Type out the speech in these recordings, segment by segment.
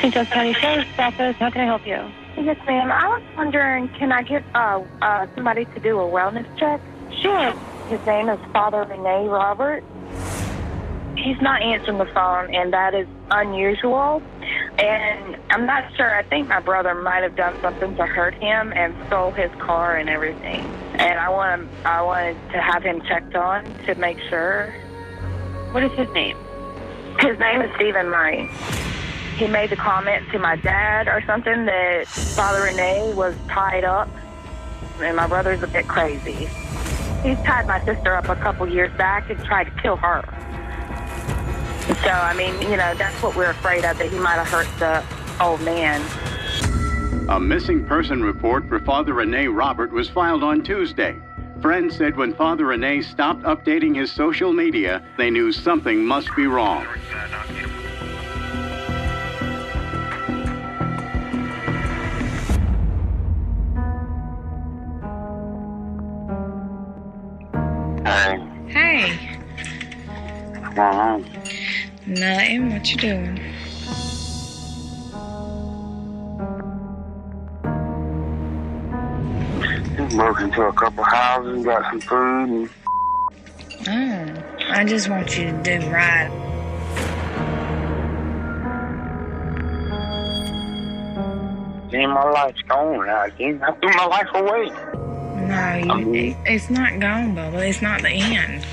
Just County Sheriff's Office. How can I help you? Yes, ma'am. I was wondering, can I get somebody to do a wellness check? Sure. His name is Father Rene Robert. He's not answering the phone, and that is unusual. And I'm not sure. I think my brother might have done something to hurt him and stole his car and everything. And I wanted to have him checked on to make sure. What is his name? His name is Stephen Murray. He made the comment to my dad or something that Father Rene was tied up, and my brother's a bit crazy. He's tied my sister up a couple years back and tried to kill her. So, I mean, that's what we're afraid of, that he might have hurt the old man. A missing person report for Father Rene Robert was filed on Tuesday. Friends said when Father Rene stopped updating his social media, they knew something must be wrong. Hey. What's going on? Nothing. What you doing? Just broke into a couple houses, got some food, and... Oh, I just want you to do right. Then my life's gone now, again. I threw my life away. No, it's not gone, Bubba. It's not the end.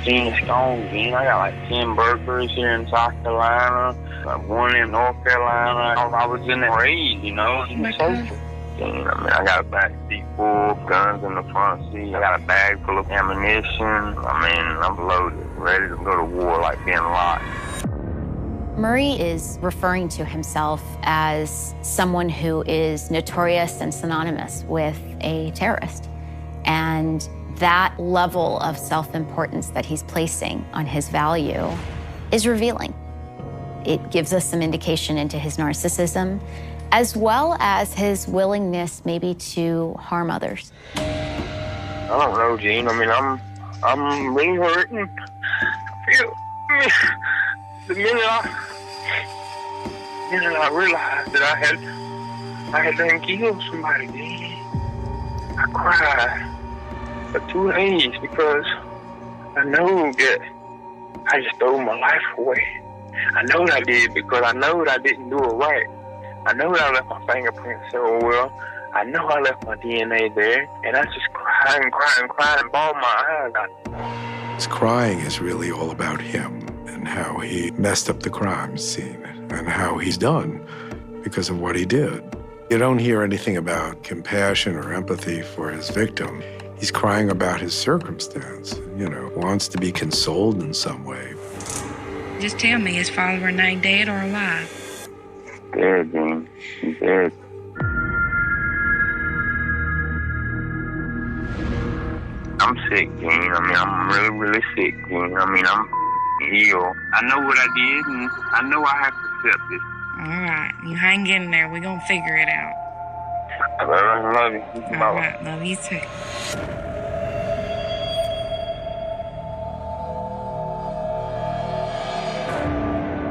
Then it's gone again. I got like 10 burglaries here in South Carolina, like one in North Carolina. I was in the raid, in the social. I got a back seat full of guns in the front seat. I got a bag full of ammunition. I'm loaded, ready to go to war like Bin Laden. Murray is referring to himself as someone who is notorious and synonymous with a terrorist. And that level of self-importance that he's placing on his value is revealing. It gives us some indication into his narcissism, as well as his willingness maybe to harm others. I don't know, Gene. I'm really hurting. The minute I realized that I had done killed somebody, Gene, I cried for 2 days because I know that I just threw my life away. I know that I did because I know that I didn't do it right. I know that I left my fingerprints somewhere. I know I left my DNA there, and I just cried and bawled my eyes out. His crying is really all about him and how he messed up the crime scene and how he's done because of what he did. You don't hear anything about compassion or empathy for his victim. He's crying about his circumstance, wants to be consoled in some way. Just tell me, is Father Rene dead or alive? Dead, Dean. He's dead. I'm sick, Dean. I'm really, really sick, Dean. I'm ill. I know what I did, and I know I have to accept this. All right, you hang in there. We're going to figure it out. I love you. All right, love you too.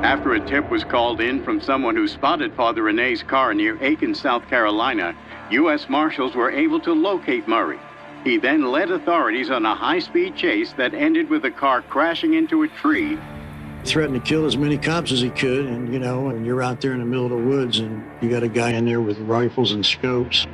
After a tip was called in from someone who spotted Father Rene's car near Aiken, South Carolina, U.S. Marshals were able to locate Murray. He then led authorities on a high-speed chase that ended with the car crashing into a tree. Threatened to kill as many cops as he could, and and you're out there in the middle of the woods, and you got a guy in there with rifles and scopes.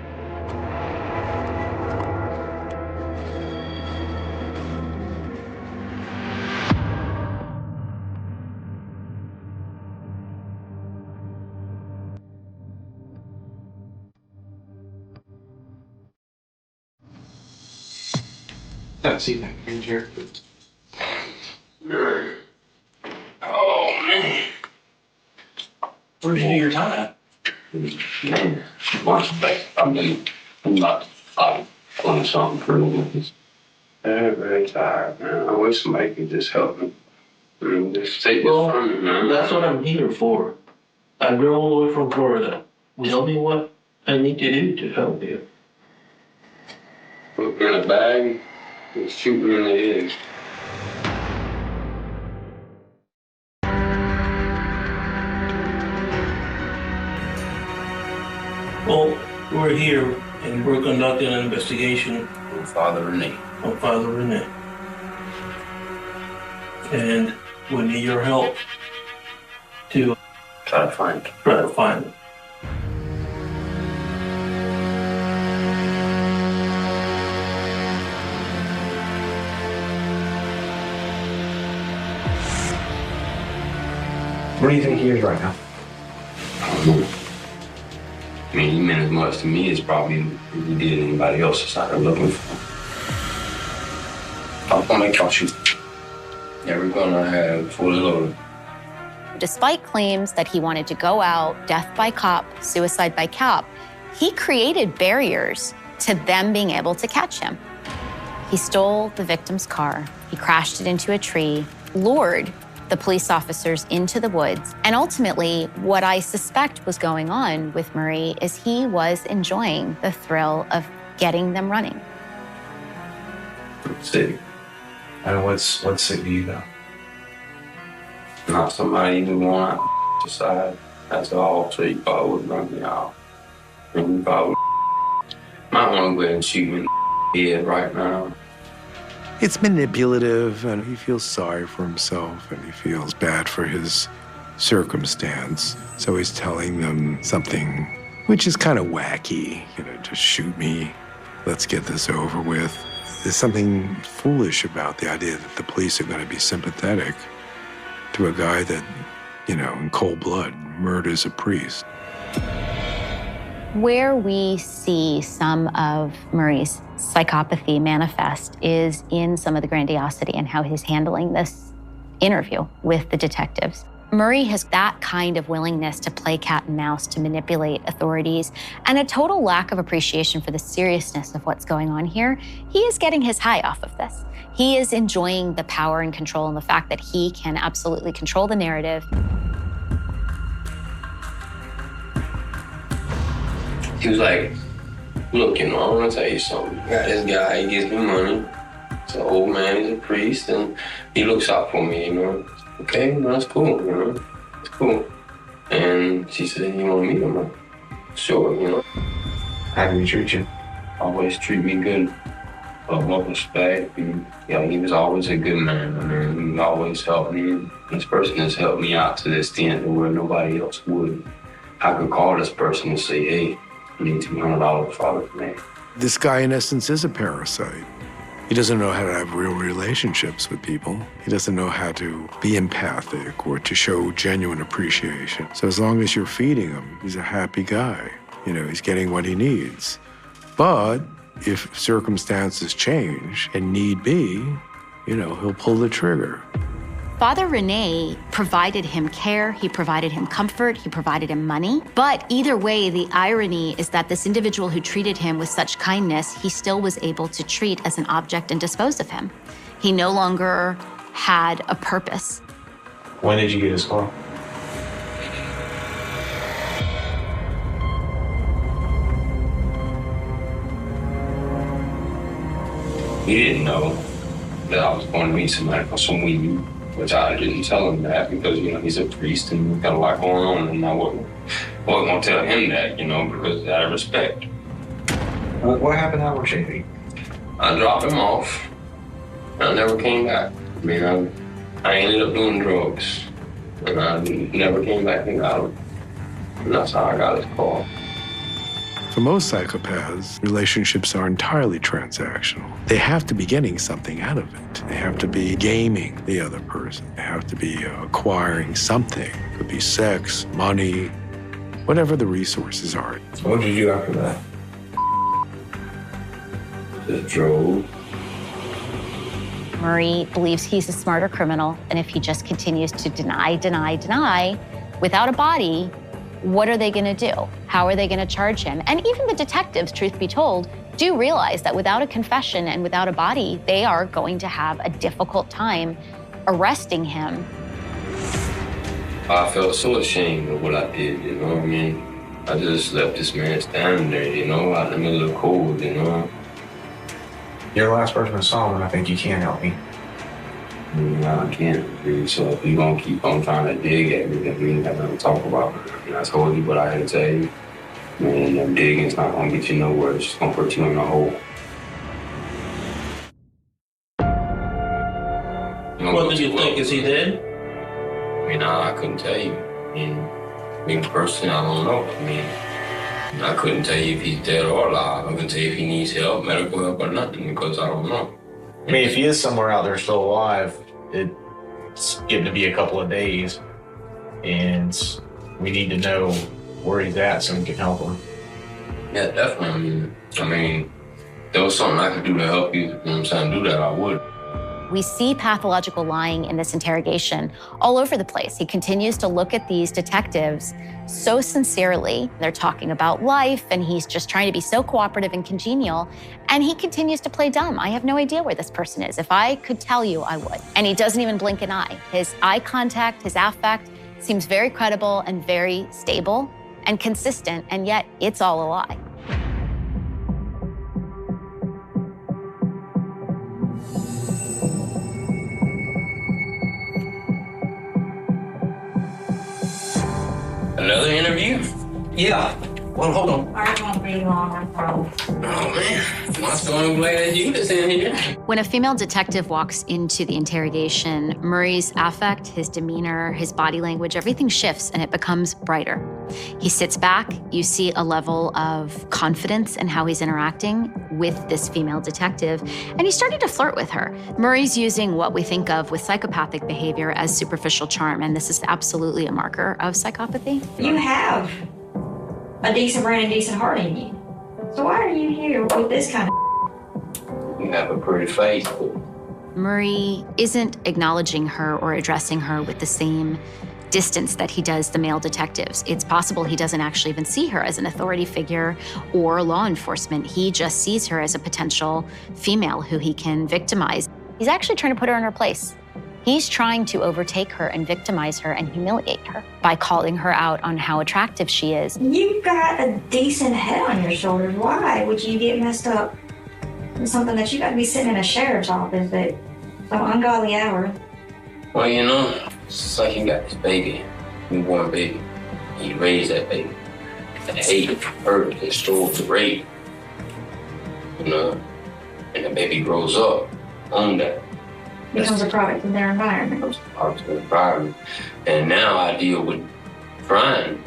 See that in here. Oh man. Where'd you do your time? Watch back. I'm not on something for a little bit. I'm very tired, man. I wish somebody could just help me. Just take this from me, man. That's what I'm here for. I drove all the way from Florida. Tell me what I need to do to help you. Put me in a bag. Just shoot me in the head. we're here and we're conducting an investigation On Father Rene. on Father Rene. And we need your help to Try to find him. try to find him. Where do you think he is right now? I don't know. I mean, he meant as much to me as probably he did anybody else that's out there looking for him. I'm gonna make y'all shoot. Never gonna have fully loaded. Despite claims that he wanted to go out, death by cop, suicide by cop, he created barriers to them being able to catch him. He stole the victim's car, he crashed it into a tree, lured the police officers into the woods, and ultimately, what I suspect was going on with Murray is he was enjoying the thrill of getting them running. Sick. And what's sick to you though? Not somebody who want to decide. That's all. So you probably would run me out. And you probably might want to go ahead and shoot me in the head right now. It's manipulative, and he feels sorry for himself, and he feels bad for his circumstance. So he's telling them something which is kind of wacky, just shoot me, let's get this over with. There's something foolish about the idea that the police are going to be sympathetic to a guy that, in cold blood murders a priest. Where we see some of Murray's psychopathy manifest is in some of the grandiosity and how he's handling this interview with the detectives. Murray has that kind of willingness to play cat and mouse, to manipulate authorities, and a total lack of appreciation for the seriousness of what's going on here. He is getting his high off of this. He is enjoying the power and control and the fact that he can absolutely control the narrative. He was like, look, I want to tell you something. I got this guy, he gives me money. He's an old man, he's a priest, and he looks out for me, Okay, that's cool, It's cool. And she said, you want to meet him? Sure, How do he treat you? Always treat me good. Love, respect. He was always a good man. He always helped me. This person has helped me out to the extent where nobody else would. I could call this person and say, hey, I need $200 Father for me. This guy, in essence, is a parasite. He doesn't know how to have real relationships with people. He doesn't know how to be empathic or to show genuine appreciation. So as long as you're feeding him, he's a happy guy. He's getting what he needs. But if circumstances change and need be, he'll pull the trigger. Father Rene provided him care, he provided him comfort, he provided him money. But either way, the irony is that this individual who treated him with such kindness, he still was able to treat as an object and dispose of him. He no longer had a purpose. When did you get his call? He didn't know that I was going to meet somebody for some weed. Which I didn't tell him that because, he's a priest and he's got a lot going on, and I wasn't going to tell him that, because out of respect. What happened out with Shady? I dropped him off, and I never came back. I ended up doing drugs, and I never came back and got him. And that's how I got his call. For most psychopaths, relationships are entirely transactional. They have to be getting something out of it. They have to be gaming the other person. They have to be acquiring something. It could be sex, money, whatever the resources are. So what did you do after that? Just drove. Murray believes he's a smarter criminal, and if he just continues to deny, without a body, what are they going to do? How are they going to charge him? And even the detectives, truth be told, do realize that without a confession and without a body, they are going to have a difficult time arresting him. I felt so ashamed of what I did, I just left this man standing there, out in the middle of the cold, You're the last person I saw him, and I think you can help me. No, I can't. So if you're going to keep on trying to dig at me, then we ain't got nothing to talk about. I told you what I had to tell you. Man, that digging's not gonna get you nowhere. It's just gonna put you in a hole. What do you think? Is he dead? I mean, I couldn't tell you. I mean, personally, I don't know. I mean, I couldn't tell you if he's dead or alive. I couldn't tell you if he needs help, medical help, or nothing, because I don't know. I mean, if he is somewhere out there still alive, it's getting to be a couple of days, and we need to know where he's at so we can help him. Yeah, definitely. I mean, if there was something I could do to help you, you know what I'm saying, do that, I would. We see pathological lying in this interrogation all over the place. He continues to look at these detectives so sincerely. They're talking about life, and he's just trying to be so cooperative and congenial, and he continues to play dumb. I have no idea where this person is. If I could tell you, I would. And he doesn't even blink an eye. His eye contact, his affect seems very credible and very stable and consistent, and yet it's all a lie. Another interview? Yeah. Well, hold on. I won't be long, I promise. Oh, man. I'm so glad you was in here. When a female detective walks into the interrogation, Murray's affect, his demeanor, his body language, everything shifts and it becomes brighter. He sits back, you see a level of confidence in how he's interacting with this female detective, and he's starting to flirt with her. Murray's using what we think of with psychopathic behavior as superficial charm, and this is absolutely a marker of psychopathy. You have a decent brain and decent heart in you. So why are you here with this kind of You have a pretty face. Murray isn't acknowledging her or addressing her with the same distance that he does the male detectives. It's possible he doesn't actually even see her as an authority figure or law enforcement. He just sees her as a potential female who he can victimize. He's actually trying to put her in her place. He's trying to overtake her and victimize her and humiliate her by calling her out on how attractive she is. You've got a decent head on your shoulders. Why would you get messed up with something that you got to be sitting in a sheriff's office at some ungodly hour? Well, you know, it's like you got this baby, newborn baby. You raise that baby. The hate, hurt, and stole the rape. You know, and the baby grows up on that. Becomes a product of their environment. Becomes a product of the environment. And now I deal with trying.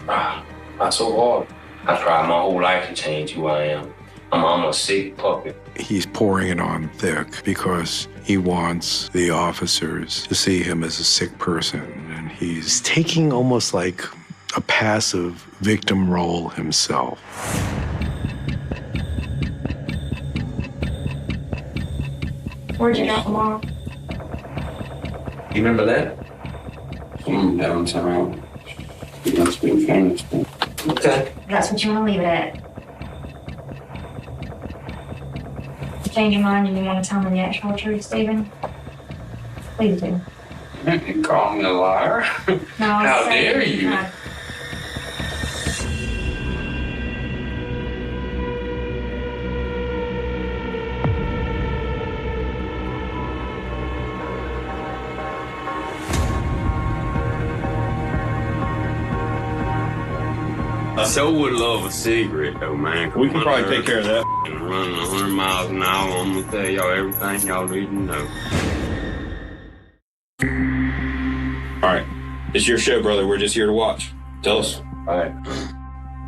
Not so hard. I tried my whole life to change who I am. I'm a sick puppet. He's pouring it on thick because he wants the officers to see him as a sick person. And he's taking almost like a passive victim role himself. Where'd you go tomorrow? You remember that? Downtown. That's been famous. Okay. That's what you want to leave it at. You change your mind and you want to tell me the actual truth, Stephen? Please do. You call me a liar? No, How dare you? I so would love a cigarette, though, man. We can probably take care of that. Running 100 miles an hour, I'm gonna tell y'all everything y'all need to know. All right. It's your show, brother. We're just here to watch. Tell us. All right.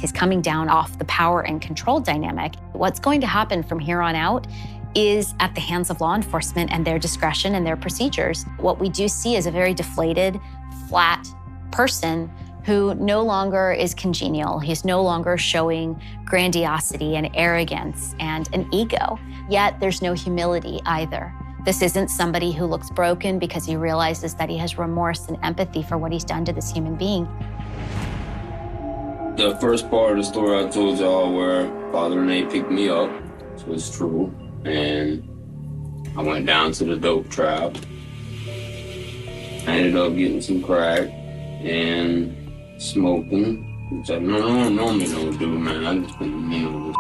He's coming down off the power and control dynamic. What's going to happen from here on out is at the hands of law enforcement and their discretion and their procedures. What we do see is a very deflated, flat person who no longer is congenial. He's no longer showing grandiosity and arrogance and an ego. Yet there's no humility either. This isn't somebody who looks broken because he realizes that he has remorse and empathy for what he's done to this human being. The first part of the story I told y'all where Father Renee picked me up was true. And I went down to the dope trap. I ended up getting some crack and smoking, which I normally don't do, man. I just been,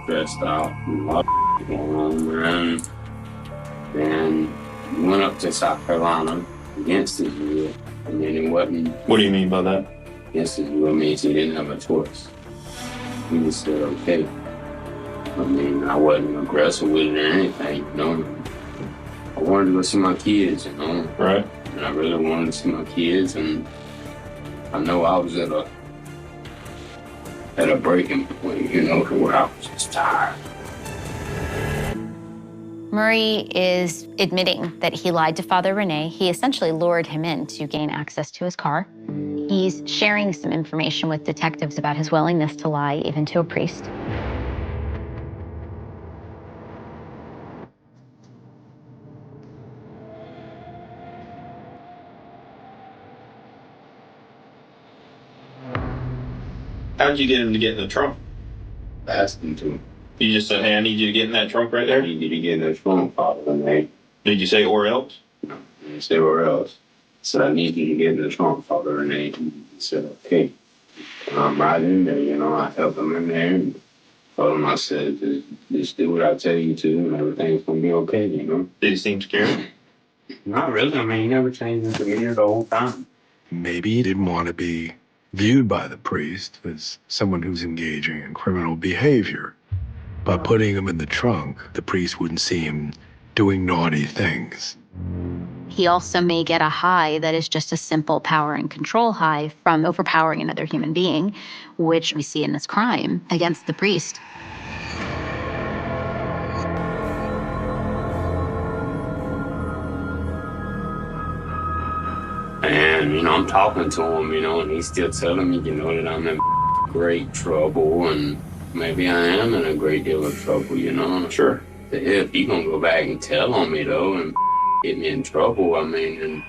stressed out. A lot of going on, man. And we went up to South Carolina against his will. And then it wasn't. What do you mean by that? Against his will means he didn't have a choice. he just said, okay. I mean, I wasn't aggressive with it or anything, you know. I wanted to go see my kids, you know. Right. And I really wanted to see my kids, and I know I was at a breaking point, you know, where I was just tired. Murray is admitting that he lied to Father Rene. He essentially lured him in to gain access to his car. He's sharing some information with detectives about his willingness to lie, even to a priest. How did you get him to get in the trunk? I asked him to. You just said, hey, I need you to get in that trunk right there? I need you to get in that trunk, Father Rene. Did you say or else? No, I didn't say or else. I said, I need you to get in the trunk, Father Rene. He said, okay. And I'm right in there, you know. I helped him in there and told him, I said, just do what I tell you to and everything's going to be okay, you know. Did he seem scared? Not really. I mean, he never changed into me the whole time. Maybe he didn't want to be viewed by the priest as someone who's engaging in criminal behavior. By putting him in the trunk, the priest wouldn't see him doing naughty things. He also may get a high that is just a simple power and control high from overpowering another human being, which we see in this crime against the priest. And, you know, I'm talking to him, you know, and he's still telling me, you know, that I'm in great trouble, and maybe I am in a great deal of trouble, you know. Sure. If he gonna go back and tell on me, though, and get me in trouble, I mean, and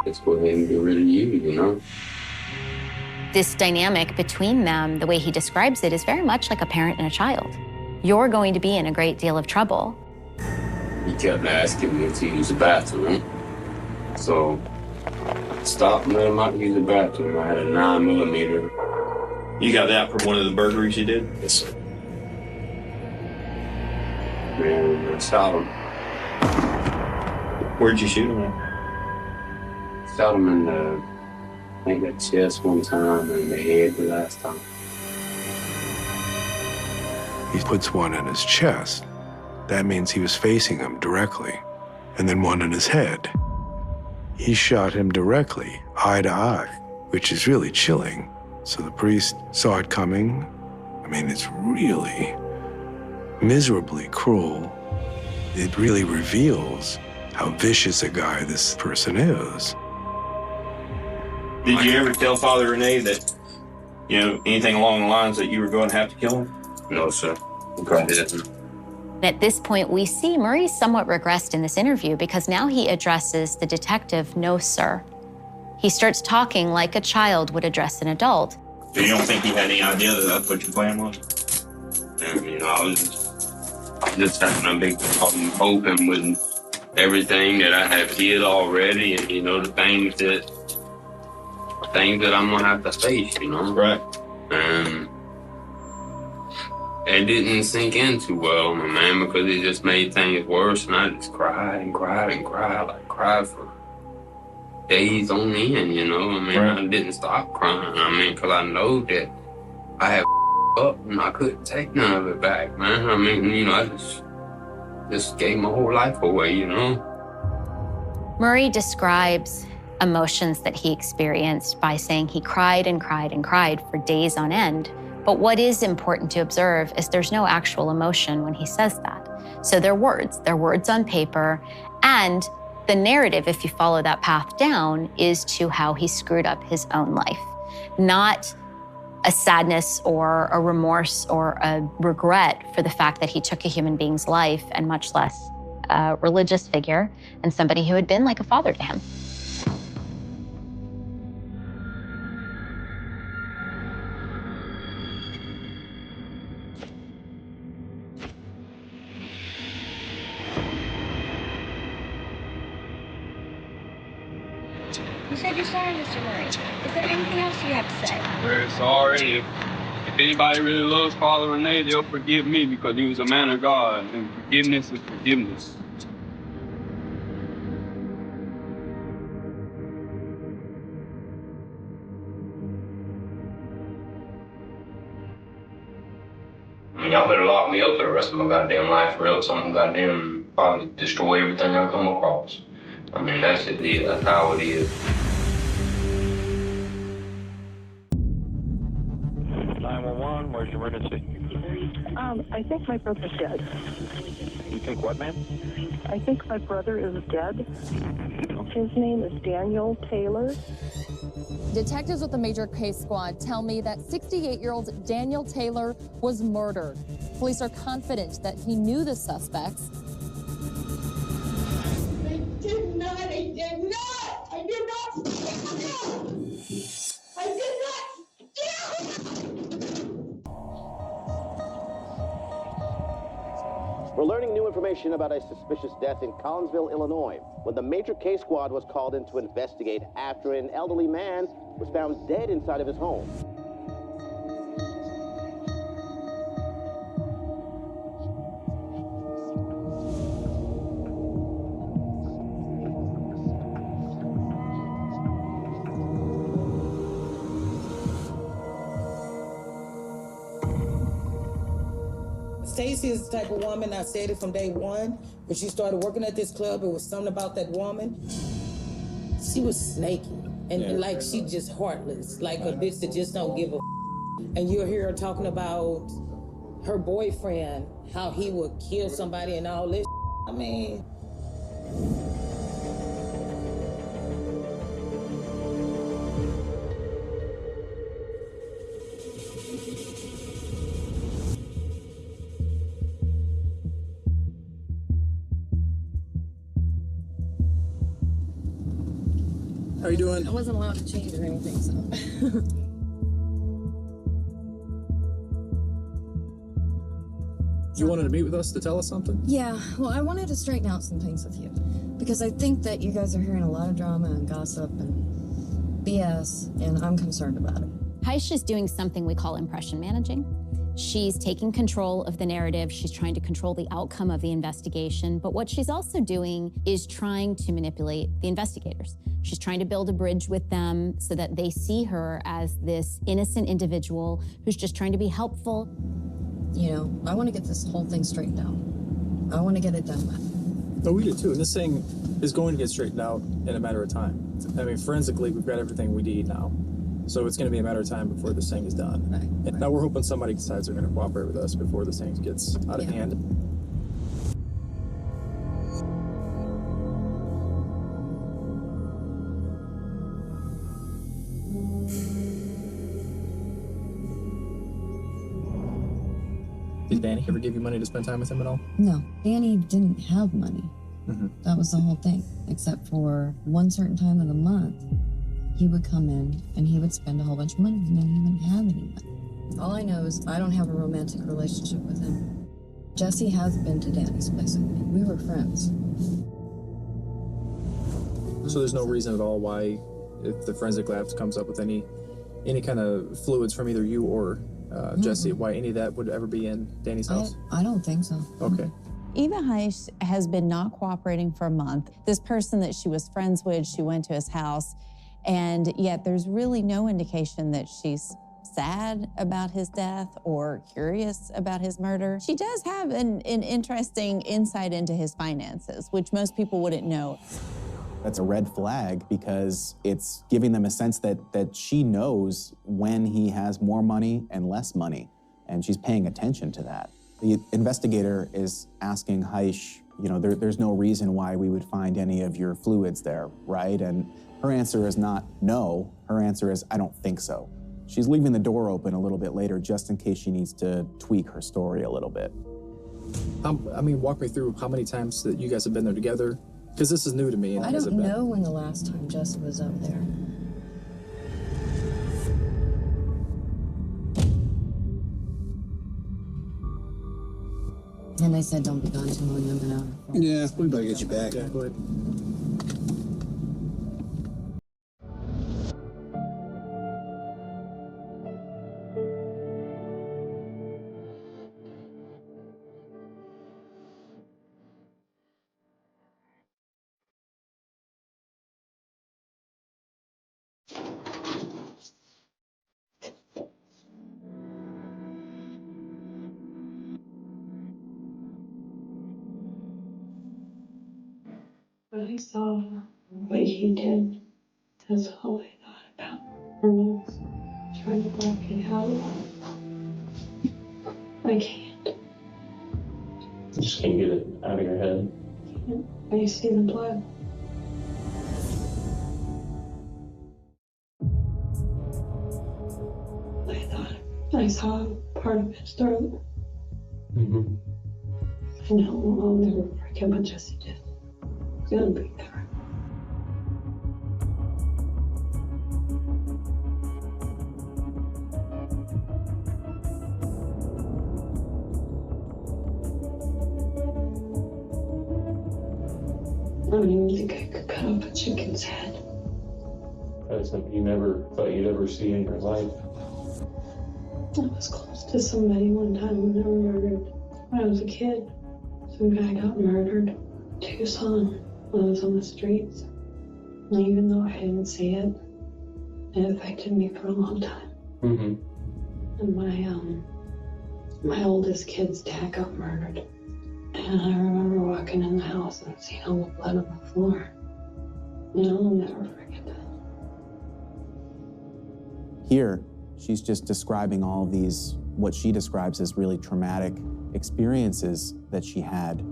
let's go ahead and get rid of you know. This dynamic between them, the way he describes it, is very much like a parent and a child. You're going to be in a great deal of trouble. He kept asking me to use the bathroom. So I stopped and let him out to use the bathroom. I had a 9mm. You got that from one of the burglaries you did? Yes, sir. And I shot him. Where'd you shoot him at? Shot him in the, I think, the chest one time and the head the last time. He puts one in his chest. That means he was facing him directly, and then one in his head. He shot him directly, eye to eye, which is really chilling. So the priest saw it coming. I mean, it's really miserably cruel. It really reveals how vicious a guy this person is. Did you ever tell Father Rene that, you know, anything along the lines that you were going to have to kill him? No, sir. Okay. At this point, we see Murray somewhat regressed in this interview because now he addresses the detective, no, sir. He starts talking like a child would address an adult. So you don't think he had any idea that that's what your plan was? And, you know, I was just having a big problem hoping with everything that I have did already, and, you know, the things that I'm going to have to face, you know? Right. And it didn't sink in too well, my man, because it just made things worse, and I just cried and cried and cried, like cried for days on end, you know? I mean, right. I didn't stop crying, I mean, because I know that I had up and I couldn't take none of it back, man. I mean, you know, I just gave my whole life away, you know? Murray describes emotions that he experienced by saying he cried and cried and cried for days on end. But what is important to observe is there's no actual emotion when he says that. So they're words on paper, and the narrative, if you follow that path down, is to how he screwed up his own life. Not a sadness or a remorse or a regret for the fact that he took a human being's life, and much less a religious figure and somebody who had been like a father to him. You said you're sorry, Mr. Murray. Is there anything else you have to say? Very sorry. If anybody really loves Father Rene, they'll forgive me because he was a man of God, and forgiveness is forgiveness. rest of my goddamn life, for real. Something goddamn probably destroy everything I come across. I mean, that's it. That's how it is. 911, where's your emergency? I think my brother's dead. You think what, ma'am? I think my brother is dead. His name is Daniel Taylor. Detectives with the Major Case Squad tell me that 68-year-old Daniel Taylor was murdered. Police are confident that he knew the suspects. I did not. I did not. I did not. I did not. We're learning new information about a suspicious death in Collinsville, Illinois, when the Major Case Squad was called in to investigate after an elderly man was found dead inside of his home. Stacy is the type of woman, I said it from day one, when she started working at this club, it was something about that woman. She was snaky, and like she just heartless, like a bitch that just don't give a And you'll hear her talking about her boyfriend, how he would kill somebody and all this. I mean... How are you doing? I wasn't allowed to change or anything, so. You wanted to meet with us to tell us something? Yeah, well, I wanted to straighten out some things with you. Because I think that you guys are hearing a lot of drama and gossip and BS, and I'm concerned about it. Heish is doing something we call impression managing. She's taking control of the narrative. She's trying to control the outcome of the investigation. But what she's also doing is trying to manipulate the investigators. She's trying to build a bridge with them so that they see her as this innocent individual who's just trying to be helpful. You know, I want to get this whole thing straightened out. I want to get it done with. No, we do too. And this thing is going to get straightened out in a matter of time. I mean, forensically, we've got everything we need now. So it's going to be a matter of time before this thing is done. Right. And now we're hoping somebody decides they're going to cooperate with us before this thing gets out of hand. Did Danny ever give you money to spend time with him at all? No, Danny didn't have money. That was the whole thing, except for one certain time of the month. He would come in and he would spend a whole bunch of money and then he wouldn't have any money. All I know is I don't have a romantic relationship with him. Jesse has been to Danny's place with me. We were friends. So there's no reason at all why, if the forensic lab comes up with any kind of fluids from either you or Jesse, why any of that would ever be in Danny's house? I don't think so. Okay. Eva Heish has been not cooperating for a month. This person that she was friends with, she went to his house, and yet there's really no indication that she's sad about his death or curious about his murder. She does have an interesting insight into his finances, which most people wouldn't know. That's a red flag because it's giving them a sense that she knows when he has more money and less money, and she's paying attention to that. The investigator is asking Heish, you know, there's no reason why we would find any of your fluids there, right? And her answer is not no, her answer is, I don't think so. She's leaving the door open a little bit later just in case she needs to tweak her story a little bit. I mean, walk me through how many times that you guys have been there together, because this is new to me. And I don't know when the last time Jesse was up there. And they said don't be gone too long, I'm gonna... Yeah, we better get you back. Yeah, go ahead. I saw what he did. That's all I thought about. I was trying to block it out. I can't. You just can't get it out of your head. I see the blood. I thought I saw part of his throat. Mm-hmm. I know I'll never forget what Jesse did. It's gonna be there. I don't even think I could cut off a chicken's head. That's something you never thought you'd ever see in your life. I was close to somebody one time when they were murdered. When I was a kid, some guy got murdered in Tucson when I was on the streets. And even though I didn't see it, it affected me for a long time. Mm-hmm. And my oldest kid's dad got murdered. And I remember walking in the house and seeing all the blood on the floor. And I'll never forget that. Here, she's just describing all of these, what she describes as really traumatic experiences that she had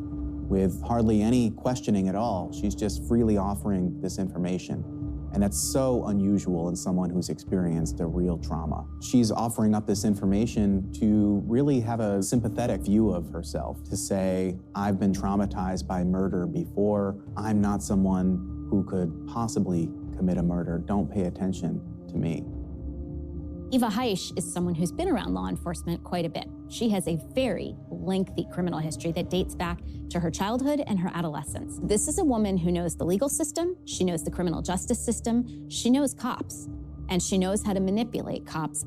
with hardly any questioning at all. She's just freely offering this information. And that's so unusual in someone who's experienced a real trauma. She's offering up this information to really have a sympathetic view of herself, to say, I've been traumatized by murder before. I'm not someone who could possibly commit a murder. Don't pay attention to me. Eva Heisch is someone who's been around law enforcement quite a bit. She has a very lengthy criminal history that dates back to her childhood and her adolescence. This is a woman who knows the legal system, she knows the criminal justice system, she knows cops, and she knows how to manipulate cops.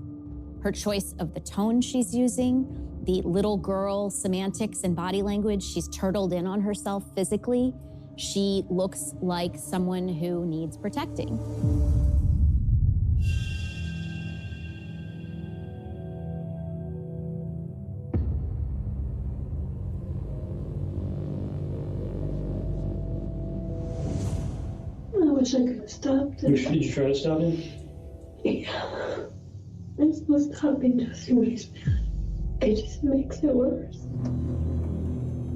Her choice of the tone she's using, the little girl semantics and body language, she's turtled in on herself physically. She looks like someone who needs protecting. I wish I could have stopped it. Did you try to stop him? Yeah. I'm supposed to stop being just when he's mad. It just makes it worse.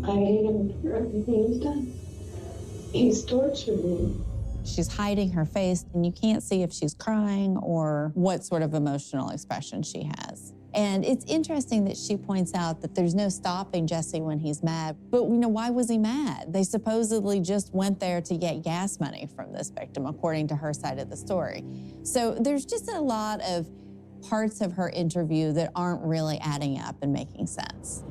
I hate him for everything he's done. He's tortured me. She's hiding her face, and you can't see if she's crying or what sort of emotional expression she has. And it's interesting that she points out that there's no stopping Jesse when he's mad. But, why was he mad? They supposedly just went there to get gas money from this victim, according to her side of the story. So there's just a lot of parts of her interview that aren't really adding up and making sense.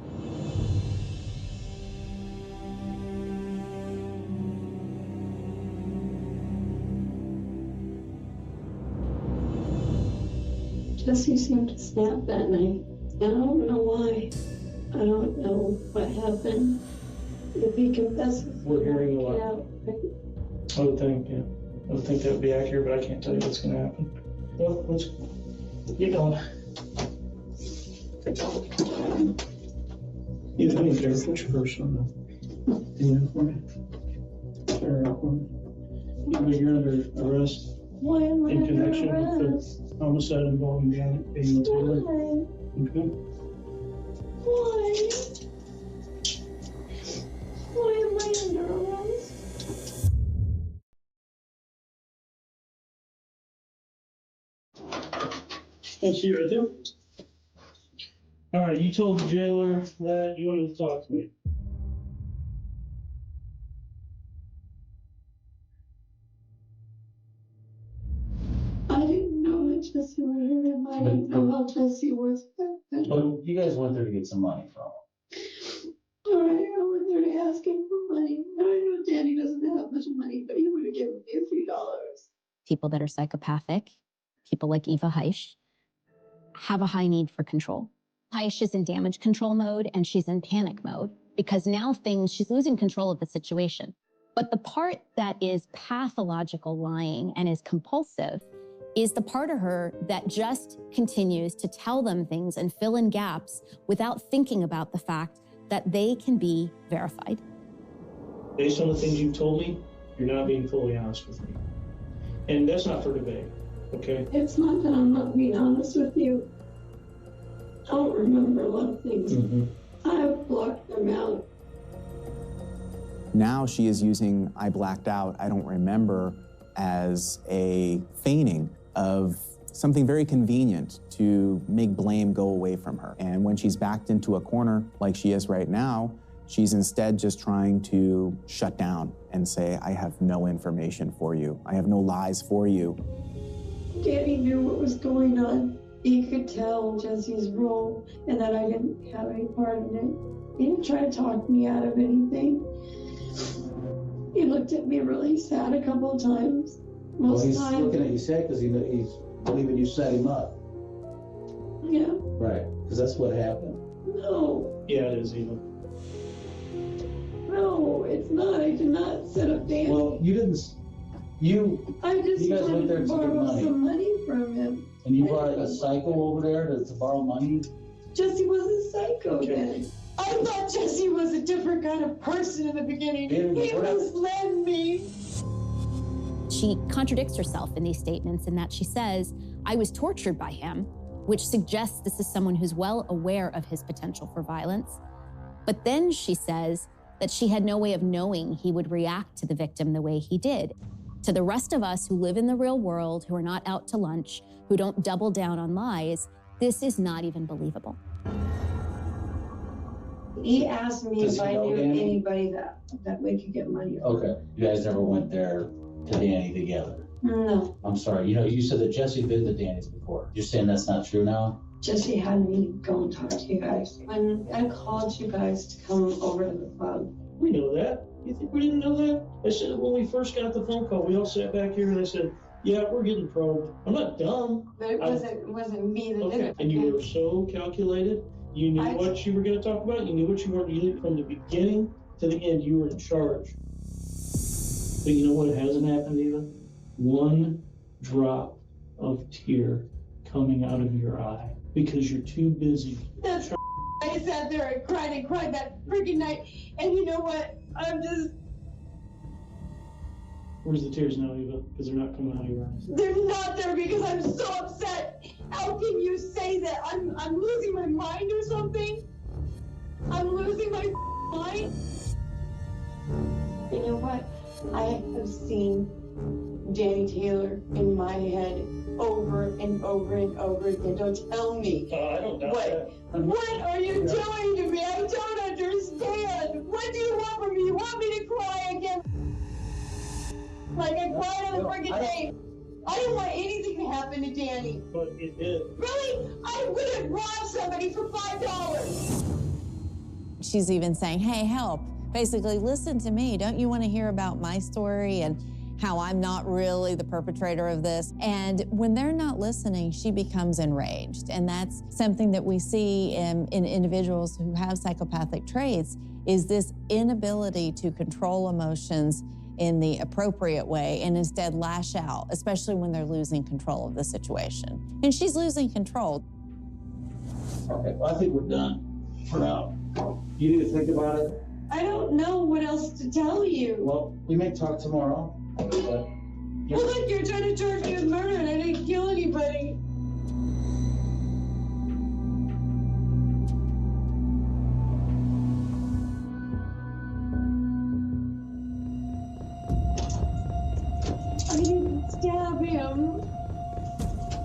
Jesse seemed to snap that night. I don't know why. I don't know what happened. If he confesses, we're hearing a lot. Yeah. I would think, yeah. I would think that would be accurate, but I can't tell you what's going to happen. Well, let's get going. You have any care for your person? Yeah, for me. Sure, for me. You're under arrest. Why am I in under connection arrest? with the homicide involving being Taylor. Okay. Why? Why am I under arrest? I'll see you right there. All right, you told the jailer that you wanted to talk to me. I didn't know that Jesse was here, and I didn't know how Jesse was back then. Well, you guys went there to get some money from him. All right, I went there to ask him for money. I know Danny doesn't have much money, but he would have given me a few dollars. People that are psychopathic, people like Eva Heisch, have a high need for control. Heisch is in damage control mode and she's in panic mode because now she's losing control of the situation. But the part that is pathological lying and is compulsive is the part of her that just continues to tell them things and fill in gaps without thinking about the fact that they can be verified. Based on the things you've told me, You're not being fully honest with me. And that's not for debate, okay? It's not that I'm not being honest with you. I don't remember a lot of things. I've blocked them out. Now she is using "I blacked out, I don't remember" as a feigning of something very convenient to make blame go away from her. And when she's backed into a corner like she is right now, she's instead just trying to shut down and say, I have no information for you. I have no lies for you. Danny knew what was going on. He could tell Jesse's role and that I didn't have any part in it. He didn't try to talk me out of anything. He looked at me really sad a couple of times. Most he's times. looking at you sad because he's believing you set him up. Yeah. Right, because that's what happened. No. Yeah, it is even. No, it's not. I did not set up Danny. Well, you didn't. I just you guys went wanted there to to get borrow money. some money from him. And you brought a psycho over there to borrow money? Jesse was a psycho then. I thought Jesse was a different kind of person in the beginning. He misled me. She contradicts herself in these statements in that she says, I was tortured by him, which suggests this is someone who's well aware of his potential for violence. But then she says that she had no way of knowing he would react to the victim the way he did. To the rest of us who live in the real world, who are not out to lunch, who don't double down on lies, this is not even believable. He asked me Does if he I know knew Danny? anybody that we could get money from. Okay. You guys never went there to Danny together? No. I'm sorry. You know, you said that Jesse been to Danny's before. You're saying that's not true now? Jesse had me go and talk to you guys. When I called you guys to come over to the club. We know that. You think we didn't know that? I said when we first got the phone call, we all sat back here and I said, yeah, we're getting probed. I'm not dumb. But it wasn't me that did Okay. it. And you were so calculated. You knew what you were going to talk about. You knew what you were. You knew from the beginning to the end. You were in charge. But you know what hasn't happened even? One drop of tear coming out of your eye because you're too busy. That's I sat there and cried that freaking night. And you know what? I'm just. Where's the tears now, Eva? Because they're not coming out of your eyes. They're not there because I'm so upset. How can you say that? I'm losing my mind or something? I'm losing my mind? You know what? I have seen Danny Taylor in my head over and over and over again. Don't tell me. I don't doubt that. What are you doing to me? I don't understand. What do you want from me? You want me to cry again? Like I cried on the freaking day. I didn't want anything to happen to Danny. But it did. Really? I would have robbed somebody for $5. She's even saying, hey, help. Basically, listen to me. Don't you want to hear about my story and how I'm not really the perpetrator of this? And when they're not listening, she becomes enraged. And that's something that we see in individuals who have psychopathic traits, is this inability to control emotions in the appropriate way and instead lash out, especially when they're losing control of the situation. And she's losing control. Okay, well, I think we're done for now. You need to think about it. I don't know what else to tell you. Well, we may talk tomorrow. But Well, look, you're trying to charge me with murder and I didn't kill anybody. I didn't stab him.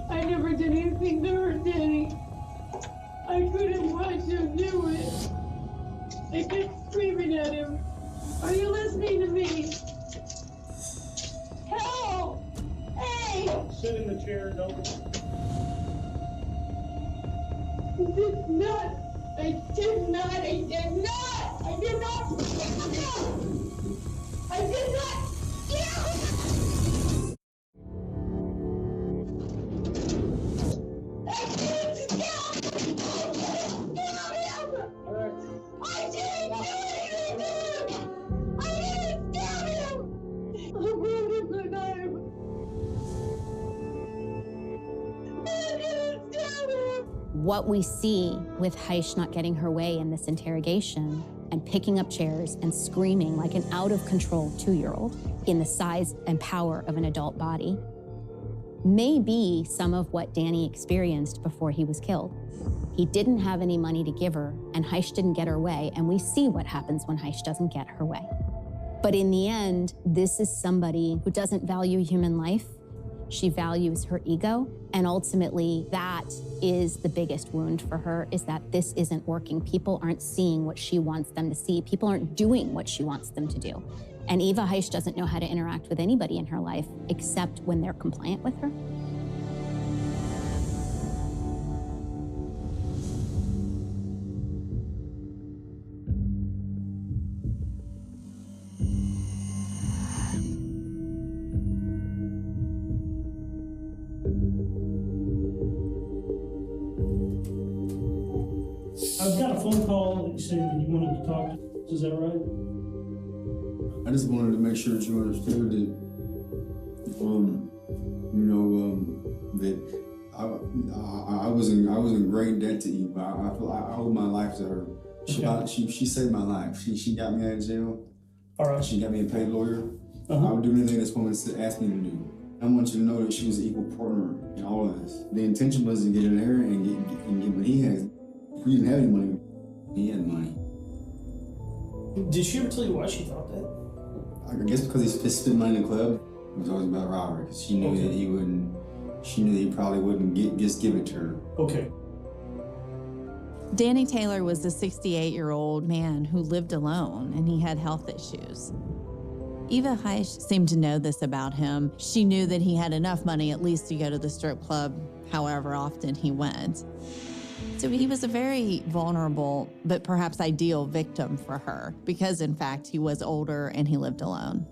I never did anything to hurt Danny. I couldn't watch him do it. I kept screaming at him. Are you listening to me? Help! Hey! Sit in the chair, don't. Did not. I did not. I did not. I did not. I did not. What we see with Heish not getting her way in this interrogation and picking up chairs and screaming like an out-of-control 2-year-old in the size and power of an adult body may be some of what Danny experienced before he was killed. He didn't have any money to give her, and Heish didn't get her way, and we see what happens when Heish doesn't get her way. But in the end, this is somebody who doesn't value human life. She values her ego, and ultimately that is the biggest wound for her, is that this isn't working. People aren't seeing what she wants them to see. People aren't doing what she wants them to do. And Eva Heish doesn't know how to interact with anybody in her life except when they're compliant with her. I've got a phone call that you said that you wanted to talk to. Is that right? I just wanted to make sure that you understood that, that I was in great debt to Eva. I feel I owe my life to her. She saved my life. She got me out of jail. All right. She got me a paid lawyer. I would do anything this woman asked me to do. I want you to know that she was an equal partner in all of this. The intention was to get in there and get what he has. He didn't have any money. He had money. Did she ever tell you why she thought that? I guess because he spent money in the club. It was always about robbery. Because she knew that he wouldn't. She knew that he probably wouldn't just give it to her. Okay. Danny Taylor was a 68-year-old man who lived alone, and he had health issues. Eva Heish seemed to know this about him. She knew that he had enough money at least to go to the strip club however often he went. So he was a very vulnerable, but perhaps ideal victim for her because, in fact, he was older and he lived alone.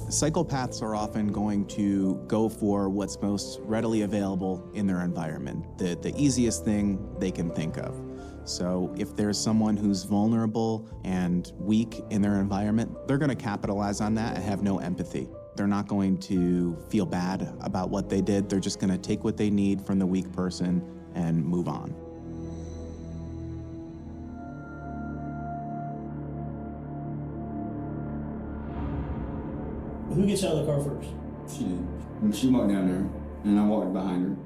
Psychopaths are often going to go for what's most readily available in their environment, the easiest thing they can think of. So if there's someone who's vulnerable and weak in their environment, they're going to capitalize on that and have no empathy. They're not going to feel bad about what they did. They're just going to take what they need from the weak person and move on. Who gets out of the car first? She did. And she walked down there, and I walked behind her.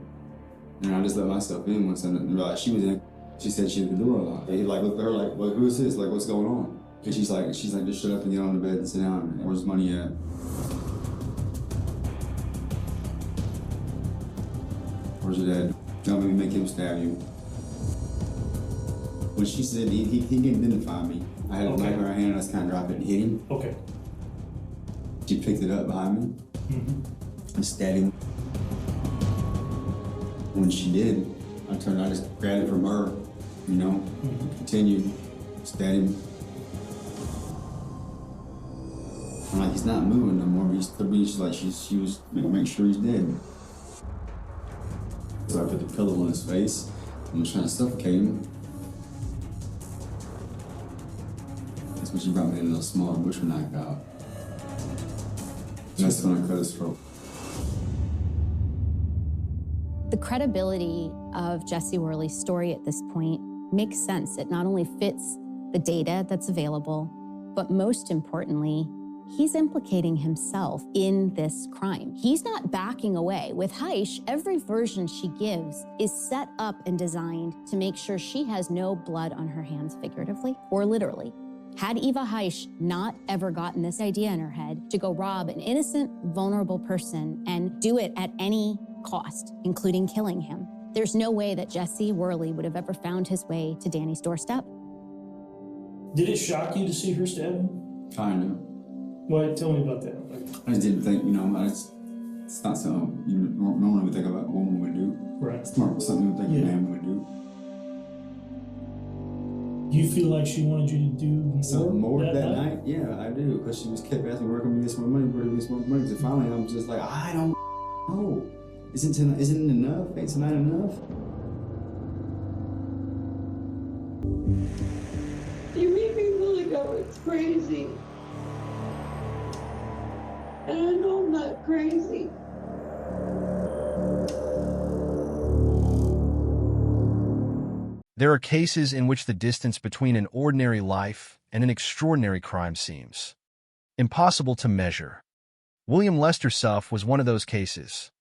And I just let myself in once I realized she was in. She said she had the door locked. He looked at her like, well, who is this? Like, what's going on? And she's like, just shut up and get on the bed and sit down. Where's money at? Where's your dad? Don't let me make him stab you. When she said he didn't identify me, I had a knife in her hand and I just kind of dropped it and hit him. Okay. She picked it up behind me and stabbed him. When she did, I just grabbed it from her, continued, stabbed him. I'm like, he's not moving no more, but she's like, she was making sure he's dead. So I put the pillow on his face. I was trying to suffocate him. That's when she brought me a little small butcher knife out. And that's when I cut his throat. The credibility of Jesse Worley's story at this point makes sense. It not only fits the data that's available, but most importantly, he's implicating himself in this crime. He's not backing away. With Heish, every version she gives is set up and designed to make sure she has no blood on her hands, figuratively or literally. Had Eva Heish not ever gotten this idea in her head to go rob an innocent, vulnerable person and do it at any cost, including killing him, there's no way that Jesse Worley would have ever found his way to Danny's doorstep. Did it shock you to see her stab him? Kinda. Well, tell me about that. I just didn't think, it's not something you normally would think about a woman would do. Right. It's more something you would think a man would do. Do you feel like she wanted you to do something more that night? Yeah, I do. Because she just kept asking, where can we get some more money? Where can we get some more money? So finally, I'm just like, I don't know. Isn't it enough? Ain't tonight enough? You make me feel like I was crazy. And I know I'm not crazy. There are cases in which the distance between an ordinary life and an extraordinary crime seems impossible to measure. William Lester Suff was one of those cases.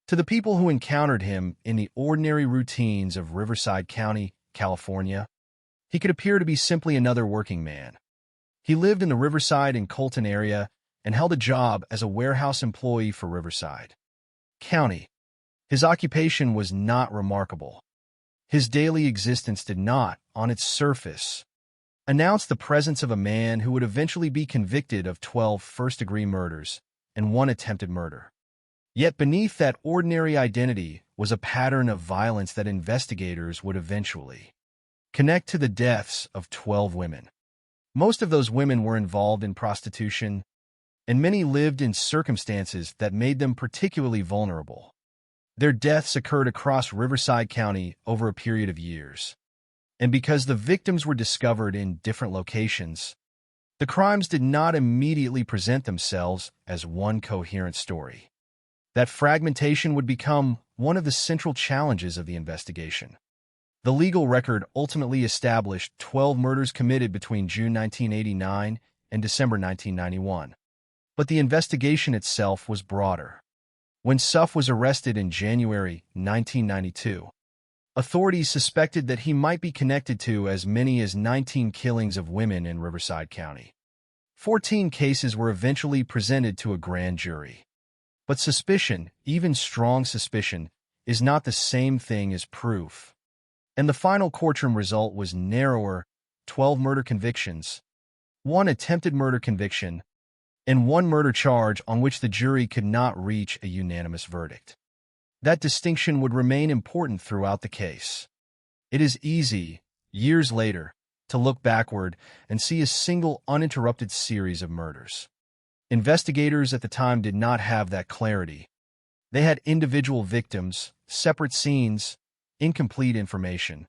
To the people who encountered him in the ordinary routines of Riverside County, California, he could appear to be simply another working man. He lived in the Riverside and Colton area and held a job as a warehouse employee for Riverside County. His occupation was not remarkable. His daily existence did not, on its surface, announce the presence of a man who would eventually be convicted of 12 first-degree murders and 1 attempted murder. Yet beneath that ordinary identity was a pattern of violence that investigators would eventually connect to the deaths of 12 women. Most of those women were involved in prostitution, and many lived in circumstances that made them particularly vulnerable. Their deaths occurred across Riverside County over a period of years. And because the victims were discovered in different locations, the crimes did not immediately present themselves as one coherent story. That fragmentation would become one of the central challenges of the investigation. The legal record ultimately established 12 murders committed between June 1989 and December 1991. But the investigation itself was broader. When Suff was arrested in January 1992, authorities suspected that he might be connected to as many as 19 killings of women in Riverside County. 14 cases were eventually presented to a grand jury. But suspicion, even strong suspicion, is not the same thing as proof. And the final courtroom result was narrower: 12 murder convictions, 1 attempted murder conviction, and 1 murder charge on which the jury could not reach a unanimous verdict. That distinction would remain important throughout the case. It is easy, years later, to look backward and see a single uninterrupted series of murders. Investigators at the time did not have that clarity. They had individual victims, separate scenes, incomplete information,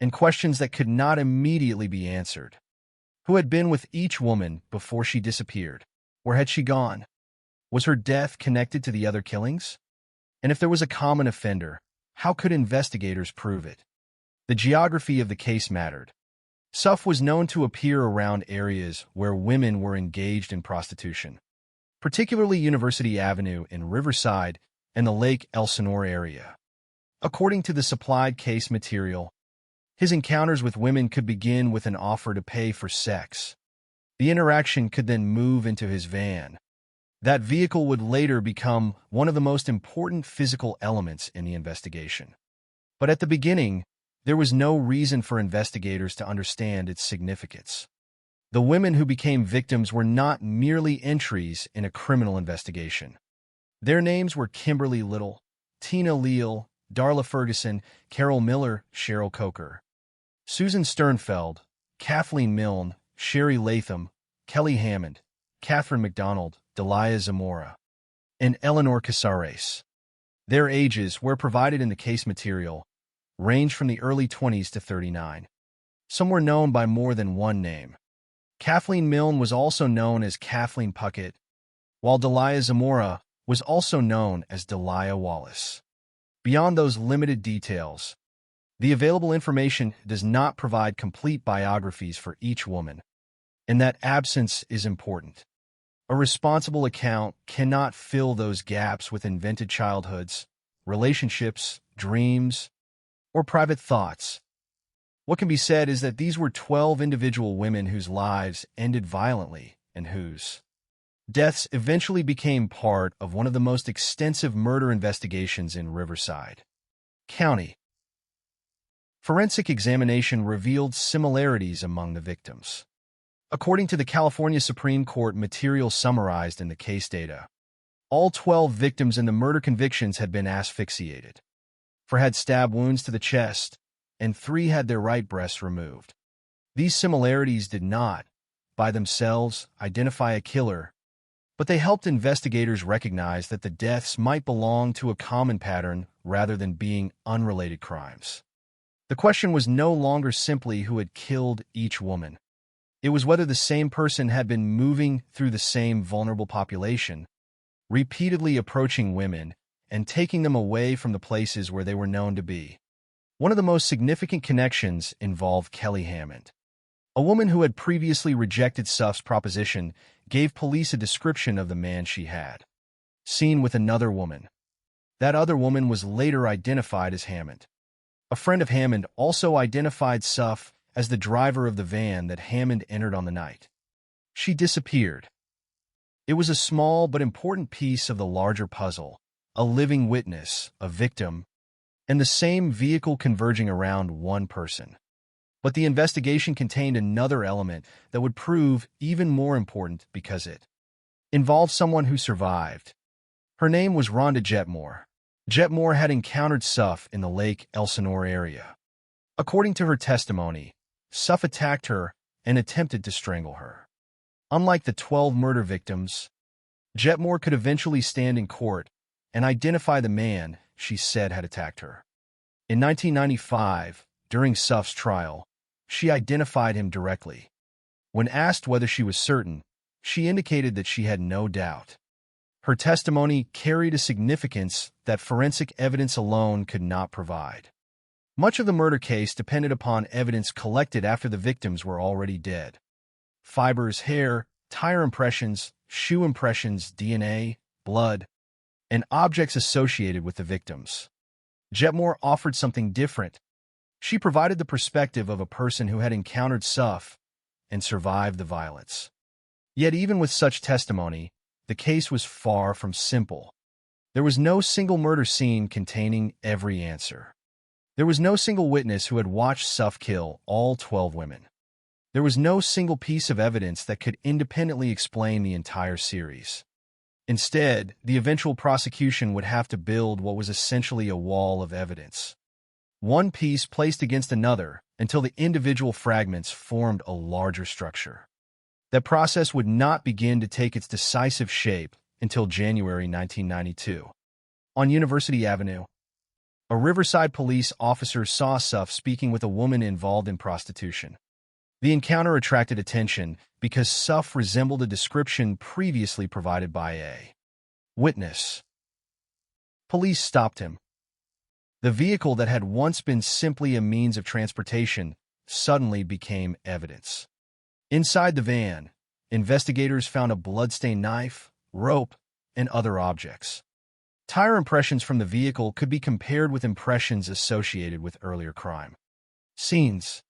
and questions that could not immediately be answered. Who had been with each woman before she disappeared? Where had she gone? Was her death connected to the other killings? And if there was a common offender, how could investigators prove it? The geography of the case mattered. Suff was known to appear around areas where women were engaged in prostitution, particularly University Avenue in Riverside and the Lake Elsinore area. According to the supplied case material, his encounters with women could begin with an offer to pay for sex. The interaction could then move into his van. That vehicle would later become one of the most important physical elements in the investigation. But at the beginning, there was no reason for investigators to understand its significance. The women who became victims were not merely entries in a criminal investigation. Their names were Kimberly Little, Tina Leal, Darla Ferguson, Carol Miller, Cheryl Coker, Susan Sternfeld, Kathleen Milne, Sherry Latham, Kelly Hammond, Catherine McDonald, Delia Zamora, and Eleanor Casares. Their ages, where provided in the case material, ranged from the early 20s to 39. Some were known by more than one name. Kathleen Milne was also known as Kathleen Puckett, while Delia Zamora was also known as Delia Wallace. Beyond those limited details, the available information does not provide complete biographies for each woman, and that absence is important. A responsible account cannot fill those gaps with invented childhoods, relationships, dreams, or private thoughts. What can be said is that these were 12 individual women whose lives ended violently and whose deaths eventually became part of one of the most extensive murder investigations in Riverside County. Forensic examination revealed similarities among the victims. According to the California Supreme Court material summarized in the case data, all 12 victims in the murder convictions had been asphyxiated. 4 had stab wounds to the chest, and 3 had their right breasts removed. These similarities did not, by themselves, identify a killer, but they helped investigators recognize that the deaths might belong to a common pattern rather than being unrelated crimes. The question was no longer simply who had killed each woman. It was whether the same person had been moving through the same vulnerable population, repeatedly approaching women and taking them away from the places where they were known to be. One of the most significant connections involved Kelly Hammond. A woman who had previously rejected Suff's proposition gave police a description of the man she had seen with another woman. That other woman was later identified as Hammond. A friend of Hammond also identified Suff as the driver of the van that Hammond entered on the night. She disappeared. It was a small but important piece of the larger puzzle, a living witness, a victim, and the same vehicle converging around one person. But the investigation contained another element that would prove even more important because it involved someone who survived. Her name was Rhonda Jetmore. Jetmore had encountered Suff in the Lake Elsinore area. According to her testimony, Suff attacked her and attempted to strangle her. Unlike the 12 murder victims, Jetmore could eventually stand in court and identify the man she said had attacked her. In 1995, during Suff's trial, she identified him directly. When asked whether she was certain, she indicated that she had no doubt. Her testimony carried a significance that forensic evidence alone could not provide. Much of the murder case depended upon evidence collected after the victims were already dead. Fibers, hair, tire impressions, shoe impressions, DNA, blood, and objects associated with the victims. Jetmore offered something different. She provided the perspective of a person who had encountered Suff and survived the violence. Yet even with such testimony, the case was far from simple. There was no single murder scene containing every answer. There was no single witness who had watched Suff kill all 12 women. There was no single piece of evidence that could independently explain the entire series. Instead, the eventual prosecution would have to build what was essentially a wall of evidence. One piece placed against another until the individual fragments formed a larger structure. That process would not begin to take its decisive shape until January 1992. On University Avenue, a Riverside police officer saw Suff speaking with a woman involved in prostitution. The encounter attracted attention because Suff resembled a description previously provided by a witness. Police stopped him. The vehicle that had once been simply a means of transportation suddenly became evidence. Inside the van, investigators found a bloodstained knife, rope, and other objects. Tire impressions from the vehicle could be compared with impressions associated with earlier crime scenes.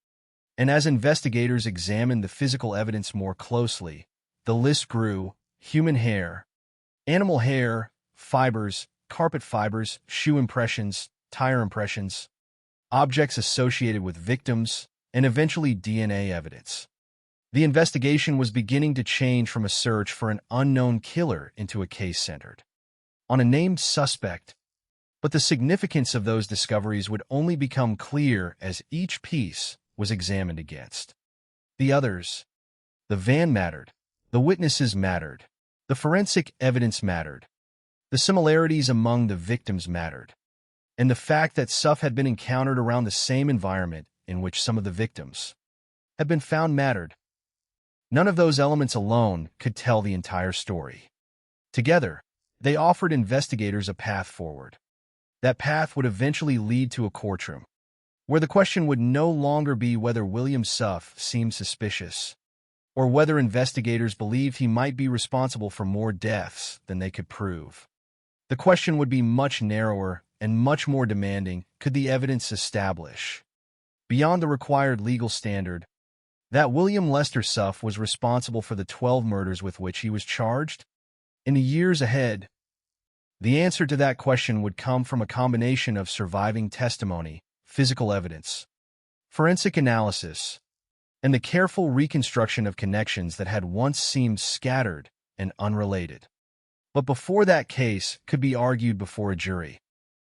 And as investigators examined the physical evidence more closely, the list grew: human hair, animal hair, fibers, carpet fibers, shoe impressions, tire impressions, objects associated with victims, and eventually DNA evidence. The investigation was beginning to change from a search for an unknown killer into a case centered on a named suspect. But the significance of those discoveries would only become clear as each piece was examined against the others. The van mattered. The witnesses mattered. The forensic evidence mattered. The similarities among the victims mattered. And the fact that Suff had been encountered around the same environment in which some of the victims had been found mattered. None of those elements alone could tell the entire story. Together, they offered investigators a path forward. That path would eventually lead to a courtroom, where the question would no longer be whether William Suff seemed suspicious, or whether investigators believed he might be responsible for more deaths than they could prove. The question would be much narrower and much more demanding: could the evidence establish, beyond the required legal standard, that William Lester Suff was responsible for the 12 murders with which he was charged? In the years ahead, the answer to that question would come from a combination of surviving testimony, physical evidence, forensic analysis, and the careful reconstruction of connections that had once seemed scattered and unrelated. But before that case could be argued before a jury,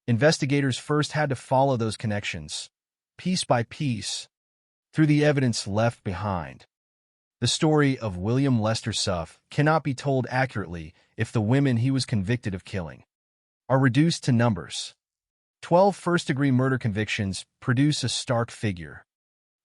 investigators first had to follow those connections, piece by piece, through the evidence left behind. The story of William Lester Suff cannot be told accurately if the women he was convicted of killing are reduced to numbers. 12 first-degree murder convictions produce a stark figure.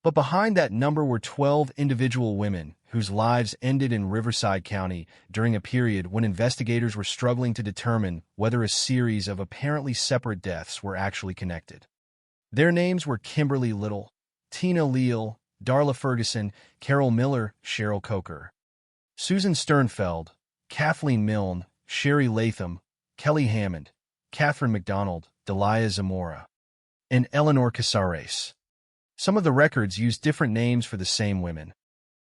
But behind that number were 12 individual women whose lives ended in Riverside County during a period when investigators were struggling to determine whether a series of apparently separate deaths were actually connected. Their names were Kimberly Little, Tina Leal, Darla Ferguson, Carol Miller, Cheryl Coker, Susan Sternfeld, Kathleen Milne, Sherry Latham, Kelly Hammond, Catherine McDonald, Delia Zamora, and Eleanor Casares. Some of the records used different names for the same women.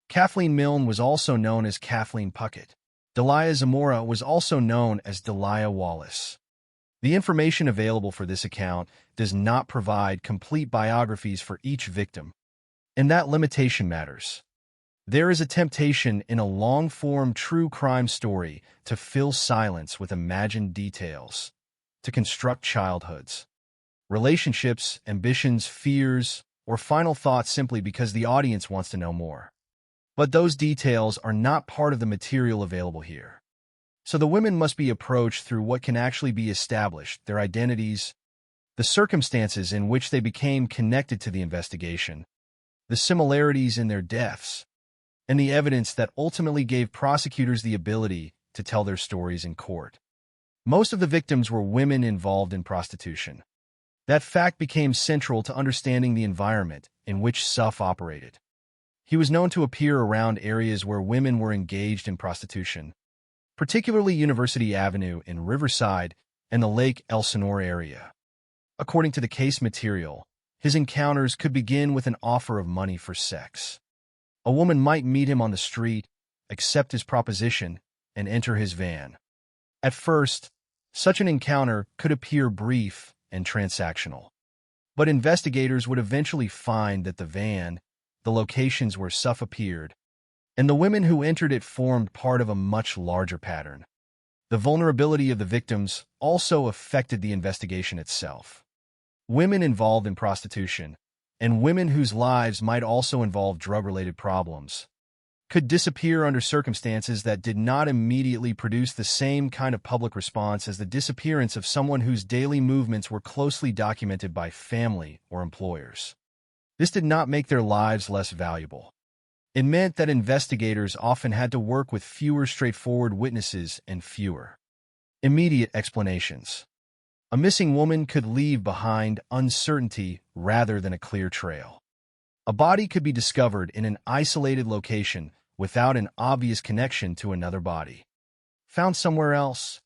Kathleen Milne was also known as Kathleen Puckett. Delia Zamora was also known as Delia Wallace. The information available for this account does not provide complete biographies for each victim, and that limitation matters. There is a temptation in a long-form true crime story to fill silence with imagined details, to construct childhoods, relationships, ambitions, fears, or final thoughts simply because the audience wants to know more. But those details are not part of the material available here. So the women must be approached through what can actually be established, their identities, the circumstances in which they became connected to the investigation, the similarities in their deaths, and the evidence that ultimately gave prosecutors the ability to tell their stories in court. Most of the victims were women involved in prostitution. That fact became central to understanding the environment in which Suff operated. He was known to appear around areas where women were engaged in prostitution, particularly University Avenue in Riverside and the Lake Elsinore area. According to the case material, his encounters could begin with an offer of money for sex. A woman might meet him on the street, accept his proposition, and enter his van. At first, such an encounter could appear brief and transactional. But investigators would eventually find that the van, the locations where Suff appeared, and the women who entered it formed part of a much larger pattern. The vulnerability of the victims also affected the investigation itself. Women involved in prostitution, and women whose lives might also involve drug-related problems, could disappear under circumstances that did not immediately produce the same kind of public response as the disappearance of someone whose daily movements were closely documented by family or employers. This did not make their lives less valuable. It meant that investigators often had to work with fewer straightforward witnesses and fewer immediate explanations. A missing woman could leave behind uncertainty rather than a clear trail. A body could be discovered in an isolated location without an obvious connection to another body, found somewhere else.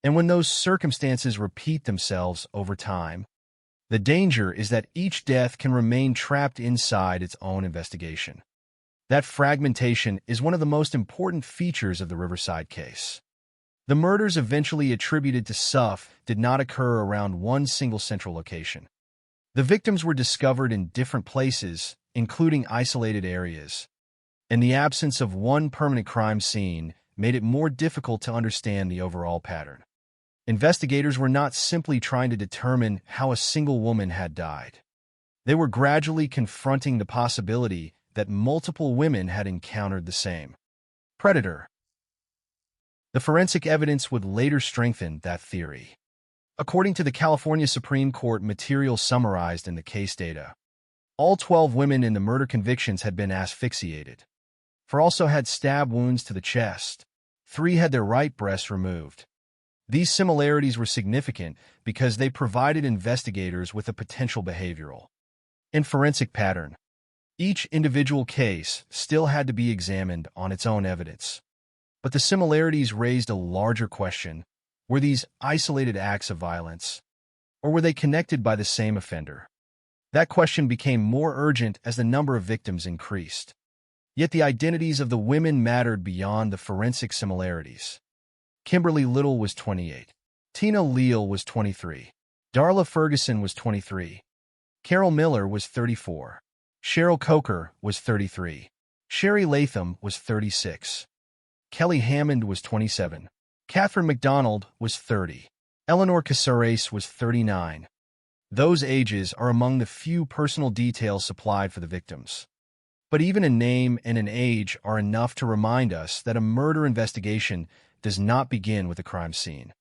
And when those circumstances repeat themselves over time, the danger is that each death can remain trapped inside its own investigation. That fragmentation is one of the most important features of the Riverside case. The murders eventually attributed to Suff did not occur around one single central location. The victims were discovered in different places, including isolated areas, and the absence of one permanent crime scene made it more difficult to understand the overall pattern. Investigators were not simply trying to determine how a single woman had died. They were gradually confronting the possibility that multiple women had encountered the same predator. The forensic evidence would later strengthen that theory. According to the California Supreme Court material summarized in the case data, all 12 women in the murder convictions had been asphyxiated. 4 also had stab wounds to the chest. 3 had their right breast removed. These similarities were significant because they provided investigators with a potential behavioral and forensic pattern. Each individual case still had to be examined on its own evidence. But the similarities raised a larger question. Were these isolated acts of violence, or were they connected by the same offender? That question became more urgent as the number of victims increased. Yet the identities of the women mattered beyond the forensic similarities. Kimberly Little was 28. Tina Leal was 23. Darla Ferguson was 23. Carol Miller was 34. Cheryl Coker was 33. Sherry Latham was 36. Kelly Hammond was 27. Catherine McDonald was 30. Eleanor Casares was 39. Those ages are among the few personal details supplied for the victims. But even a name and an age are enough to remind us that a murder investigation does not begin with a crime scene.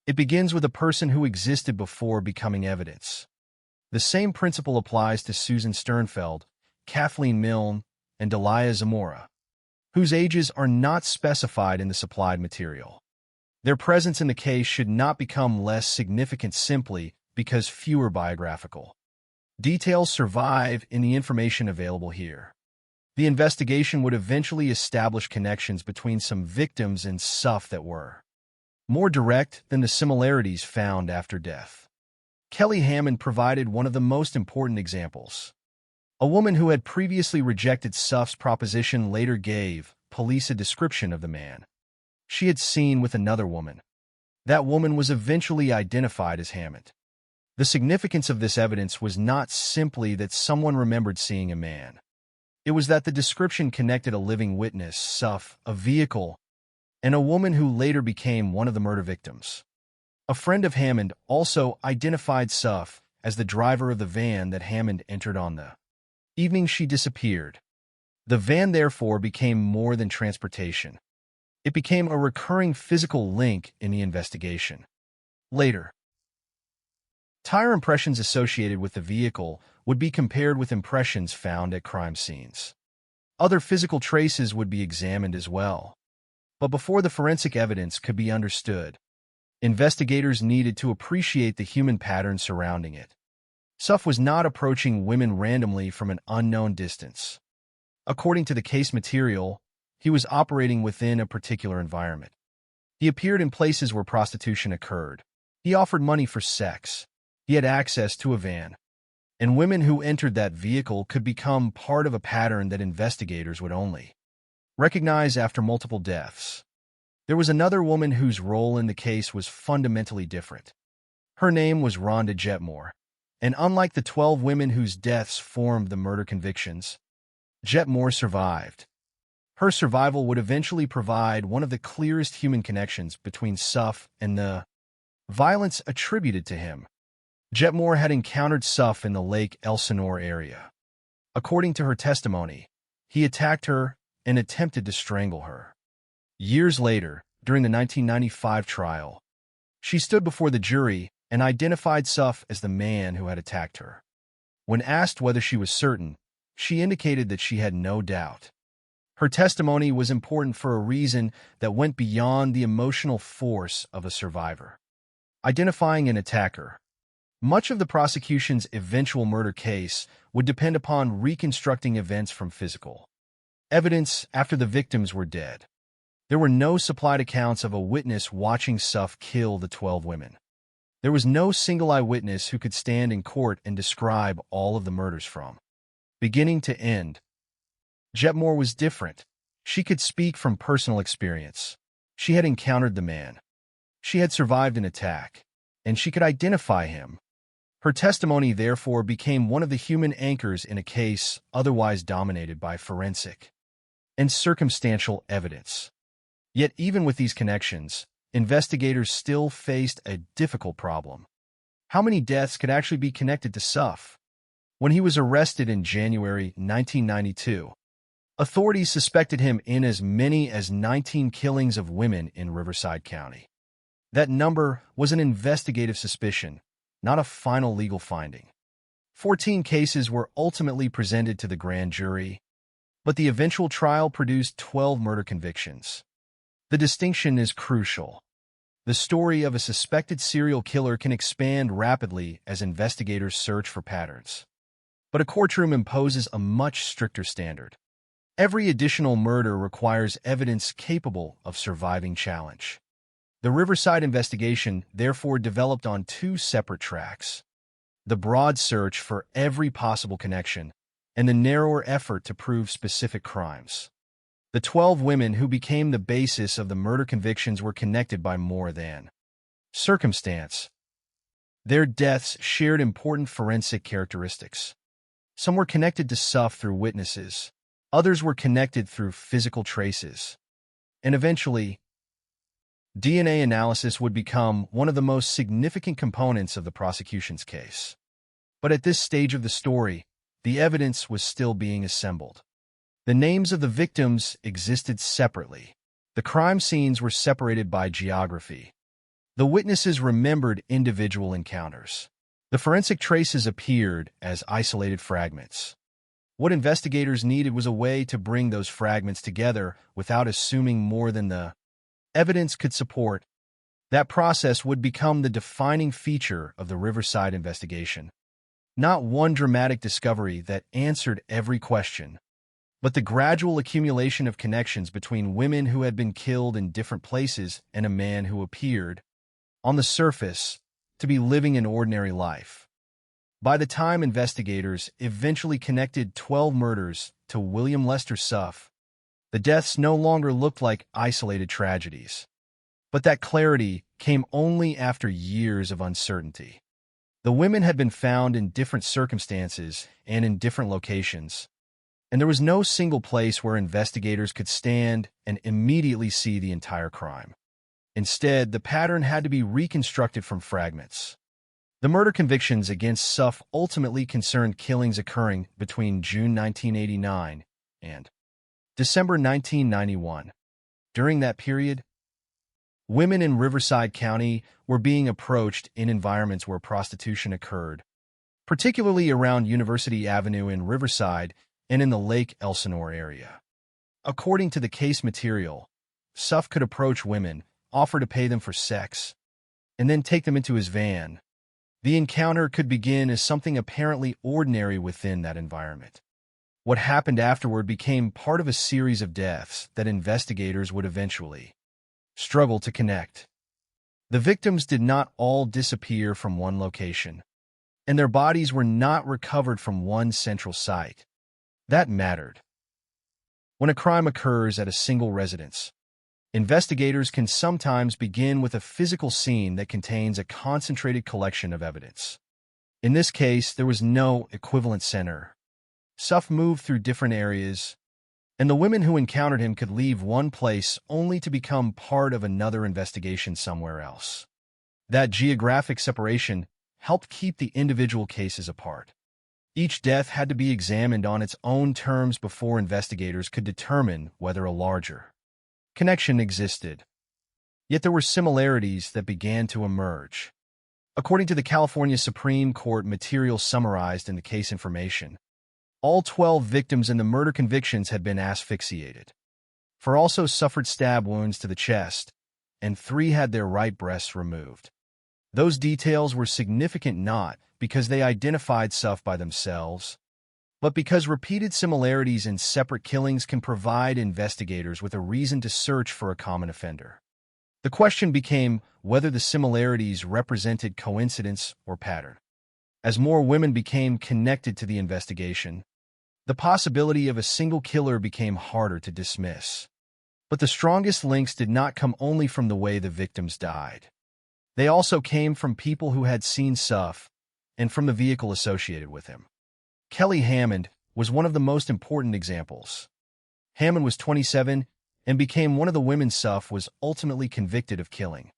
It begins with a person who existed before becoming evidence. The same principle applies to Susan Sternfeld, Kathleen Milne, and Delia Zamora, whose ages are not specified in the supplied material. Their presence in the case should not become less significant simply because fewer biographical Details survive in the information available here. The investigation would eventually establish connections between some victims and stuff that were more direct than the similarities found after death. Kelly Hammond provided one of the most important examples. A woman who had previously rejected Suff's proposition later gave police a description of the man she had seen with another woman. That woman was eventually identified as Hammond. The significance of this evidence was not simply that someone remembered seeing a man. It was that the description connected a living witness, Suff, a vehicle, and a woman who later became one of the murder victims. A friend of Hammond also identified Suff as the driver of the van that Hammond entered on the evening she disappeared. The van therefore became more than transportation. It became a recurring physical link in the investigation. Later, tire impressions associated with the vehicle would be compared with impressions found at crime scenes. Other physical traces would be examined as well. But before the forensic evidence could be understood, investigators needed to appreciate the human pattern surrounding it. Suff was not approaching women randomly from an unknown distance. According to the case material, he was operating within a particular environment. He appeared in places where prostitution occurred. He offered money for sex. He had access to a van. And women who entered that vehicle could become part of a pattern that investigators would only recognize after multiple deaths. There was another woman whose role in the case was fundamentally different. Her name was Rhonda Jetmore, and unlike the 12 women whose deaths formed the murder convictions, Jetmore survived. Her survival would eventually provide one of the clearest human connections between Suff and the violence attributed to him. Jetmore had encountered Suff in the Lake Elsinore area. According to her testimony, he attacked her and attempted to strangle her. Years later, during the 1995 trial, she stood before the jury and identified Suff as the man who had attacked her. When asked whether she was certain, she indicated that she had no doubt. Her testimony was important for a reason that went beyond the emotional force of a survivor. Identifying an attacker. Much of the prosecution's eventual murder case would depend upon reconstructing events from physical evidence after the victims were dead. There were no supplied accounts of a witness watching Suff kill the 12 women. There was no single eyewitness who could stand in court and describe all of the murders from beginning to end. Jetmore was different. She could speak from personal experience. She had encountered the man. She had survived an attack, and she could identify him. Her testimony, therefore, became one of the human anchors in a case otherwise dominated by forensic and circumstantial evidence. Yet even with these connections, investigators still faced a difficult problem. How many deaths could actually be connected to Suff? When he was arrested in January 1992, authorities suspected him in as many as 19 killings of women in Riverside County. That number was an investigative suspicion, not a final legal finding. 14 cases were ultimately presented to the grand jury, but the eventual trial produced 12 murder convictions. The distinction is crucial. The story of a suspected serial killer can expand rapidly as investigators search for patterns. But a courtroom imposes a much stricter standard. Every additional murder requires evidence capable of surviving challenge. The Riverside investigation therefore developed on two separate tracks: the broad search for every possible connection and the narrower effort to prove specific crimes. The 12 women who became the basis of the murder convictions were connected by more than circumstance. Their deaths shared important forensic characteristics. Some were connected to Suff through witnesses. Others were connected through physical traces. And eventually, DNA analysis would become one of the most significant components of the prosecution's case. But at this stage of the story, the evidence was still being assembled. The names of the victims existed separately. The crime scenes were separated by geography. The witnesses remembered individual encounters. The forensic traces appeared as isolated fragments. What investigators needed was a way to bring those fragments together without assuming more than the evidence could support. That process would become the defining feature of the Riverside investigation. Not one dramatic discovery that answered every question, but the gradual accumulation of connections between women who had been killed in different places and a man who appeared, on the surface, to be living an ordinary life. By the time investigators eventually connected 12 murders to William Lester Suff, the deaths no longer looked like isolated tragedies. But that clarity came only after years of uncertainty. The women had been found in different circumstances and in different locations, and there was no single place where investigators could stand and immediately see the entire crime. Instead, the pattern had to be reconstructed from fragments. The murder convictions against Suff ultimately concerned killings occurring between June 1989 and December 1991. During that period, women in Riverside County were being approached in environments where prostitution occurred, particularly around University Avenue in Riverside and in the Lake Elsinore area. According to the case material, Suff could approach women, offer to pay them for sex, and then take them into his van. The encounter could begin as something apparently ordinary within that environment. What happened afterward became part of a series of deaths that investigators would eventually struggle to connect. The victims did not all disappear from one location, and their bodies were not recovered from one central site. That mattered. When a crime occurs at a single residence, investigators can sometimes begin with a physical scene that contains a concentrated collection of evidence. In this case, there was no equivalent center. Suff moved through different areas, and the women who encountered him could leave one place only to become part of another investigation somewhere else. That geographic separation helped keep the individual cases apart. Each death had to be examined on its own terms before investigators could determine whether a larger connection existed. Yet there were similarities that began to emerge. According to the California Supreme Court material summarized in the case information, all 12 victims in the murder convictions had been asphyxiated. 4 also suffered stab wounds to the chest, and 3 had their right breasts removed. Those details were significant not because they identified Suff by themselves, but because repeated similarities in separate killings can provide investigators with a reason to search for a common offender. The question became whether the similarities represented coincidence or pattern. As more women became connected to the investigation, the possibility of a single killer became harder to dismiss. But the strongest links did not come only from the way the victims died. They also came from people who had seen Suff and from the vehicle associated with him. Kelly Hammond was one of the most important examples. Hammond was 27 and became one of the women Suff was ultimately convicted of killing.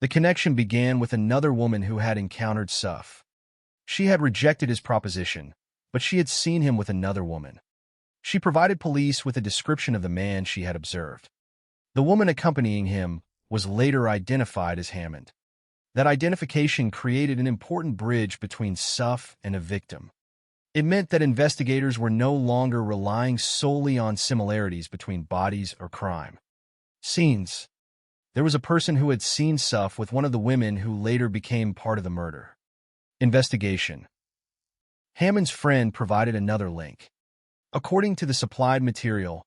The connection began with another woman who had encountered Suff. She had rejected his proposition, but she had seen him with another woman. She provided police with a description of the man she had observed. The woman accompanying him was later identified as Hammond. That identification created an important bridge between Suff and a victim. It meant that investigators were no longer relying solely on similarities between bodies or crime scenes. There was a person who had seen Suff with one of the women who later became part of the murder investigation. Hammond's friend provided another link. According to the supplied material,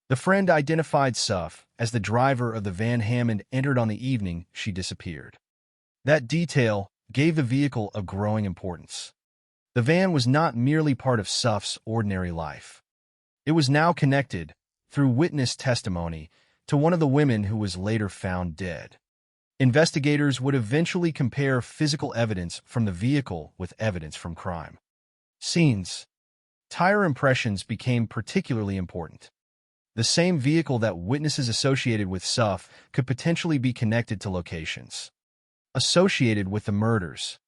the friend identified Suff as the driver of the van Hammond entered on the evening she disappeared. That detail gave the vehicle a growing importance. The van was not merely part of Suff's ordinary life. It was now connected, through witness testimony, to one of the women who was later found dead. Investigators would eventually compare physical evidence from the vehicle with evidence from crime scenes. Tire impressions became particularly important. The same vehicle that witnesses associated with Suff could potentially be connected to locations associated with the murders.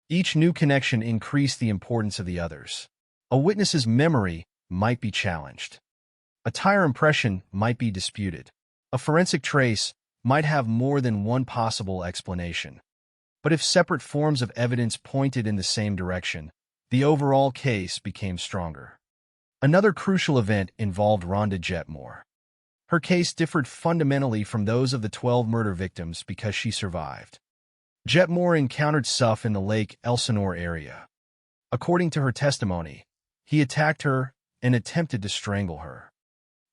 Each new connection increased the importance of the others. A witness's memory might be challenged. A tire impression might be disputed. A forensic trace might have more than one possible explanation. But if separate forms of evidence pointed in the same direction, the overall case became stronger. Another crucial event involved Rhonda Jetmore. Her case differed fundamentally from those of the 12 murder victims because she survived. Jetmore encountered Suff in the Lake Elsinore area. According to her testimony, he attacked her and attempted to strangle her.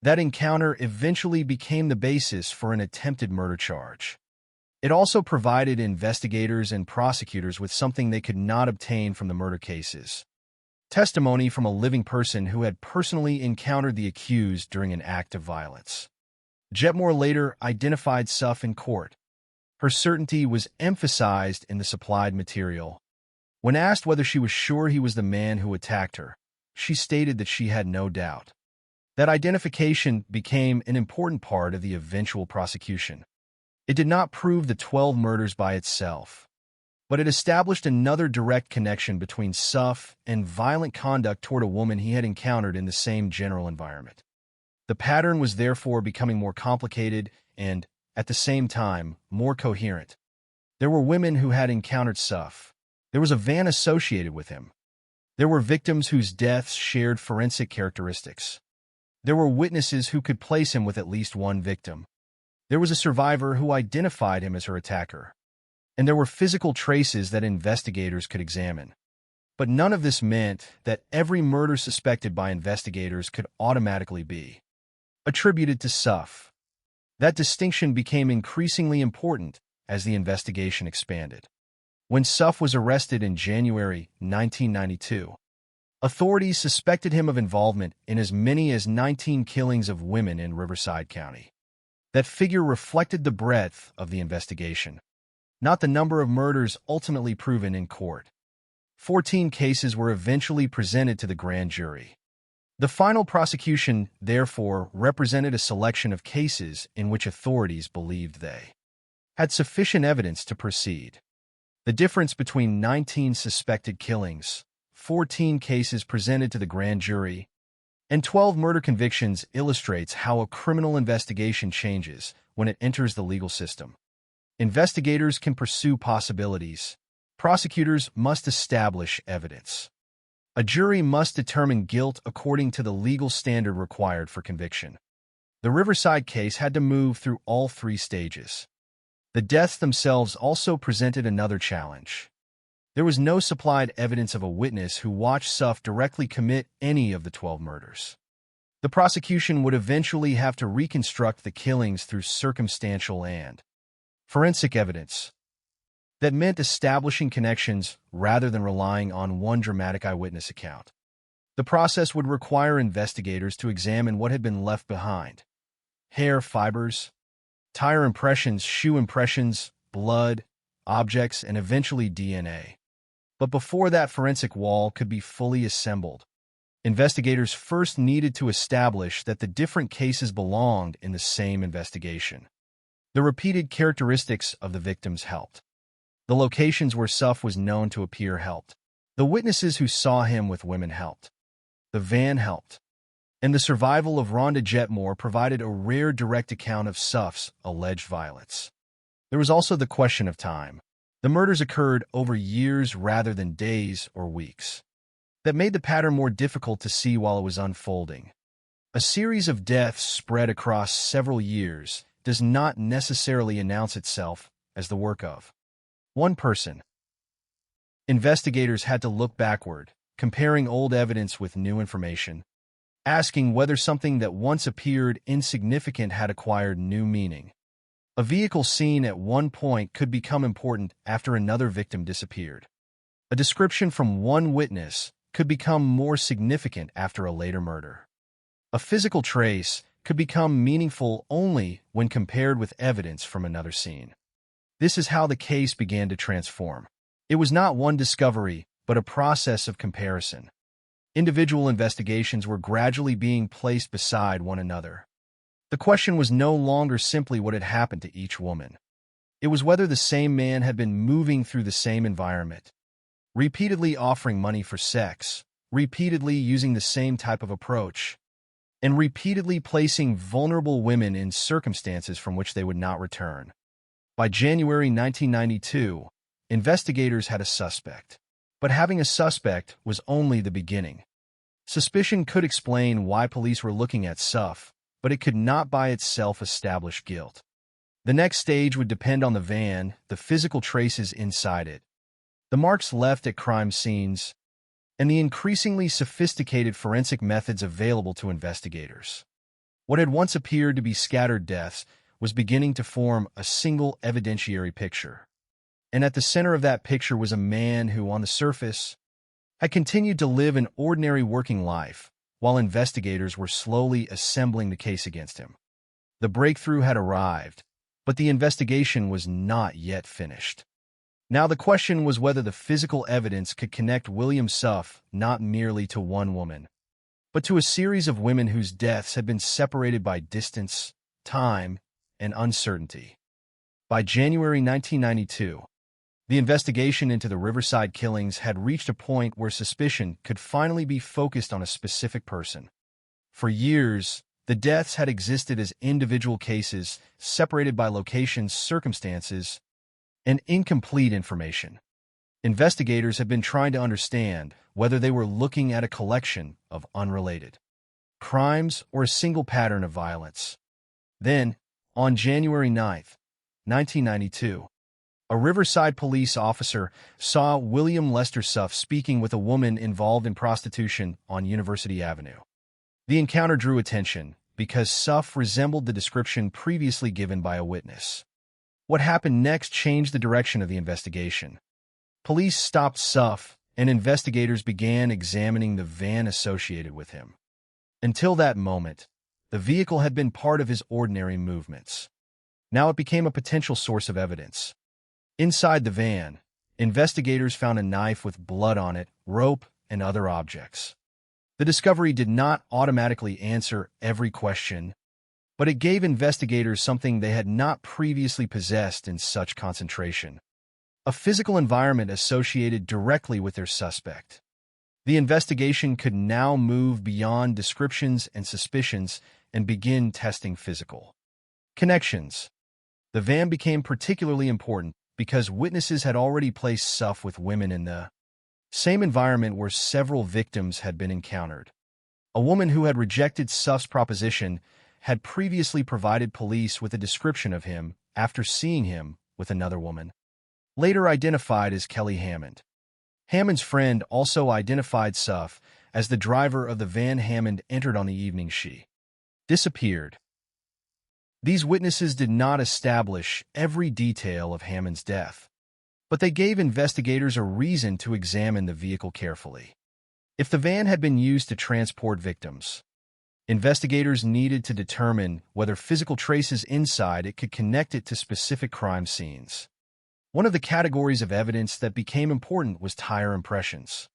That encounter eventually became the basis for an attempted murder charge. It also provided investigators and prosecutors with something they could not obtain from the murder cases: testimony from a living person who had personally encountered the accused during an act of violence. Jetmore later identified Suff in court. Her certainty was emphasized in the supplied material. When asked whether she was sure he was the man who attacked her, she stated that she had no doubt. That identification became an important part of the eventual prosecution. It did not prove the 12 murders by itself, but it established another direct connection between Suff and violent conduct toward a woman he had encountered in the same general environment. The pattern was therefore becoming more complicated and, at the same time, more coherent. There were women who had encountered Suff. There was a van associated with him. There were victims whose deaths shared forensic characteristics. There were witnesses who could place him with at least one victim. There was a survivor who identified him as her attacker. And there were physical traces that investigators could examine. But none of this meant that every murder suspected by investigators could automatically be attributed to Suff. That distinction became increasingly important as the investigation expanded. When Suff was arrested in January 1992, authorities suspected him of involvement in as many as 19 killings of women in Riverside County. That figure reflected the breadth of the investigation, not the number of murders ultimately proven in court. 14 cases were eventually presented to the grand jury. The final prosecution, therefore, represented a selection of cases in which authorities believed they had sufficient evidence to proceed. The difference between 19 suspected killings, 14 cases presented to the grand jury, and 12 murder convictions illustrates how a criminal investigation changes when it enters the legal system. Investigators can pursue possibilities. Prosecutors must establish evidence. A jury must determine guilt according to the legal standard required for conviction. The Riverside case had to move through all three stages. The deaths themselves also presented another challenge. There was no supplied evidence of a witness who watched Suff directly commit any of the 12 murders. The prosecution would eventually have to reconstruct the killings through circumstantial and forensic evidence. That meant establishing connections rather than relying on one dramatic eyewitness account. The process would require investigators to examine what had been left behind: hair fibers, tire impressions, shoe impressions, blood, objects, and eventually DNA. But before that forensic wall could be fully assembled, investigators first needed to establish that the different cases belonged in the same investigation. The repeated characteristics of the victims helped. The locations where Suff was known to appear helped. The witnesses who saw him with women helped. The van helped. And the survival of Rhonda Jetmore provided a rare direct account of Suff's alleged violence. There was also the question of time. The murders occurred over years rather than days or weeks. That made the pattern more difficult to see while it was unfolding. A series of deaths spread across several years does not necessarily announce itself as the work of one person. Investigators had to look backward, comparing old evidence with new information, asking whether something that once appeared insignificant had acquired new meaning. A vehicle seen at one point could become important after another victim disappeared. A description from one witness could become more significant after a later murder. A physical trace could become meaningful only when compared with evidence from another scene. This is how the case began to transform. It was not one discovery, but a process of comparison. Individual investigations were gradually being placed beside one another. The question was no longer simply what had happened to each woman. It was whether the same man had been moving through the same environment, repeatedly offering money for sex, repeatedly using the same type of approach, and repeatedly placing vulnerable women in circumstances from which they would not return. By January 1992, investigators had a suspect. But having a suspect was only the beginning. Suspicion could explain why police were looking at Suff, but it could not by itself establish guilt. The next stage would depend on the van, the physical traces inside it, the marks left at crime scenes, and the increasingly sophisticated forensic methods available to investigators. What had once appeared to be scattered deaths was beginning to form a single evidentiary picture. And at the center of that picture was a man who, on the surface, had continued to live an ordinary working life while investigators were slowly assembling the case against him. The breakthrough had arrived, but the investigation was not yet finished. Now the question was whether the physical evidence could connect William Suff not merely to one woman, but to a series of women whose deaths had been separated by distance, time, and uncertainty. By January 1992, the investigation into the Riverside killings had reached a point where suspicion could finally be focused on a specific person. For years, the deaths had existed as individual cases separated by locations, circumstances, and incomplete information. Investigators had been trying to understand whether they were looking at a collection of unrelated crimes or a single pattern of violence. Then, on January 9, 1992, a Riverside police officer saw William Lester Suff speaking with a woman involved in prostitution on University Avenue. The encounter drew attention because Suff resembled the description previously given by a witness. What happened next changed the direction of the investigation. Police stopped Suff, and investigators began examining the van associated with him. Until that moment, the vehicle had been part of his ordinary movements. Now it became a potential source of evidence. Inside the van, investigators found a knife with blood on it, rope, and other objects. The discovery did not automatically answer every question, but it gave investigators something they had not previously possessed in such concentration: a physical environment associated directly with their suspect. The investigation could now move beyond descriptions and suspicions and begin testing physical connections. The van became particularly important because witnesses had already placed Suff with women in the same environment where several victims had been encountered. A woman who had rejected Suff's proposition had previously provided police with a description of him after seeing him with another woman, later identified as Kelly Hammond. Hammond's friend also identified Suff as the driver of the van Hammond entered on the evening she disappeared. These witnesses did not establish every detail of Hammond's death, but they gave investigators a reason to examine the vehicle carefully. If the van had been used to transport victims, investigators needed to determine whether physical traces inside it could connect it to specific crime scenes. One of the categories of evidence that became important was tire impressions.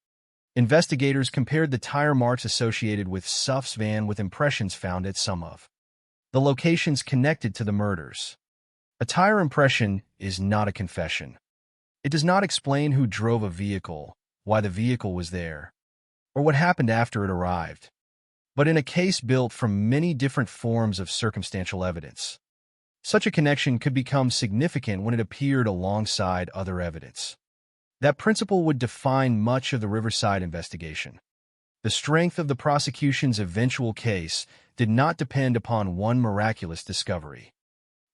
Investigators compared the tire marks associated with Suff's van with impressions found at some of the locations connected to the murders. A tire impression is not a confession. It does not explain who drove a vehicle, why the vehicle was there, or what happened after it arrived. But in a case built from many different forms of circumstantial evidence, such a connection could become significant when it appeared alongside other evidence. That principle would define much of the Riverside investigation. The strength of the prosecution's eventual case did not depend upon one miraculous discovery.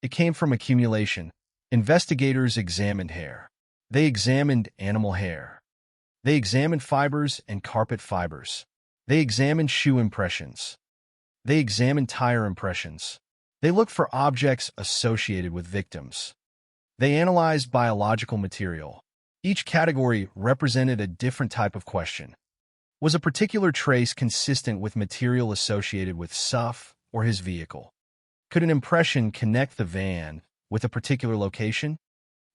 It came from accumulation. Investigators examined hair. They examined animal hair. They examined fibers and carpet fibers. They examined shoe impressions. They examined tire impressions. They looked for objects associated with victims. They analyzed biological material. Each category represented a different type of question. Was a particular trace consistent with material associated with Suff or his vehicle? Could an impression connect the van with a particular location?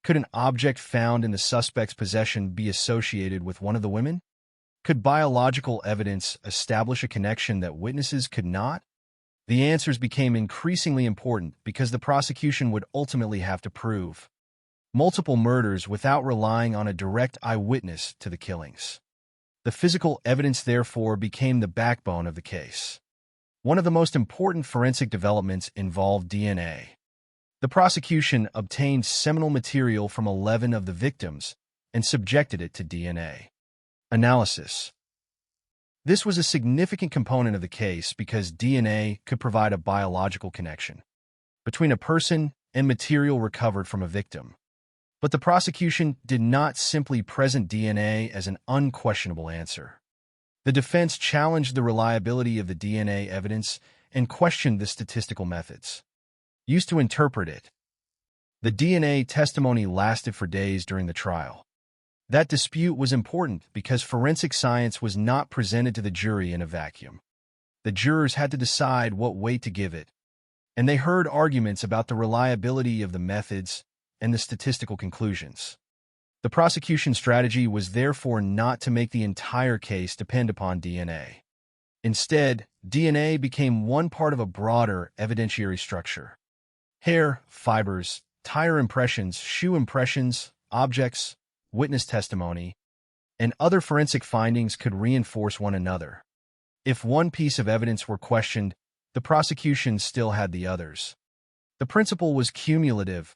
Could an object found in the suspect's possession be associated with one of the women? Could biological evidence establish a connection that witnesses could not? The answers became increasingly important because the prosecution would ultimately have to prove multiple murders without relying on a direct eyewitness to the killings. The physical evidence, therefore, became the backbone of the case. One of the most important forensic developments involved DNA. The prosecution obtained seminal material from 11 of the victims and subjected it to DNA analysis. This was a significant component of the case because DNA could provide a biological connection between a person and material recovered from a victim. But the prosecution did not simply present DNA as an unquestionable answer. The defense challenged the reliability of the DNA evidence and questioned the statistical methods used to interpret it. The DNA testimony lasted for days during the trial. That dispute was important because forensic science was not presented to the jury in a vacuum. The jurors had to decide what weight to give it, and they heard arguments about the reliability of the methods and the statistical conclusions. The prosecution's strategy was therefore not to make the entire case depend upon DNA. Instead, DNA became one part of a broader evidentiary structure. Hair, fibers, tire impressions, shoe impressions, objects, witness testimony, and other forensic findings could reinforce one another. If one piece of evidence were questioned, the prosecution still had the others. The principle was cumulative.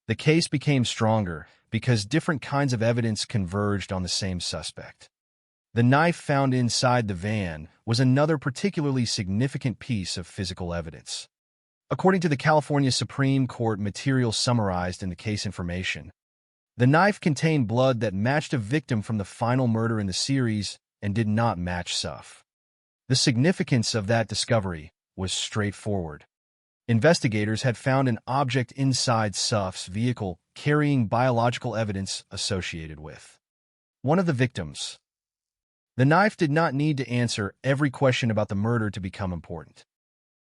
The case became stronger because different kinds of evidence converged on the same suspect. The knife found inside the van was another particularly significant piece of physical evidence. According to the California Supreme Court material summarized in the case information, the knife contained blood that matched a victim from the final murder in the series and did not match Suff. The significance of that discovery was straightforward. Investigators had found an object inside Suff's vehicle carrying biological evidence associated with one of the victims. The knife did not need to answer every question about the murder to become important.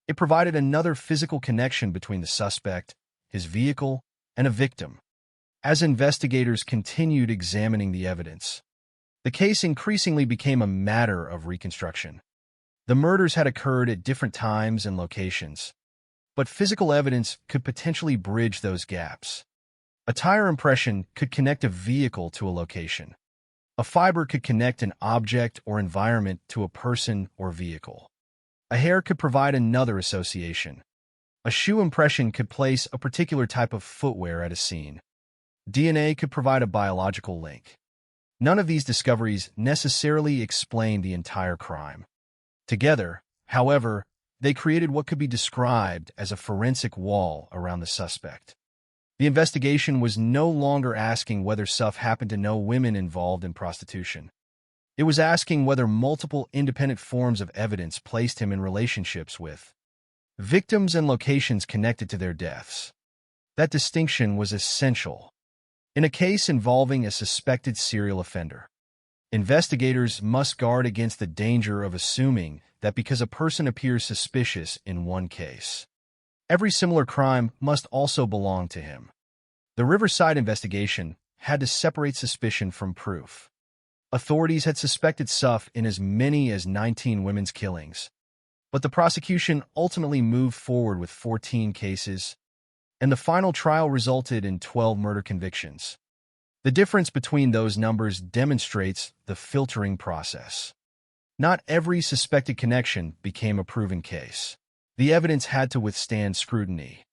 It provided another physical connection between the suspect, his vehicle, and a victim. As investigators continued examining the evidence, the case increasingly became a matter of reconstruction. The murders had occurred at different times and locations, but physical evidence could potentially bridge those gaps. A tire impression could connect a vehicle to a location. A fiber could connect an object or environment to a person or vehicle. A hair could provide another association. A shoe impression could place a particular type of footwear at a scene. DNA could provide a biological link. None of these discoveries necessarily explained the entire crime. Together, however, they created what could be described as a forensic wall around the suspect. The investigation was no longer asking whether Suff happened to know women involved in prostitution. It was asking whether multiple independent forms of evidence placed him in relationships with victims and locations connected to their deaths. That distinction was essential. In a case involving a suspected serial offender, investigators must guard against the danger of assuming that because a person appears suspicious in one case, every similar crime must also belong to him. The Riverside investigation had to separate suspicion from proof. Authorities had suspected Suff in as many as 19 women's killings, but the prosecution ultimately moved forward with 14 cases, and the final trial resulted in 12 murder convictions. The difference between those numbers demonstrates the filtering process. Not every suspected connection became a proven case. The evidence had to withstand scrutiny.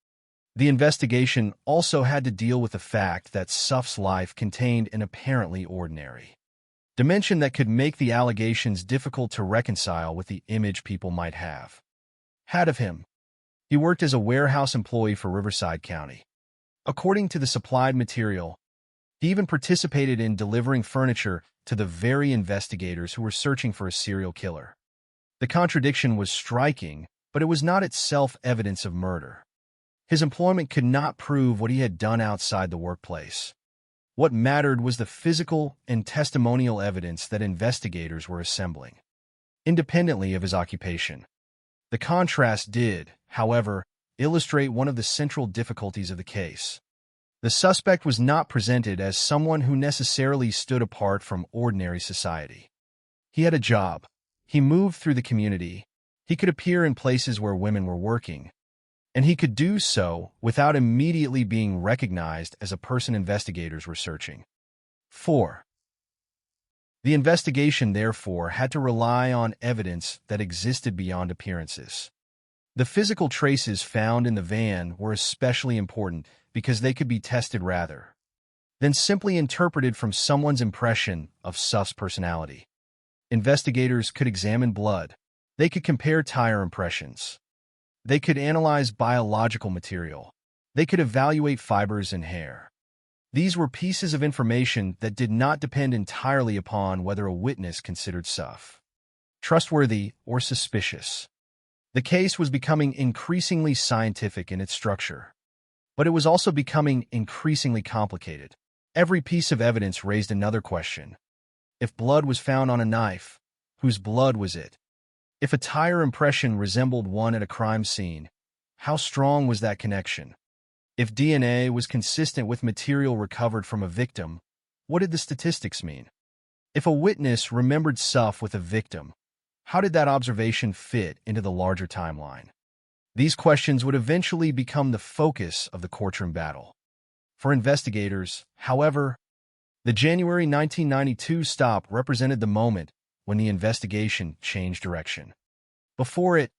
The investigation also had to deal with the fact that Suff's life contained an apparently ordinary dimension that could make the allegations difficult to reconcile with the image people might have had of him. He worked as a warehouse employee for Riverside County. According to the supplied material, he even participated in delivering furniture to the very investigators who were searching for a serial killer. The contradiction was striking, but it was not itself evidence of murder. His employment could not prove what he had done outside the workplace. What mattered was the physical and testimonial evidence that investigators were assembling, independently of his occupation. The contrast did, however, illustrate one of the central difficulties of the case. The suspect was not presented as someone who necessarily stood apart from ordinary society. He had a job. He moved through the community. He could appear in places where women were working, and he could do so without immediately being recognized as a person investigators were searching for. The investigation, therefore, had to rely on evidence that existed beyond appearances. The physical traces found in the van were especially important because they could be tested rather than simply interpreted from someone's impression of Suff's personality. Investigators could examine blood. They could compare tire impressions. They could analyze biological material. They could evaluate fibers and hair. These were pieces of information that did not depend entirely upon whether a witness considered Suff trustworthy, or suspicious. The case was becoming increasingly scientific in its structure, but it was also becoming increasingly complicated. Every piece of evidence raised another question. If blood was found on a knife, whose blood was it? If a tire impression resembled one at a crime scene, how strong was that connection? If DNA was consistent with material recovered from a victim, what did the statistics mean? If a witness remembered Suff with a victim, how did that observation fit into the larger timeline? These questions would eventually become the focus of the courtroom battle. For investigators, however, the January 1992 stop represented the moment when the investigation changed direction. Before it,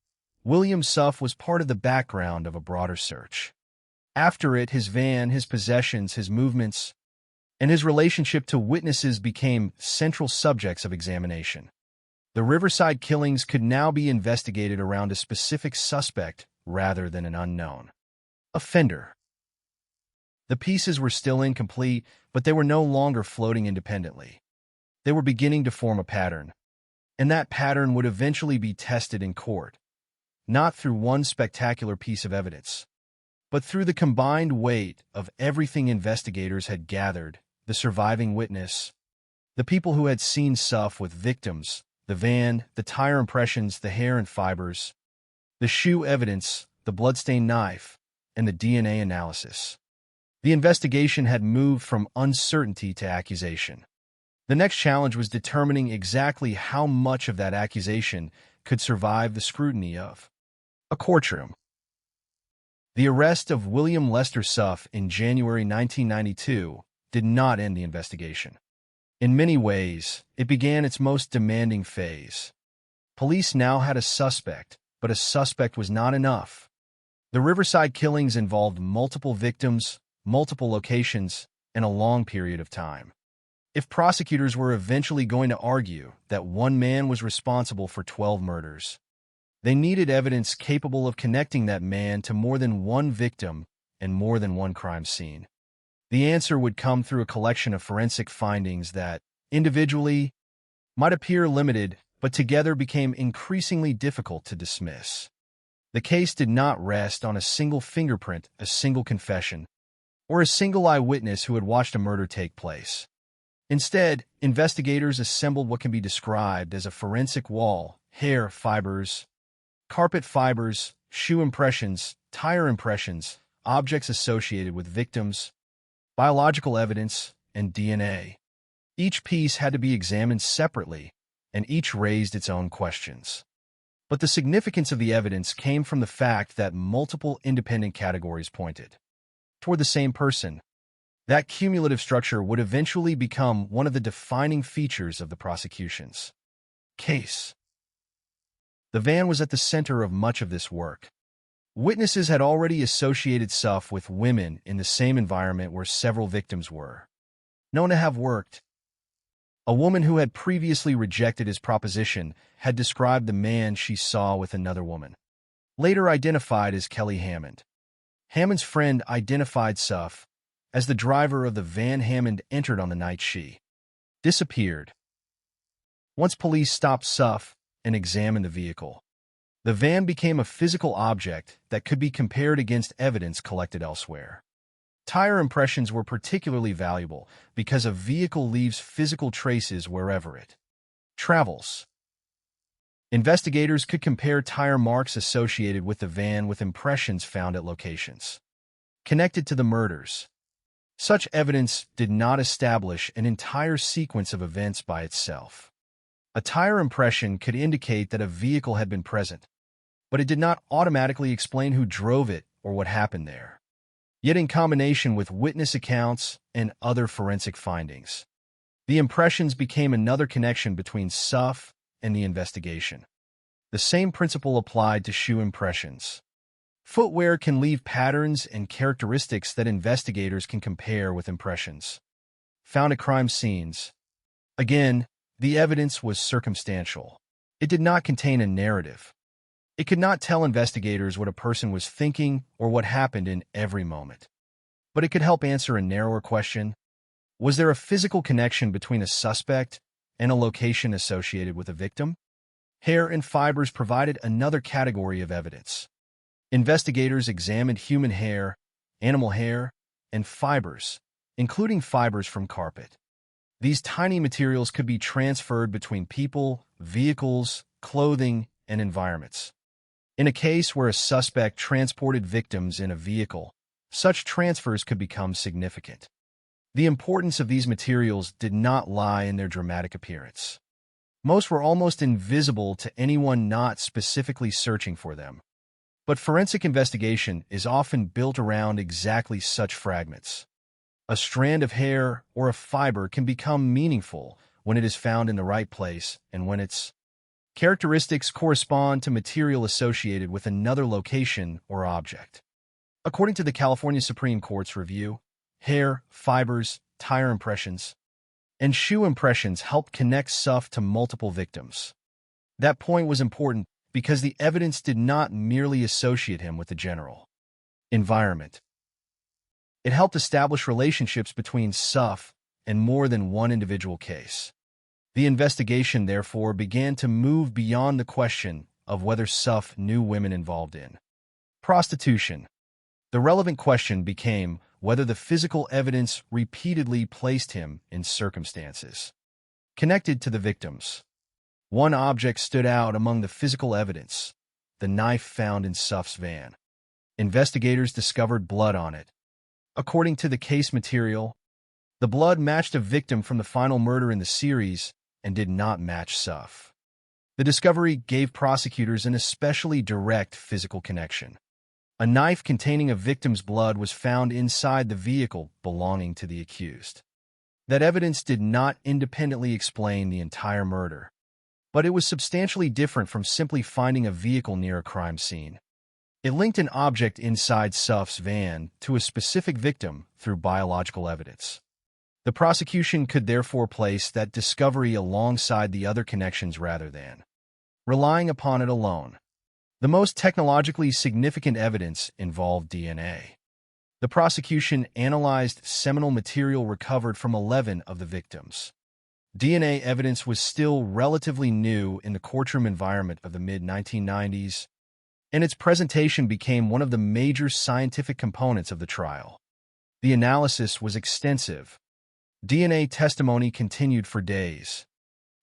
William Suff was part of the background of a broader search. After it, his van, his possessions, his movements, and his relationship to witnesses became central subjects of examination. The Riverside killings could now be investigated around a specific suspect rather than an unknown offender. The pieces were still incomplete, but they were no longer floating independently. They were beginning to form a pattern, and that pattern would eventually be tested in court, not through one spectacular piece of evidence, but through the combined weight of everything investigators had gathered: the surviving witness, the people who had seen Suff with victims, the van, the tire impressions, the hair and fibers, the shoe evidence, the bloodstained knife, and the DNA analysis. The investigation had moved from uncertainty to accusation. The next challenge was determining exactly how much of that accusation could survive the scrutiny of a courtroom. The arrest of William Lester Suff in January 1992 did not end the investigation. In many ways, it began its most demanding phase. Police now had a suspect, but a suspect was not enough. The Riverside killings involved multiple victims, multiple locations, and a long period of time. If prosecutors were eventually going to argue that one man was responsible for 12 murders, they needed evidence capable of connecting that man to more than one victim and more than one crime scene. The answer would come through a collection of forensic findings that, individually, might appear limited, but together became increasingly difficult to dismiss. The case did not rest on a single fingerprint, a single confession, or a single eyewitness who had watched a murder take place. Instead, investigators assembled what can be described as a forensic wall: hair fibers, carpet fibers, shoe impressions, tire impressions, objects associated with victims, biological evidence, and DNA. Each piece had to be examined separately, and each raised its own questions. But the significance of the evidence came from the fact that multiple independent categories pointed toward the same person. That cumulative structure would eventually become one of the defining features of the prosecution's case. The van was at the center of much of this work. Witnesses had already associated Suff with women in the same environment where several victims were known to have worked. A woman who had previously rejected his proposition had described the man she saw with another woman, later identified as Kelly Hammond. Hammond's friend identified Suff as the driver of the van Hammond entered on the night she disappeared. Once police stopped Suff and examined the vehicle, the van became a physical object that could be compared against evidence collected elsewhere. Tire impressions were particularly valuable because a vehicle leaves physical traces wherever it travels. Investigators could compare tire marks associated with the van with impressions found at locations connected to the murders. Such evidence did not establish an entire sequence of events by itself. A tire impression could indicate that a vehicle had been present, but it did not automatically explain who drove it or what happened there. Yet in combination with witness accounts and other forensic findings, the impressions became another connection between Suff and the investigation. The same principle applied to shoe impressions. Footwear can leave patterns and characteristics that investigators can compare with impressions found at crime scenes. Again, the evidence was circumstantial. It did not contain a narrative. It could not tell investigators what a person was thinking or what happened in every moment. But it could help answer a narrower question: was there a physical connection between a suspect and a location associated with a victim? hair, and fibers provided another category of evidence. Investigators examined human hair, animal hair, and fibers, including fibers from carpet. These tiny materials could be transferred between people, vehicles, clothing, and environments. In a case where a suspect transported victims in a vehicle, such transfers could become significant. The importance of these materials did not lie in their dramatic appearance. Most were almost invisible to anyone not specifically searching for them. But forensic investigation is often built around exactly such fragments. A strand of hair or a fiber can become meaningful when it is found in the right place and when its characteristics correspond to material associated with another location or object. According to the California Supreme Court's review, hair, fibers, tire impressions, and shoe impressions helped connect Suff to multiple victims. That point was important because the evidence did not merely associate him with the general environment. It helped establish relationships between Suff and more than one individual case. The investigation, therefore, began to move beyond the question of whether Suff knew women involved in prostitution. The relevant question became whether the physical evidence repeatedly placed him in circumstances connected to the victims. One object stood out among the physical evidence: the knife found in Suff's van. Investigators discovered blood on it. According to the case material, the blood matched a victim from the final murder in the series and did not match Suff. The discovery gave prosecutors an especially direct physical connection. A knife containing a victim's blood was found inside the vehicle belonging to the accused. That evidence did not independently explain the entire murder, but it was substantially different from simply finding a vehicle near a crime scene. It linked an object inside Suff's van to a specific victim through biological evidence. The prosecution could therefore place that discovery alongside the other connections rather than relying upon it alone. The most technologically significant evidence involved DNA. The prosecution analyzed seminal material recovered from 11 of the victims. DNA evidence was still relatively new in the courtroom environment of the mid-1990s, and its presentation became one of the major scientific components of the trial. The analysis was extensive. DNA testimony continued for days,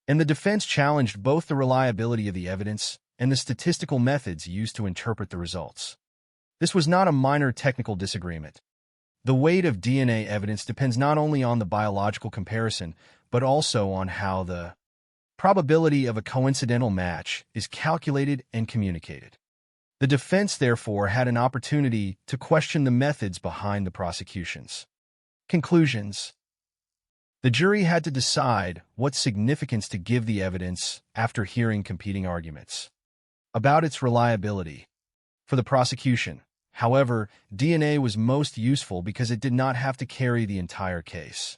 and the defense challenged both the reliability of the evidence and the statistical methods used to interpret the results. This was not a minor technical disagreement. The weight of DNA evidence depends not only on the biological comparison, but also on how the probability of a coincidental match is calculated and communicated. The defense, therefore, had an opportunity to question the methods behind the prosecution's conclusions. The jury had to decide what significance to give the evidence after hearing competing arguments about its reliability. For the prosecution, however, DNA was most useful because it did not have to carry the entire case.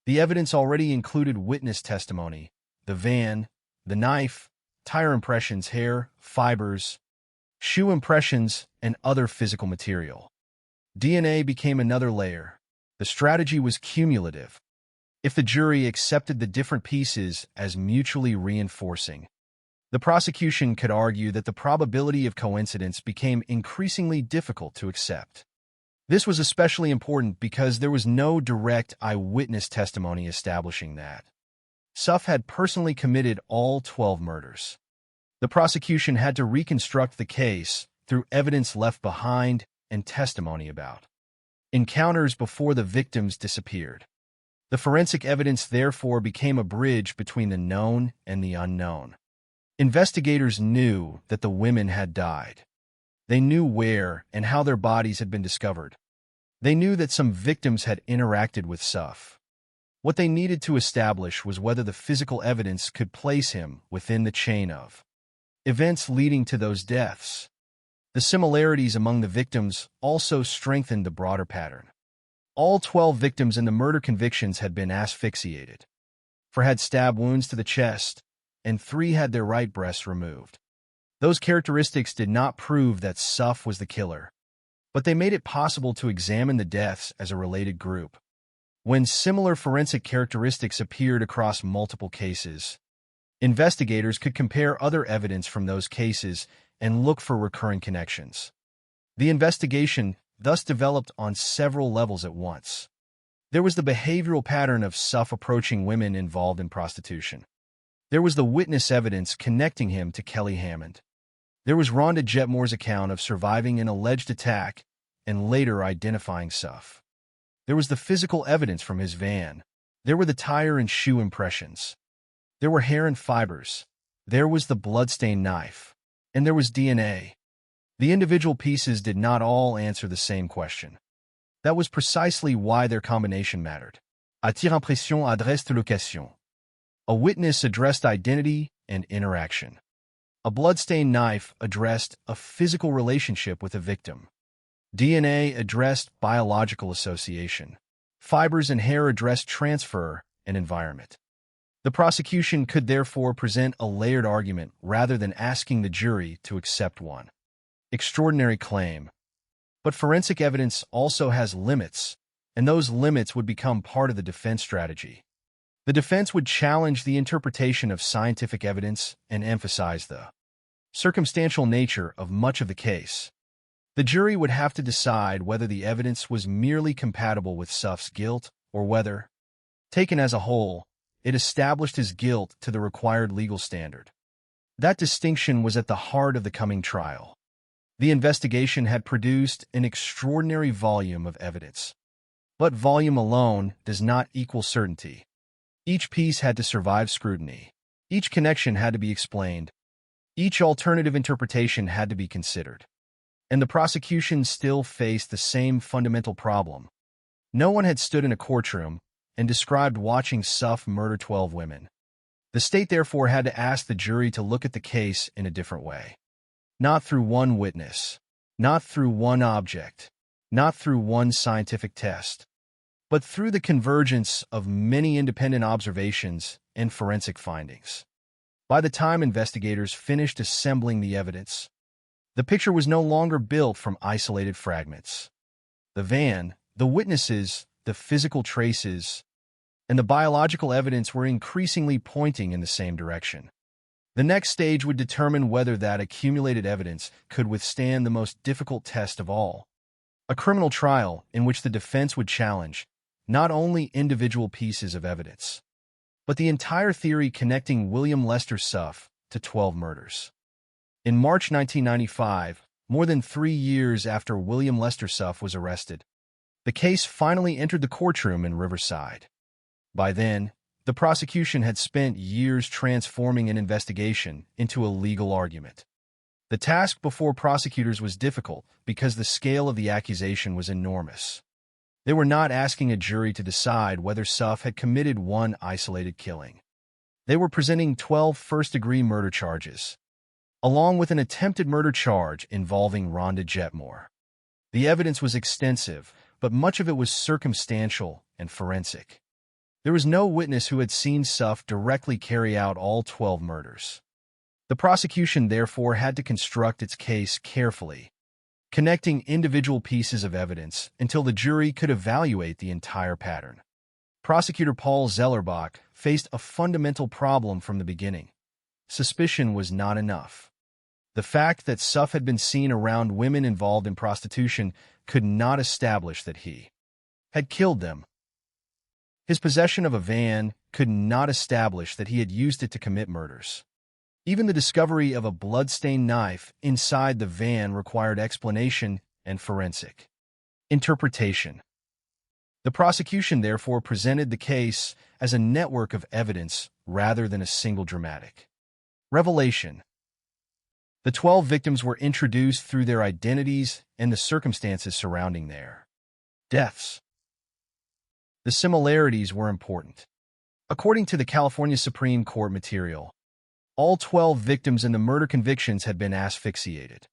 The evidence already included witness testimony, the van, the knife, tire impressions, hair, fibers, shoe impressions, and other physical material. DNA became another layer. The strategy was cumulative. If the jury accepted the different pieces as mutually reinforcing, the prosecution could argue that the probability of coincidence became increasingly difficult to accept. This was especially important because there was no direct eyewitness testimony establishing that Suff had personally committed all 12 murders. The prosecution had to reconstruct the case through evidence left behind and testimony about encounters before the victims disappeared. The forensic evidence therefore became a bridge between the known and the unknown. Investigators knew that the women had died. They knew where and how their bodies had been discovered. They knew that some victims had interacted with Suff. What they needed to establish was whether the physical evidence could place him within the chain of events leading to those deaths. The similarities among the victims also strengthened the broader pattern. All 12 victims in the murder convictions had been asphyxiated. 4 had stab wounds to the chest, and 3 had their right breasts removed. Those characteristics did not prove that Suff was the killer, but they made it possible to examine the deaths as a related group. When similar forensic characteristics appeared across multiple cases, Investigators could compare other evidence from those cases and look for recurring connections. The investigation thus developed on several levels at once. There was the behavioral pattern of Suff approaching women involved in prostitution. There was the witness evidence connecting him to Kelly Hammond. There was Rhonda Jetmore's account of surviving an alleged attack and later identifying Suff. There was the physical evidence from his van. There were the tire and shoe impressions. There were hair and fibers. There was the bloodstained knife. And there was DNA. The individual pieces did not all answer the same question. That was precisely why their combination mattered. Attire impression adresse de location. A witness addressed identity and interaction. A bloodstained knife addressed a physical relationship with a victim. DNA addressed biological association. Fibers and hair addressed transfer and environment. The prosecution could therefore present a layered argument rather than asking the jury to accept one. Extraordinary claim. But forensic evidence also has limits, and those limits would become part of the defense strategy. The defense would challenge the interpretation of scientific evidence and emphasize the circumstantial nature of much of the case. The jury would have to decide whether the evidence was merely compatible with Suff's guilt or whether, taken as a whole, it established his guilt to the required legal standard. That distinction was at the heart of the coming trial. The investigation had produced an extraordinary volume of evidence. But volume alone does not equal certainty. Each piece had to survive scrutiny. Each connection had to be explained. Each alternative interpretation had to be considered. And the prosecution still faced the same fundamental problem. No one had stood in a courtroom and described watching Suff murder 12 women. The state therefore had to ask the jury to look at the case in a different way. Not through one witness, not through one object, not through one scientific test, but through the convergence of many independent observations and forensic findings. By the time investigators finished assembling the evidence, the picture was no longer built from isolated fragments. The van, the witnesses, the physical traces, and the biological evidence were increasingly pointing in the same direction. The next stage would determine whether that accumulated evidence could withstand the most difficult test of all, a criminal trial in which the defense would challenge not only individual pieces of evidence, but the entire theory connecting William Lester Suff to 12 murders. In March 1995, more than 3 years after William Lester Suff was arrested, the case finally entered the courtroom in Riverside. By then, the prosecution had spent years transforming an investigation into a legal argument. The task before prosecutors was difficult because the scale of the accusation was enormous. They were not asking a jury to decide whether Suff had committed one isolated killing. They were presenting 12 first-degree murder charges, along with an attempted murder charge involving Rhonda Jetmore. The evidence was extensive, but much of it was circumstantial and forensic. There was no witness who had seen Suff directly carry out all 12 murders. The prosecution therefore had to construct its case carefully, connecting individual pieces of evidence until the jury could evaluate the entire pattern. Prosecutor Paul Zellerbach faced a fundamental problem from the beginning. Suspicion was not enough. The fact that Suff had been seen around women involved in prostitution could not establish that he had killed them. His possession of a van could not establish that he had used it to commit murders. Even the discovery of a blood-stained knife inside the van required explanation and forensic interpretation. The prosecution therefore presented the case as a network of evidence rather than a single dramatic revelation. The 12 victims were introduced through their identities and the circumstances surrounding their deaths. The similarities were important. According to the California Supreme Court material, all 12 victims in the murder convictions had been asphyxiated.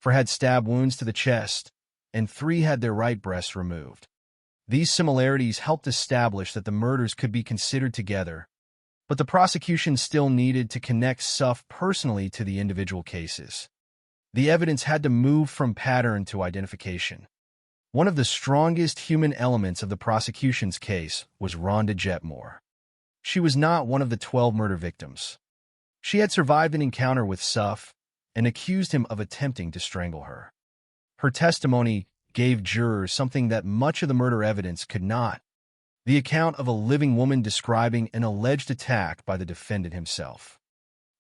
4 had stab wounds to the chest, and 3 had their right breasts removed. These similarities helped establish that the murders could be considered together, but the prosecution still needed to connect Suff personally to the individual cases. The evidence had to move from pattern to identification. One of the strongest human elements of the prosecution's case was Rhonda Jetmore. She was not one of the 12 murder victims. She had survived an encounter with Suff and accused him of attempting to strangle her. Her testimony gave jurors something that much of the murder evidence could not: the account of a living woman describing an alleged attack by the defendant himself.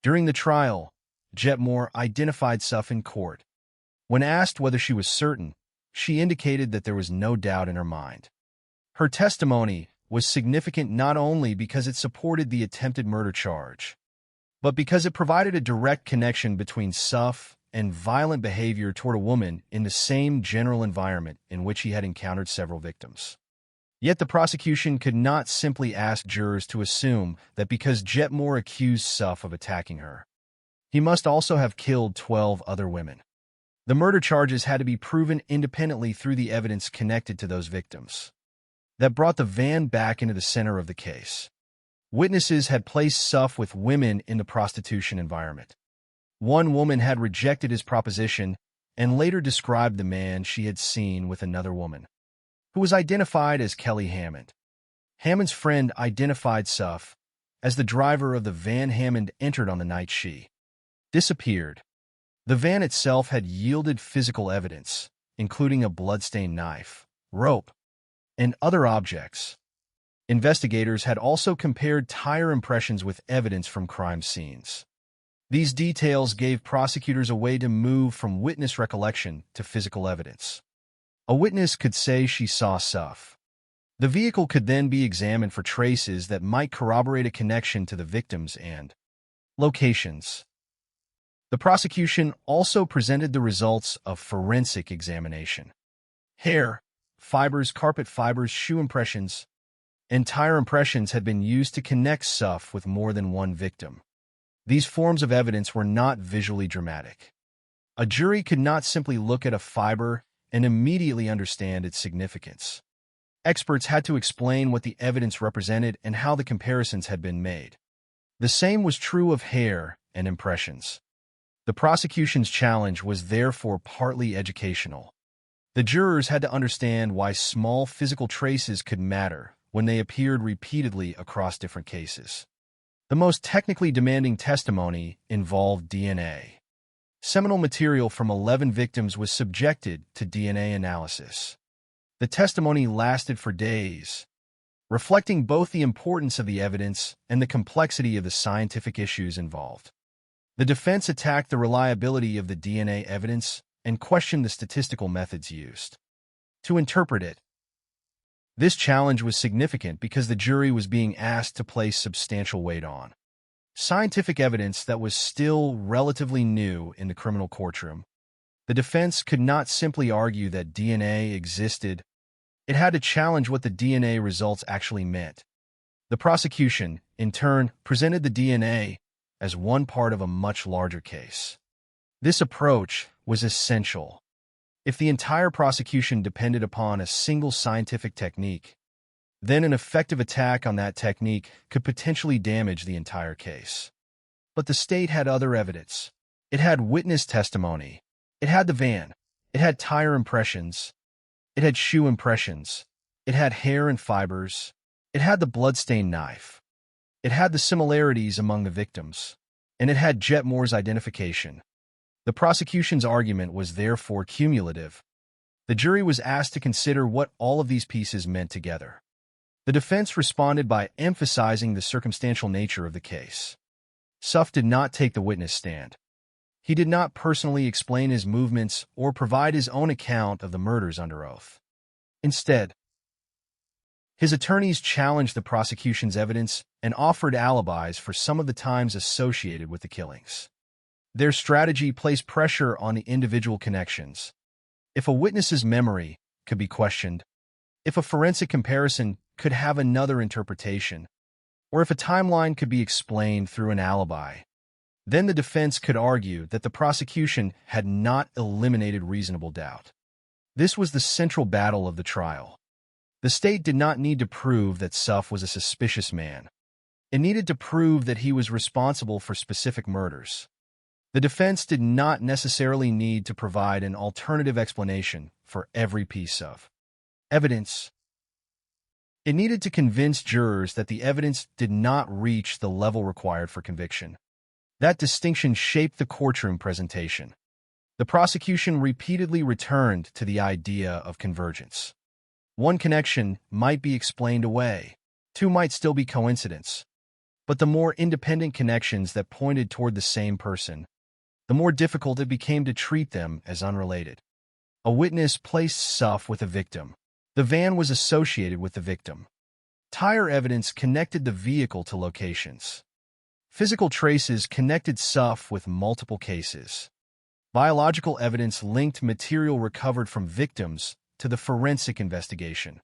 During the trial, Jetmore identified Suff in court. When asked whether she was certain, she indicated that there was no doubt in her mind. Her testimony was significant not only because it supported the attempted murder charge, but because it provided a direct connection between Suff and violent behavior toward a woman in the same general environment in which he had encountered several victims. Yet the prosecution could not simply ask jurors to assume that because Jetmore accused Suff of attacking her, he must also have killed 12 other women. The murder charges had to be proven independently through the evidence connected to those victims. That brought the van back into the center of the case. Witnesses had placed Suff with women in the prostitution environment. One woman had rejected his proposition and later described the man she had seen with another woman, who was identified as Kelly Hammond. Hammond's friend identified Suff as the driver of the van Hammond entered on the night she disappeared. The van itself had yielded physical evidence, including a bloodstained knife, rope, and other objects. Investigators had also compared tire impressions with evidence from crime scenes. These details gave prosecutors a way to move from witness recollection to physical evidence. A witness could say she saw Suff. The vehicle could then be examined for traces that might corroborate a connection to the victims and locations. The prosecution also presented the results of forensic examination. Hair, fibers, carpet fibers, shoe impressions, and tire impressions had been used to connect Suff with more than one victim. These forms of evidence were not visually dramatic. A jury could not simply look at a fiber and immediately understand its significance. Experts had to explain what the evidence represented and how the comparisons had been made. The same was true of hair and impressions. The prosecution's challenge was therefore partly educational. The jurors had to understand why small physical traces could matter when they appeared repeatedly across different cases. The most technically demanding testimony involved DNA. Seminal material from 11 victims was subjected to DNA analysis. The testimony lasted for days, reflecting both the importance of the evidence and the complexity of the scientific issues involved. The defense attacked the reliability of the DNA evidence and questioned the statistical methods used to interpret it. This challenge was significant because the jury was being asked to place substantial weight on scientific evidence that was still relatively new in the criminal courtroom. The defense could not simply argue that DNA existed. It had to challenge what the DNA results actually meant. The prosecution, in turn, presented the DNA as one part of a much larger case. This approach was essential. If the entire prosecution depended upon a single scientific technique, then an effective attack on that technique could potentially damage the entire case. But the state had other evidence. It had witness testimony. It had the van. It had tire impressions. It had shoe impressions. It had hair and fibers. It had the bloodstained knife. It had the similarities among the victims. And it had Jetmore's identification. The prosecution's argument was therefore cumulative. The jury was asked to consider what all of these pieces meant together. The defense responded by emphasizing the circumstantial nature of the case. Suff did not take the witness stand. He did not personally explain his movements or provide his own account of the murders under oath. Instead, his attorneys challenged the prosecution's evidence and offered alibis for some of the times associated with the killings. Their strategy placed pressure on the individual connections. If a witness's memory could be questioned, if a forensic comparison could have another interpretation, or if a timeline could be explained through an alibi, then the defense could argue that the prosecution had not eliminated reasonable doubt. This was the central battle of the trial. The state did not need to prove that Suff was a suspicious man. It needed to prove that he was responsible for specific murders. The defense did not necessarily need to provide an alternative explanation for every piece of evidence. It needed to convince jurors that the evidence did not reach the level required for conviction. That distinction shaped the courtroom presentation. The prosecution repeatedly returned to the idea of convergence. One connection might be explained away. Two might still be coincidence. But the more independent connections that pointed toward the same person, the more difficult it became to treat them as unrelated. A witness placed Suff with a victim. The van was associated with the victim. Tire evidence connected the vehicle to locations. Physical traces connected Suff with multiple cases. Biological evidence linked material recovered from victims to the forensic investigation.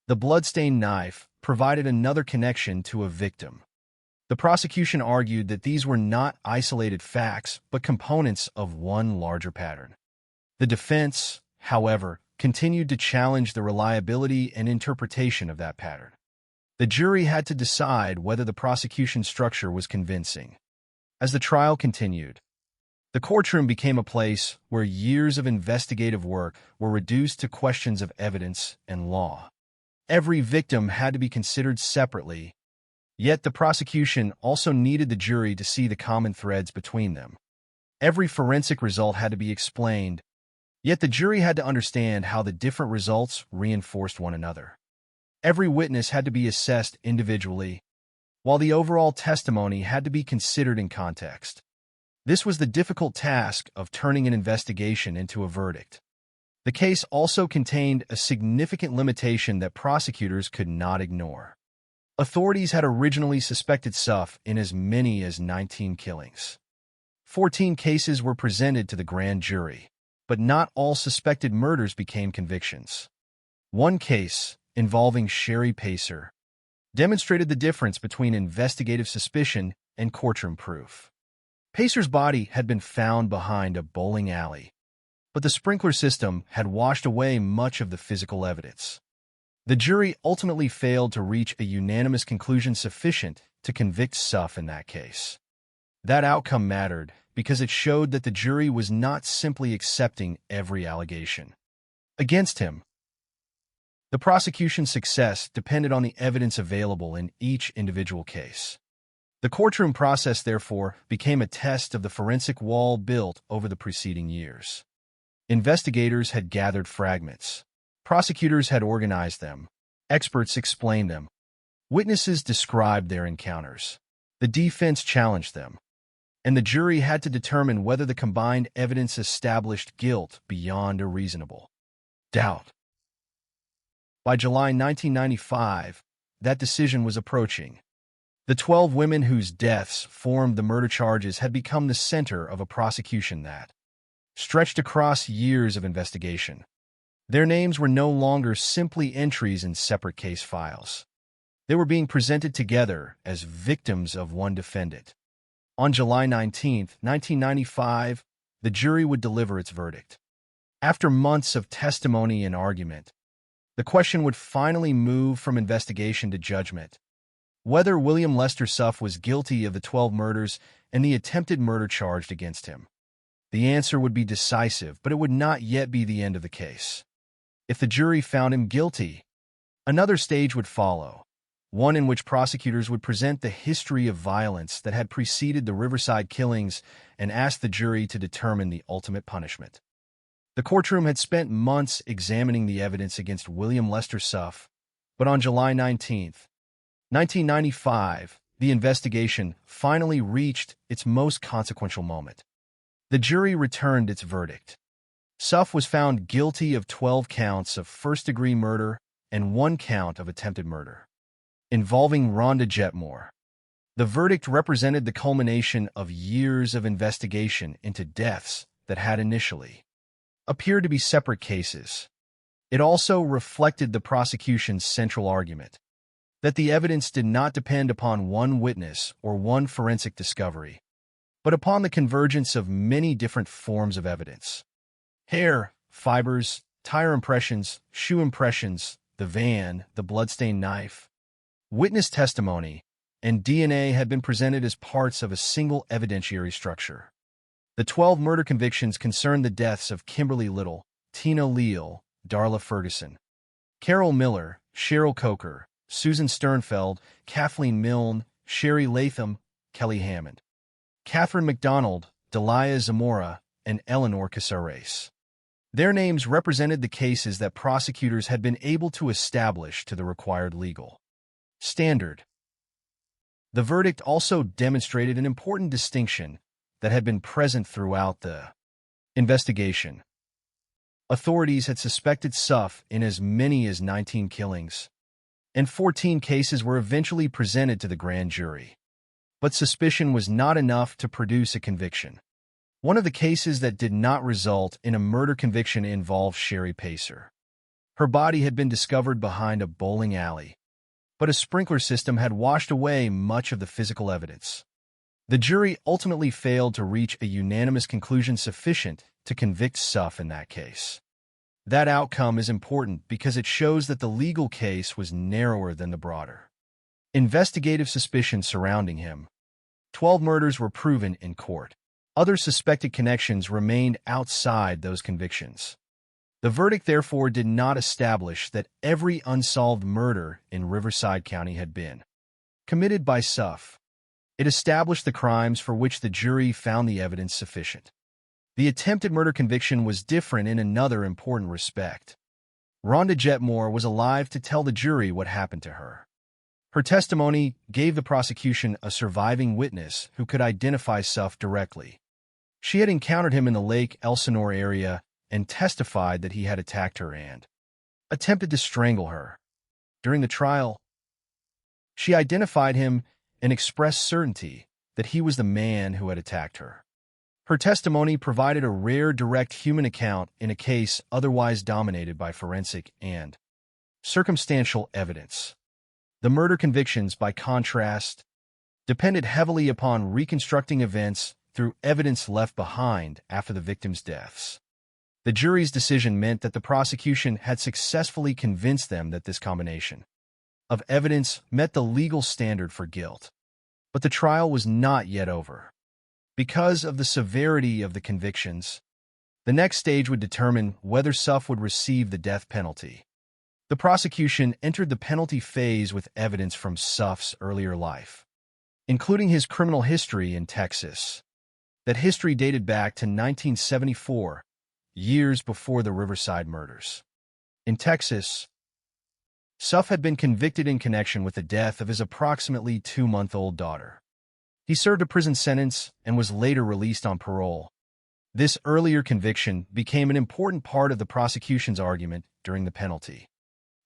The bloodstained knife provided another connection to a victim. The prosecution argued that these were not isolated facts, but components of one larger pattern. The defense, however, continued to challenge the reliability and interpretation of that pattern. The jury had to decide whether the prosecution structure was convincing. As the trial continued, the courtroom became a place where years of investigative work were reduced to questions of evidence and law. Every victim had to be considered separately, yet the prosecution also needed the jury to see the common threads between them. Every forensic result had to be explained, yet the jury had to understand how the different results reinforced one another. Every witness had to be assessed individually, while the overall testimony had to be considered in context. This was the difficult task of turning an investigation into a verdict. The case also contained a significant limitation that prosecutors could not ignore. Authorities had originally suspected Suff in as many as 19 killings. 14 cases were presented to the grand jury, but not all suspected murders became convictions. One case, involving Sherry Pacer, demonstrated the difference between investigative suspicion and courtroom proof. Pacer's body had been found behind a bowling alley, but the sprinkler system had washed away much of the physical evidence. The jury ultimately failed to reach a unanimous conclusion sufficient to convict Suff in that case. That outcome mattered because it showed that the jury was not simply accepting every allegation against him. The prosecution's success depended on the evidence available in each individual case. The courtroom process, therefore, became a test of the forensic wall built over the preceding years. Investigators had gathered fragments. Prosecutors had organized them. Experts explained them. Witnesses described their encounters. The defense challenged them. And the jury had to determine whether the combined evidence established guilt beyond a reasonable doubt. By July 1995, that decision was approaching. The 12 women whose deaths formed the murder charges had become the center of a prosecution that stretched across years of investigation. Their names were no longer simply entries in separate case files. They were being presented together as victims of one defendant. On July 19, 1995, the jury would deliver its verdict. After months of testimony and argument, the question would finally move from investigation to judgment. Whether William Lester Suff was guilty of the 12 murders and the attempted murder charged against him. The answer would be decisive, but it would not yet be the end of the case. If the jury found him guilty, another stage would follow, one in which prosecutors would present the history of violence that had preceded the Riverside killings and ask the jury to determine the ultimate punishment. The courtroom had spent months examining the evidence against William Lester Suff, but on July 19, 1995, the investigation finally reached its most consequential moment. The jury returned its verdict. Suff was found guilty of 12 counts of first-degree murder and 1 count of attempted murder, involving Rhonda Jetmore. The verdict represented the culmination of years of investigation into deaths that had initially appeared to be separate cases. It also reflected the prosecution's central argument that the evidence did not depend upon one witness or one forensic discovery, but upon the convergence of many different forms of evidence. Hair, fibers, tire impressions, shoe impressions, the van, the bloodstained knife, witness testimony, and DNA had been presented as parts of a single evidentiary structure. The 12 murder convictions concerned the deaths of Kimberly Little, Tina Leal, Darla Ferguson, Carol Miller, Cheryl Coker, Susan Sternfeld, Kathleen Milne, Sherry Latham, Kelly Hammond. Catherine McDonald, Delia Zamora, and Eleanor Casares. Their names represented the cases that prosecutors had been able to establish to the required legal standard. The verdict also demonstrated an important distinction that had been present throughout the investigation. Authorities had suspected Suff in as many as 19 killings, and 14 cases were eventually presented to the grand jury. But suspicion was not enough to produce a conviction. One of the cases that did not result in a murder conviction involved Sherry Pacer. Her body had been discovered behind a bowling alley, but a sprinkler system had washed away much of the physical evidence. The jury ultimately failed to reach a unanimous conclusion sufficient to convict Suff in that case. That outcome is important because it shows that the legal case was narrower than the broader investigative suspicion surrounding him. 12 murders were proven in court. Other suspected connections remained outside those convictions. The verdict, therefore, did not establish that every unsolved murder in Riverside County had been committed by Suff. It established the crimes for which the jury found the evidence sufficient. The attempted murder conviction was different in another important respect. Rhonda Jetmore was alive to tell the jury what happened to her. Her testimony gave the prosecution a surviving witness who could identify Suff directly. She had encountered him in the Lake Elsinore area and testified that he had attacked her and attempted to strangle her. During the trial, she identified him and expressed certainty that he was the man who had attacked her. Her testimony provided a rare direct human account in a case otherwise dominated by forensic and circumstantial evidence. The murder convictions, by contrast, depended heavily upon reconstructing events through evidence left behind after the victims' deaths. The jury's decision meant that the prosecution had successfully convinced them that this combination of evidence met the legal standard for guilt. But the trial was not yet over. Because of the severity of the convictions, the next stage would determine whether Suff would receive the death penalty. The prosecution entered the penalty phase with evidence from Suff's earlier life, including his criminal history in Texas. That history dated back to 1974, years before the Riverside murders. In Texas, Suff had been convicted in connection with the death of his approximately 2-month-old daughter. He served a prison sentence and was later released on parole. This earlier conviction became an important part of the prosecution's argument during the penalty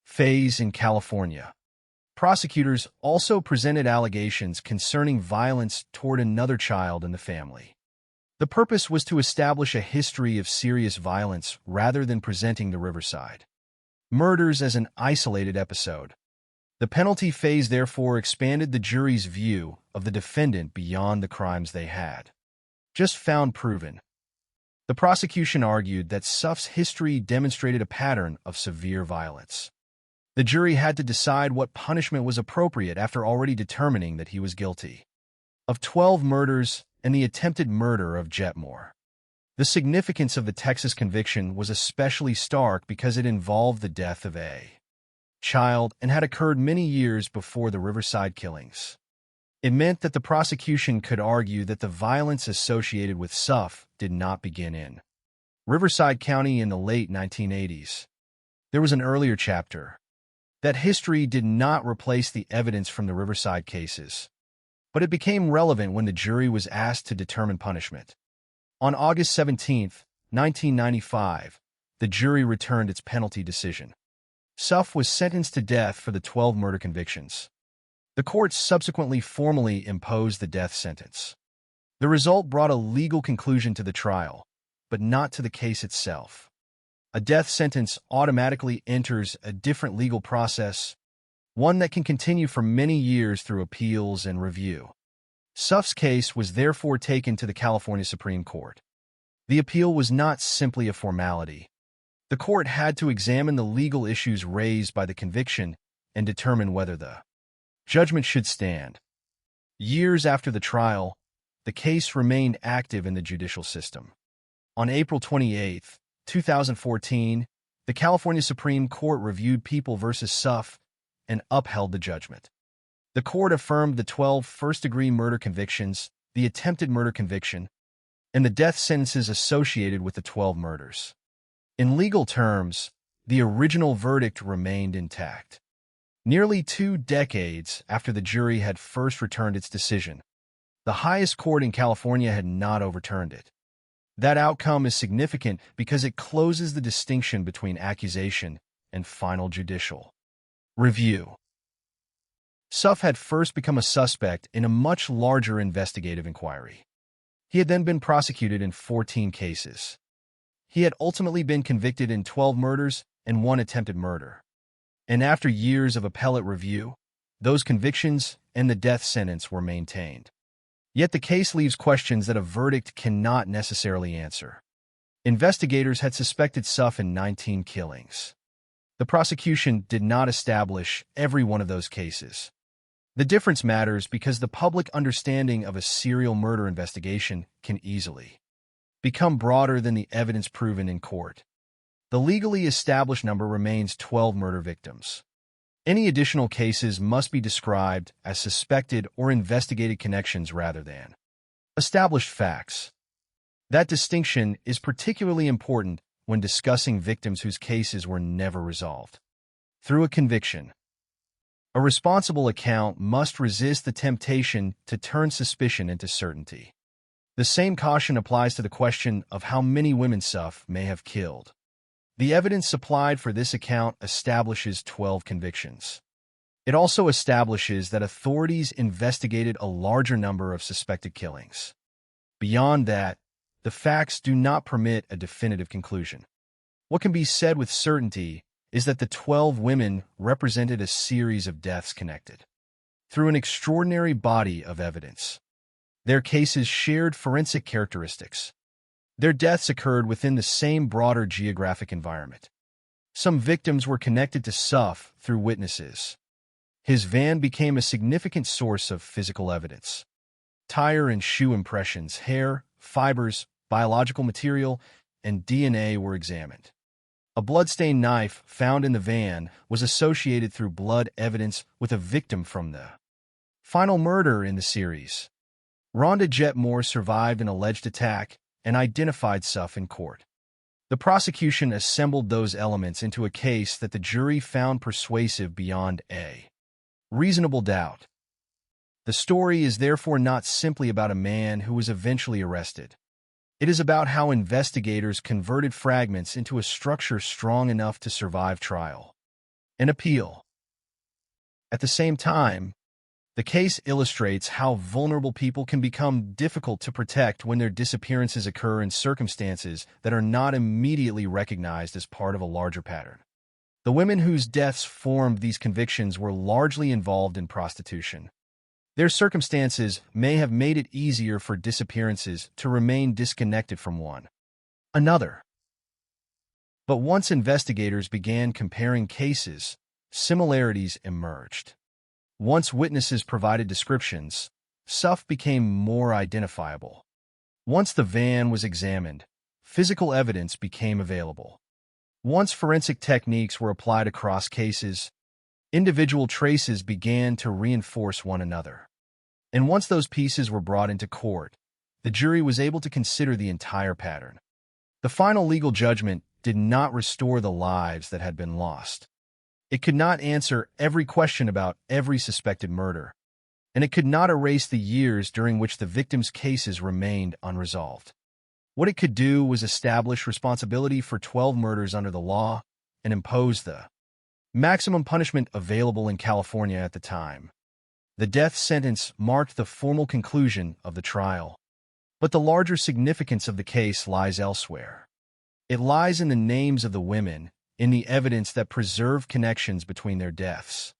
phase in California. Prosecutors also presented allegations concerning violence toward another child in the family. The purpose was to establish a history of serious violence rather than presenting the Riverside murders as an isolated episode. The penalty phase therefore expanded the jury's view of the defendant beyond the crimes they had just found proven. The prosecution argued that Suff's history demonstrated a pattern of severe violence. The jury had to decide what punishment was appropriate after already determining that he was guilty of 12 murders and the attempted murder of Jetmore. The significance of the Texas conviction was especially stark because it involved the death of a child and had occurred many years before the Riverside killings. It meant that the prosecution could argue that the violence associated with Suff did not begin in Riverside County in the late 1980s. There was an earlier chapter. That history did not replace the evidence from the Riverside cases, but it became relevant when the jury was asked to determine punishment. On August 17, 1995, the jury returned its penalty decision. Suff was sentenced to death for the 12 murder convictions. The court subsequently formally imposed the death sentence. The result brought a legal conclusion to the trial, but not to the case itself. A death sentence automatically enters a different legal process, one that can continue for many years through appeals and review. Suff's case was therefore taken to the California Supreme Court. The appeal was not simply a formality. The court had to examine the legal issues raised by the conviction and determine whether the judgment should stand. Years after the trial, the case remained active in the judicial system. On April 28, 2014, the California Supreme Court reviewed People v. Suff and upheld the judgment. The court affirmed the 12 first-degree murder convictions the attempted murder conviction, and the death sentences associated with the 12 murders. In legal terms, the original verdict remained intact. Nearly 2 decades after the jury had first returned its decision, the highest court in California had not overturned it. That outcome is significant because it closes the distinction between accusation and final judicial review. Suff had first become a suspect in a much larger investigative inquiry. He had then been prosecuted in 14 cases. He had ultimately been convicted in 12 murders and 1 attempted murder. And after years of appellate review, those convictions and the death sentence were maintained. Yet the case leaves questions that a verdict cannot necessarily answer. Investigators had suspected Suff in 19 killings. The prosecution did not establish every one of those cases. The difference matters because the public understanding of a serial murder investigation can easily become broader than the evidence proven in court. The legally established number remains 12 murder victims. Any additional cases must be described as suspected or investigated connections rather than established facts. That distinction is particularly important when discussing victims whose cases were never resolved. Through a conviction, a responsible account must resist the temptation to turn suspicion into certainty. The same caution applies to the question of how many women Suff may have killed. The evidence supplied for this account establishes 12 convictions. It also establishes that authorities investigated a larger number of suspected killings. Beyond that, the facts do not permit a definitive conclusion. What can be said with certainty is that the 12 women represented a series of deaths connected through an extraordinary body of evidence. Their cases shared forensic characteristics. Their deaths occurred within the same broader geographic environment. Some victims were connected to Suff through witnesses. His van became a significant source of physical evidence. Tire and shoe impressions, hair, fibers, biological material, and DNA were examined. A bloodstained knife found in the van was associated through blood evidence with a victim from the final murder in the series. Rhonda Jetmore survived an alleged attack and identified Suff in court. The prosecution assembled those elements into a case that the jury found persuasive beyond a reasonable doubt. The story is therefore not simply about a man who was eventually arrested. It is about how investigators converted fragments into a structure strong enough to survive trial and appeal. At the same time, the case illustrates how vulnerable people can become difficult to protect when their disappearances occur in circumstances that are not immediately recognized as part of a larger pattern. The women whose deaths formed these convictions were largely involved in prostitution. Their circumstances may have made it easier for disappearances to remain disconnected from one another. But once investigators began comparing cases, similarities emerged. Once witnesses provided descriptions, Suff became more identifiable. Once the van was examined, physical evidence became available. Once forensic techniques were applied across cases, individual traces began to reinforce one another. And once those pieces were brought into court, the jury was able to consider the entire pattern. The final legal judgment did not restore the lives that had been lost. It could not answer every question about every suspected murder, and it could not erase the years during which the victims' cases remained unresolved. What it could do was establish responsibility for 12 murders under the law and impose the maximum punishment available in California at the time. The death sentence marked the formal conclusion of the trial, but the larger significance of the case lies elsewhere. It lies in the names of the women, in the evidence that preserved connections between their deaths,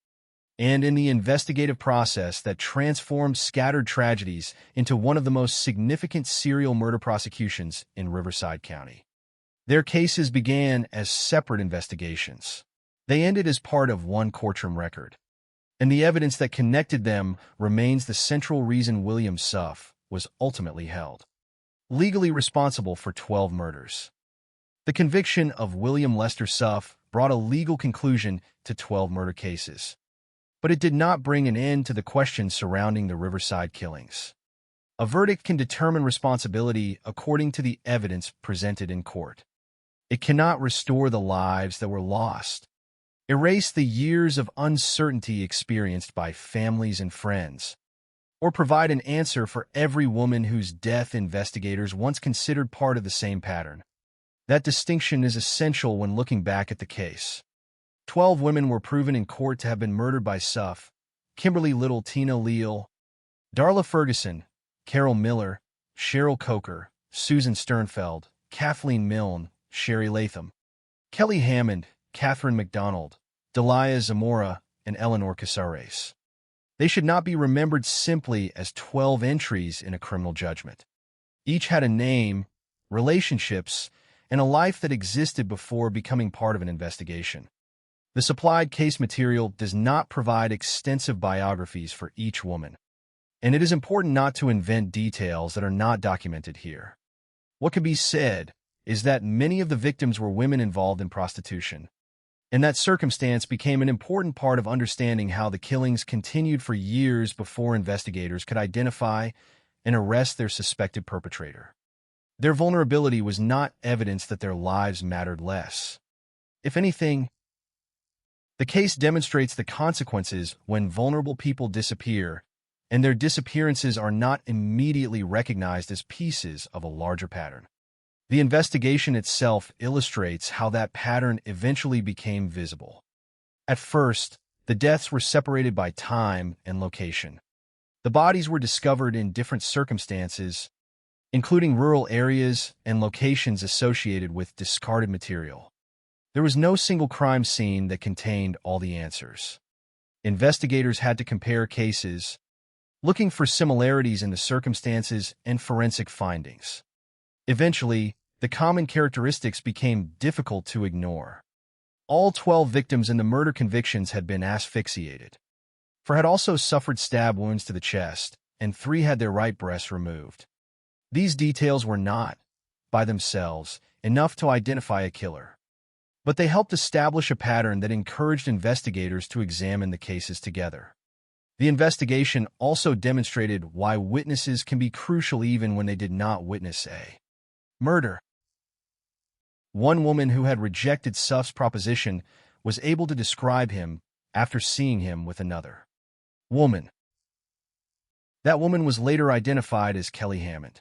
and in the investigative process that transformed scattered tragedies into one of the most significant serial murder prosecutions in Riverside County. Their cases began as separate investigations. They ended as part of one courtroom record, and the evidence that connected them remains the central reason William Suff was ultimately held legally responsible for 12 murders. The conviction of William Lester Suff brought a legal conclusion to 12 murder cases, but it did not bring an end to the questions surrounding the Riverside killings. A verdict can determine responsibility according to the evidence presented in court. It cannot restore the lives that were lost, erase the years of uncertainty experienced by families and friends, or provide an answer for every woman whose death investigators once considered part of the same pattern. That distinction is essential when looking back at the case. 12 women were proven in court to have been murdered by Suff: Kimberly Little, Tina Leal, Darla Ferguson, Carol Miller, Cheryl Coker, Susan Sternfeld, Kathleen Milne, Sherry Latham, Kelly Hammond, Catherine McDonald, Delia Zamora, and Eleanor Casares. They should not be remembered simply as 12 entries in a criminal judgment. Each had a name, relationships, and a life that existed before becoming part of an investigation. The supplied case material does not provide extensive biographies for each woman, and it is important not to invent details that are not documented here. What can be said is that many of the victims were women involved in prostitution, and that circumstance became an important part of understanding how the killings continued for years before investigators could identify and arrest their suspected perpetrator. Their vulnerability was not evidence that their lives mattered less. If anything, the case demonstrates the consequences when vulnerable people disappear, and their disappearances are not immediately recognized as pieces of a larger pattern. The investigation itself illustrates how that pattern eventually became visible. At first, the deaths were separated by time and location. The bodies were discovered in different circumstances, including rural areas and locations associated with discarded material. There was no single crime scene that contained all the answers. Investigators had to compare cases, looking for similarities in the circumstances and forensic findings. Eventually, the common characteristics became difficult to ignore. All 12 victims in the murder convictions had been asphyxiated. 4 had also suffered stab wounds to the chest, and 3 had their right breasts removed. These details were not, by themselves, enough to identify a killer, but they helped establish a pattern that encouraged investigators to examine the cases together. The investigation also demonstrated why witnesses can be crucial even when they did not witness a murder. One woman who had rejected Suff's proposition was able to describe him after seeing him with another woman. That woman was later identified as Kelly Hammond.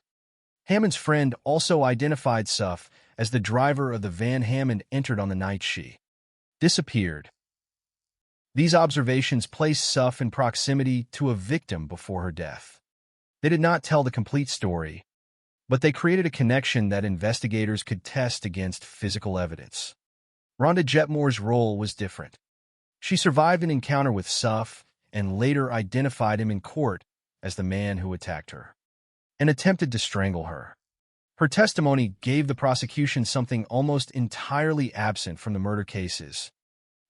Hammond's friend also identified Suff as the driver of the van Hammond entered on the night she disappeared. These observations placed Suff in proximity to a victim before her death. They did not tell the complete story, but they created a connection that investigators could test against physical evidence. Rhonda Jetmore's role was different. She survived an encounter with Suff and later identified him in court as the man who attacked her and attempted to strangle her. Her testimony gave the prosecution something almost entirely absent from the murder cases: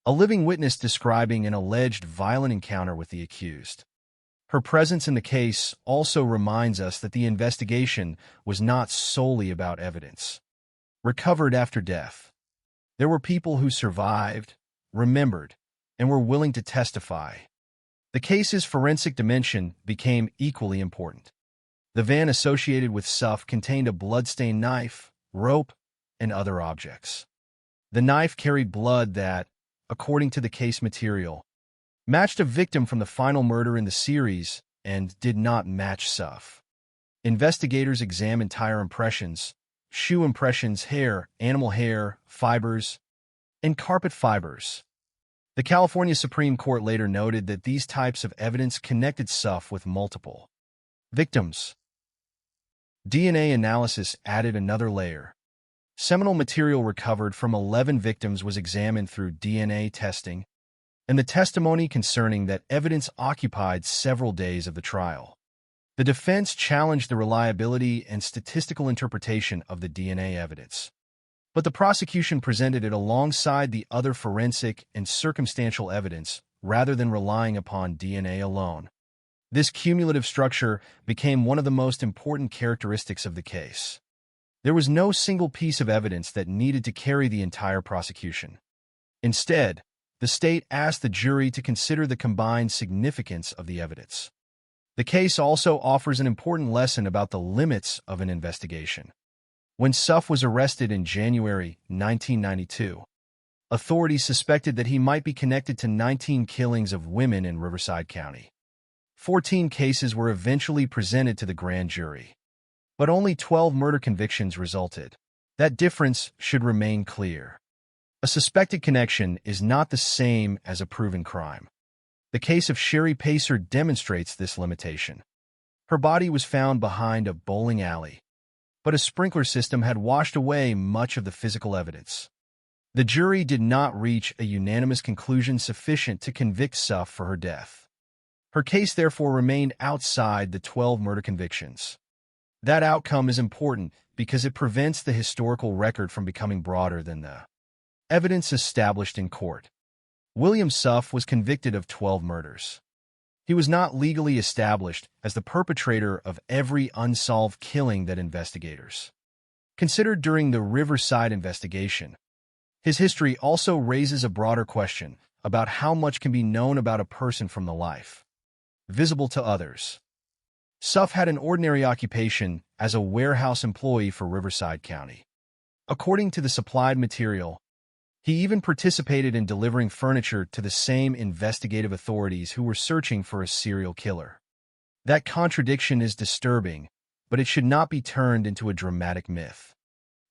a living witness describing an alleged violent encounter with the accused. Her presence in the case also reminds us that the investigation was not solely about evidence recovered after death. There were people who survived, remembered, and were willing to testify. The case's forensic dimension became equally important. The van associated with Suff contained a blood-stained knife, rope, and other objects. The knife carried blood that, according to the case material, matched a victim from the final murder in the series and did not match Suff. Investigators examined tire impressions, shoe impressions, hair, animal hair, fibers, and carpet fibers. The California Supreme Court later noted that these types of evidence connected Suff with multiple victims. DNA analysis added another layer. Seminal material recovered from 11 victims was examined through DNA testing, and the testimony concerning that evidence occupied several days of the trial. The defense challenged the reliability and statistical interpretation of the DNA evidence, but the prosecution presented it alongside the other forensic and circumstantial evidence rather than relying upon DNA alone. This cumulative structure became one of the most important characteristics of the case. There was no single piece of evidence that needed to carry the entire prosecution. Instead, the state asked the jury to consider the combined significance of the evidence. The case also offers an important lesson about the limits of an investigation. When Suff was arrested in January 1992, authorities suspected that he might be connected to 19 killings of women in Riverside County. 14 cases were eventually presented to the grand jury, but only 12 murder convictions resulted. That difference should remain clear. A suspected connection is not the same as a proven crime. The case of Sherry Pacer demonstrates this limitation. Her body was found behind a bowling alley, but a sprinkler system had washed away much of the physical evidence. The jury did not reach a unanimous conclusion sufficient to convict Suff for her death. Her case therefore remained outside the 12 murder convictions. That outcome is important because it prevents the historical record from becoming broader than the evidence established in court. William Suff was convicted of 12 murders. He was not legally established as the perpetrator of every unsolved killing that investigators considered during the Riverside investigation. His history also raises a broader question about how much can be known about a person from the life visible to others. Suff had an ordinary occupation as a warehouse employee for Riverside County. According to the supplied material, he even participated in delivering furniture to the same investigative authorities who were searching for a serial killer. That contradiction is disturbing, but it should not be turned into a dramatic myth.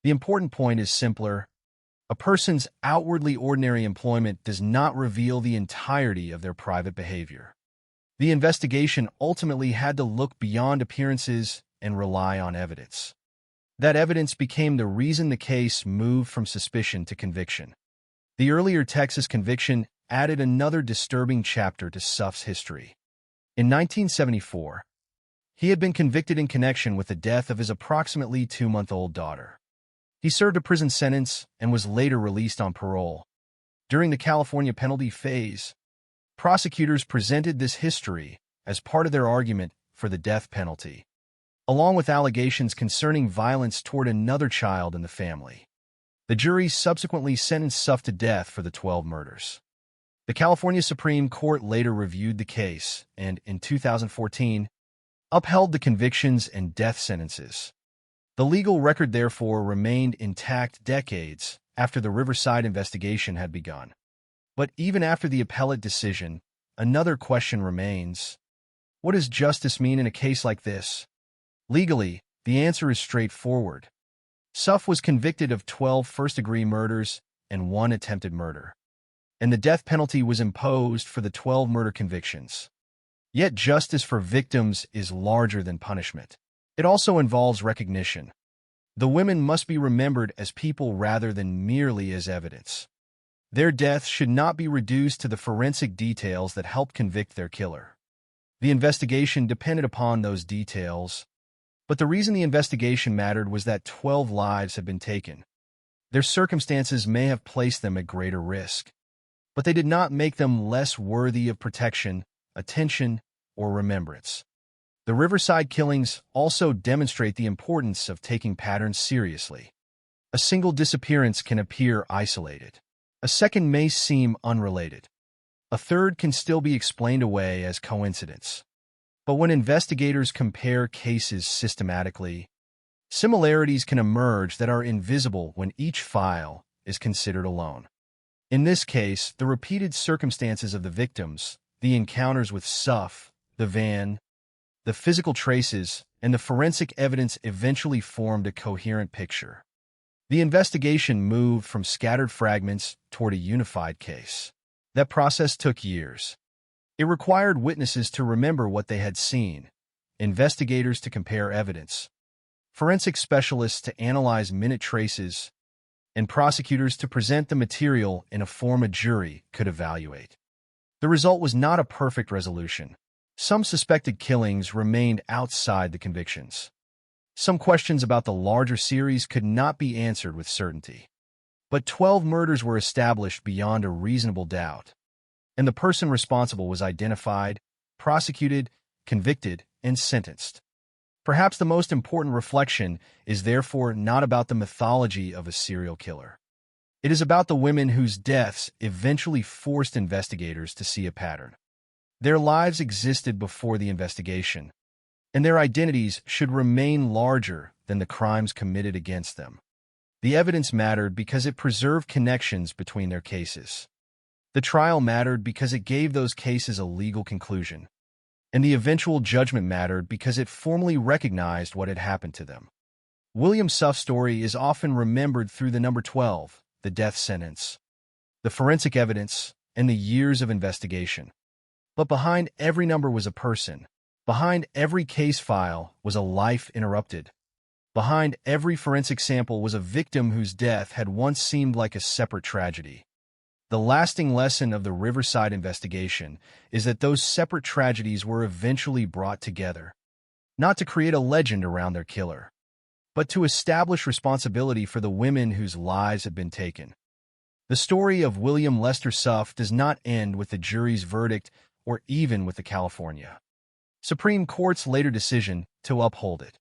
The important point is simpler. A person's outwardly ordinary employment does not reveal the entirety of their private behavior. The investigation ultimately had to look beyond appearances and rely on evidence. That evidence became the reason the case moved from suspicion to conviction. The earlier Texas conviction added another disturbing chapter to Suff's history. In 1974, he had been convicted in connection with the death of his approximately 2-month-old daughter. He served a prison sentence and was later released on parole. During the California penalty phase, prosecutors presented this history as part of their argument for the death penalty, along with allegations concerning violence toward another child in the family. The jury subsequently sentenced Suff to death for the 12 murders. The California Supreme Court later reviewed the case and, in 2014, upheld the convictions and death sentences. The legal record therefore remained intact decades after the Riverside investigation had begun. But even after the appellate decision, another question remains. What does justice mean in a case like this? Legally, the answer is straightforward. Suff was convicted of 12 first-degree murders and 1 attempted murder, and the death penalty was imposed for the 12 murder convictions. Yet justice for victims is larger than punishment. It also involves recognition. The women must be remembered as people rather than merely as evidence. Their deaths should not be reduced to the forensic details that helped convict their killer. The investigation depended upon those details, but the reason the investigation mattered was that 12 lives had been taken. Their circumstances may have placed them at greater risk, but they did not make them less worthy of protection, attention, or remembrance. The Riverside killings also demonstrate the importance of taking patterns seriously. A single disappearance can appear isolated. A second may seem unrelated. A third can still be explained away as coincidence. But when investigators compare cases systematically, similarities can emerge that are invisible when each file is considered alone. In this case, the repeated circumstances of the victims, the encounters with Suff, the van, the physical traces, and the forensic evidence eventually formed a coherent picture. The investigation moved from scattered fragments toward a unified case. That process took years. It required witnesses to remember what they had seen, investigators to compare evidence, forensic specialists to analyze minute traces, and prosecutors to present the material in a form a jury could evaluate. The result was not a perfect resolution. Some suspected killings remained outside the convictions. Some questions about the larger series could not be answered with certainty. But 12 murders were established beyond a reasonable doubt, and the person responsible was identified, prosecuted, convicted, and sentenced. Perhaps the most important reflection is therefore not about the mythology of a serial killer. It is about the women whose deaths eventually forced investigators to see a pattern. Their lives existed before the investigation, and their identities should remain larger than the crimes committed against them. The evidence mattered because it preserved connections between their cases. The trial mattered because it gave those cases a legal conclusion, and the eventual judgment mattered because it formally recognized what had happened to them. William Suff's story is often remembered through the number 12, the death sentence, the forensic evidence, and the years of investigation. But behind every number was a person. Behind every case file was a life interrupted. Behind every forensic sample was a victim whose death had once seemed like a separate tragedy. The lasting lesson of the Riverside investigation is that those separate tragedies were eventually brought together, not to create a legend around their killer, but to establish responsibility for the women whose lives had been taken. The story of William Lester Suff does not end with the jury's verdict or even with the California Supreme Court's later decision to uphold it.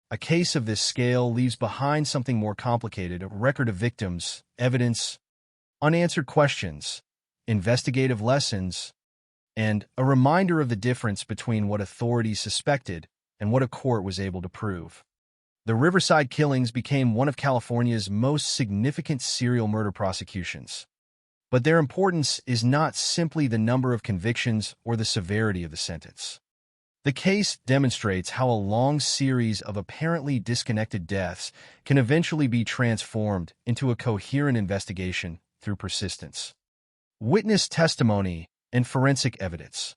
A case of this scale leaves behind something more complicated: a record of victims, evidence, unanswered questions, investigative lessons, and a reminder of the difference between what authorities suspected and what a court was able to prove. The Riverside killings became one of California's most significant serial murder prosecutions. But their importance is not simply the number of convictions or the severity of the sentence. The case demonstrates how a long series of apparently disconnected deaths can eventually be transformed into a coherent investigation through persistence, witness testimony, and forensic evidence.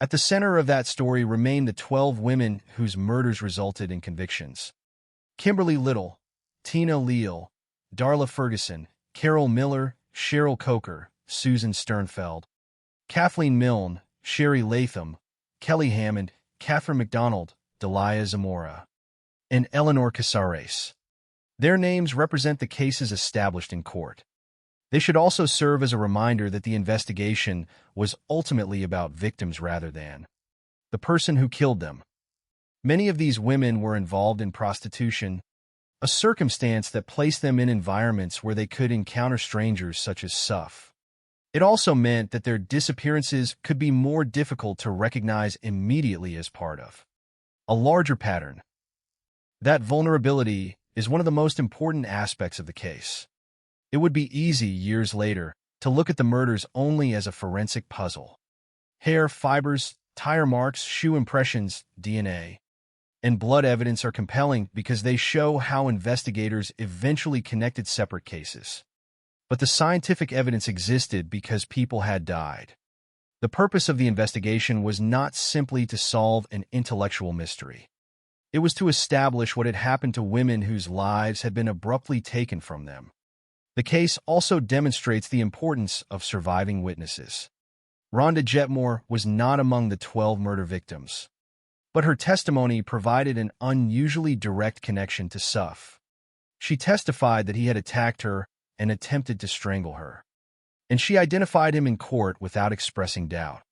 At the center of that story remain the 12 women whose murders resulted in convictions: Kimberly Little, Tina Leal, Darla Ferguson, Carol Miller, Cheryl Coker, Susan Sternfeld, Kathleen Milne, Sherry Latham, Kelly Hammond, Catherine McDonald, Delia Zamora, and Eleanor Casares. Their names represent the cases established in court. They should also serve as a reminder that the investigation was ultimately about victims rather than the person who killed them. Many of these women were involved in prostitution, a circumstance that placed them in environments where they could encounter strangers such as Suff. It also meant that their disappearances could be more difficult to recognize immediately as part of a larger pattern. That vulnerability is one of the most important aspects of the case. It would be easy years later to look at the murders only as a forensic puzzle. Hair, fibers, tire marks, shoe impressions, DNA, and blood evidence are compelling because they show how investigators eventually connected separate cases. But the scientific evidence existed because people had died. The purpose of the investigation was not simply to solve an intellectual mystery. It was to establish what had happened to women whose lives had been abruptly taken from them. The case also demonstrates the importance of surviving witnesses. Rhonda Jetmore was not among the 12 murder victims, but her testimony provided an unusually direct connection to Suff. She testified that he had attacked her and attempted to strangle her, and she identified him in court without expressing doubt.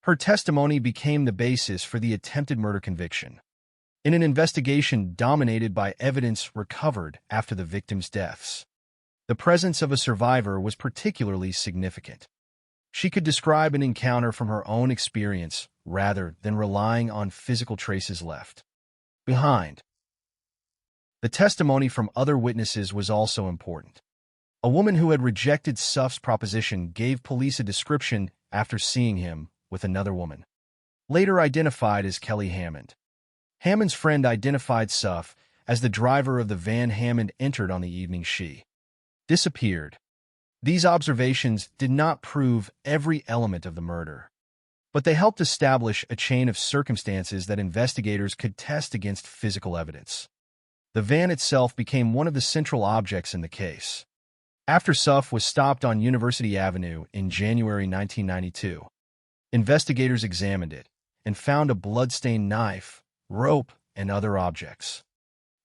Her testimony became the basis for the attempted murder conviction. In an investigation dominated by evidence recovered after the victims' deaths, the presence of a survivor was particularly significant. She could describe an encounter from her own experience rather than relying on physical traces left behind. The testimony from other witnesses was also important. A woman who had rejected Suff's proposition gave police a description after seeing him with another woman, later identified as Kelly Hammond. Hammond's friend identified Suff as the driver of the van Hammond entered on the evening she disappeared. These observations did not prove every element of the murder, but they helped establish a chain of circumstances that investigators could test against physical evidence. The van itself became one of the central objects in the case. After Suff was stopped on University Avenue in January 1992, investigators examined it and found a blood-stained knife, rope, and other objects.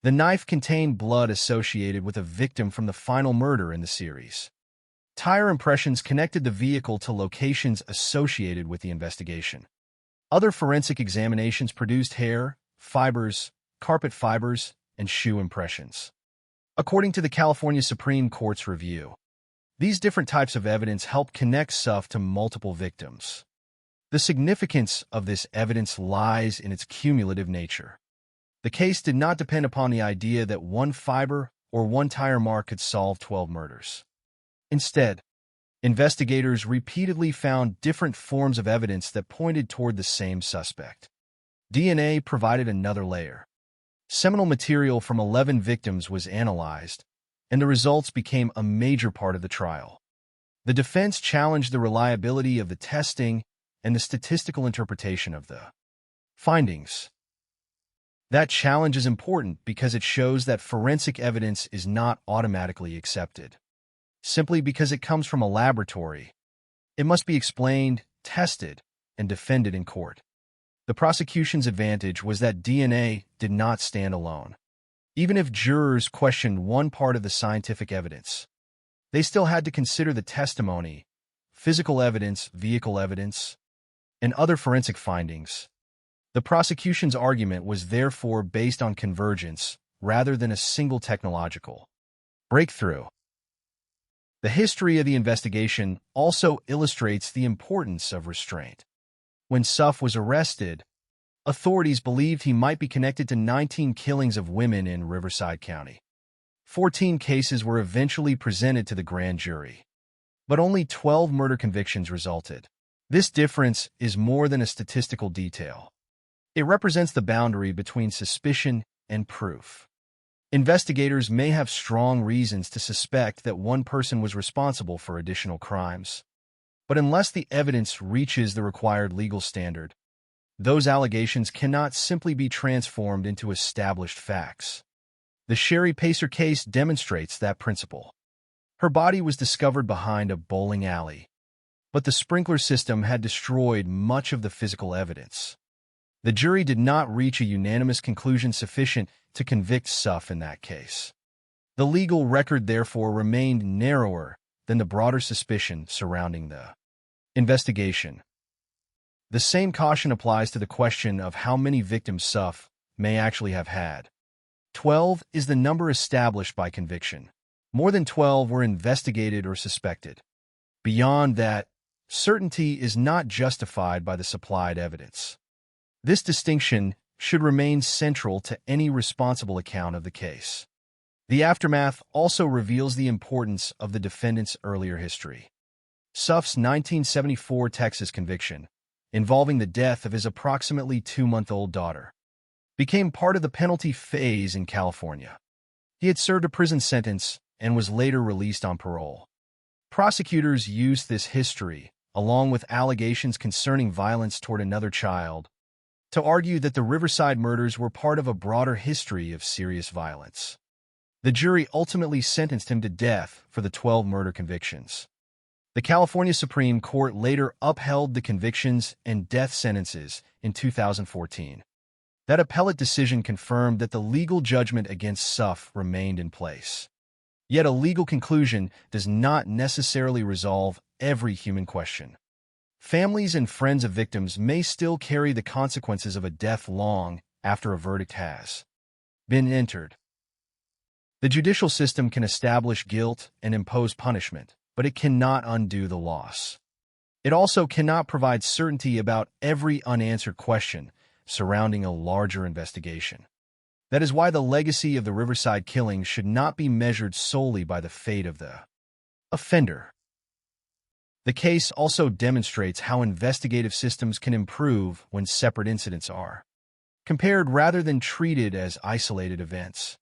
The knife contained blood associated with a victim from the final murder in the series. Tire impressions connected the vehicle to locations associated with the investigation. Other forensic examinations produced hair, fibers, carpet fibers, and shoe impressions. According to the California Supreme Court's review, these different types of evidence helped connect Suff to multiple victims. The significance of this evidence lies in its cumulative nature. The case did not depend upon the idea that one fiber or one tire mark could solve 12 murders. Instead, investigators repeatedly found different forms of evidence that pointed toward the same suspect. DNA provided another layer. Seminal material from 11 victims was analyzed, and the results became a major part of the trial. The defense challenged the reliability of the testing and the statistical interpretation of the findings. That challenge is important because it shows that forensic evidence is not automatically accepted. Simply because it comes from a laboratory, it must be explained, tested, and defended in court. The prosecution's advantage was that DNA did not stand alone. Even if jurors questioned one part of the scientific evidence, they still had to consider the testimony, physical evidence, vehicle evidence, and other forensic findings. The prosecution's argument was therefore based on convergence rather than a single technological breakthrough. The history of the investigation also illustrates the importance of restraint. When Suff was arrested, authorities believed he might be connected to 19 killings of women in Riverside County. 14 cases were eventually presented to the grand jury, but only 12 murder convictions resulted. This difference is more than a statistical detail. It represents the boundary between suspicion and proof. Investigators may have strong reasons to suspect that one person was responsible for additional crimes, but unless the evidence reaches the required legal standard, those allegations cannot simply be transformed into established facts. The Sherry Pacer case demonstrates that principle. Her body was discovered behind a bowling alley, but the sprinkler system had destroyed much of the physical evidence. The jury did not reach a unanimous conclusion sufficient to convict Suff in that case. The legal record therefore remained narrower than the broader suspicion surrounding the investigation. The same caution applies to the question of how many victims Suff may actually have had. 12 is the number established by conviction. More than 12 were investigated or suspected. Beyond that, certainty is not justified by the supplied evidence. This distinction should remain central to any responsible account of the case. The aftermath also reveals the importance of the defendant's earlier history. Suff's 1974 Texas conviction, involving the death of his approximately 2-month-old daughter, became part of the penalty phase in California. He had served a prison sentence and was later released on parole. Prosecutors used this history, along with allegations concerning violence toward another child, to argue that the Riverside murders were part of a broader history of serious violence. The jury ultimately sentenced him to death for the 12 murder convictions. The California Supreme Court later upheld the convictions and death sentences in 2014. That appellate decision confirmed that the legal judgment against Suff remained in place. Yet a legal conclusion does not necessarily resolve every human question. Families and friends of victims may still carry the consequences of a death long after a verdict has been entered. The judicial system can establish guilt and impose punishment, but it cannot undo the loss. It also cannot provide certainty about every unanswered question surrounding a larger investigation. That is why the legacy of the Riverside killings should not be measured solely by the fate of the offender. The case also demonstrates how investigative systems can improve when separate incidents are compared rather than treated as isolated events.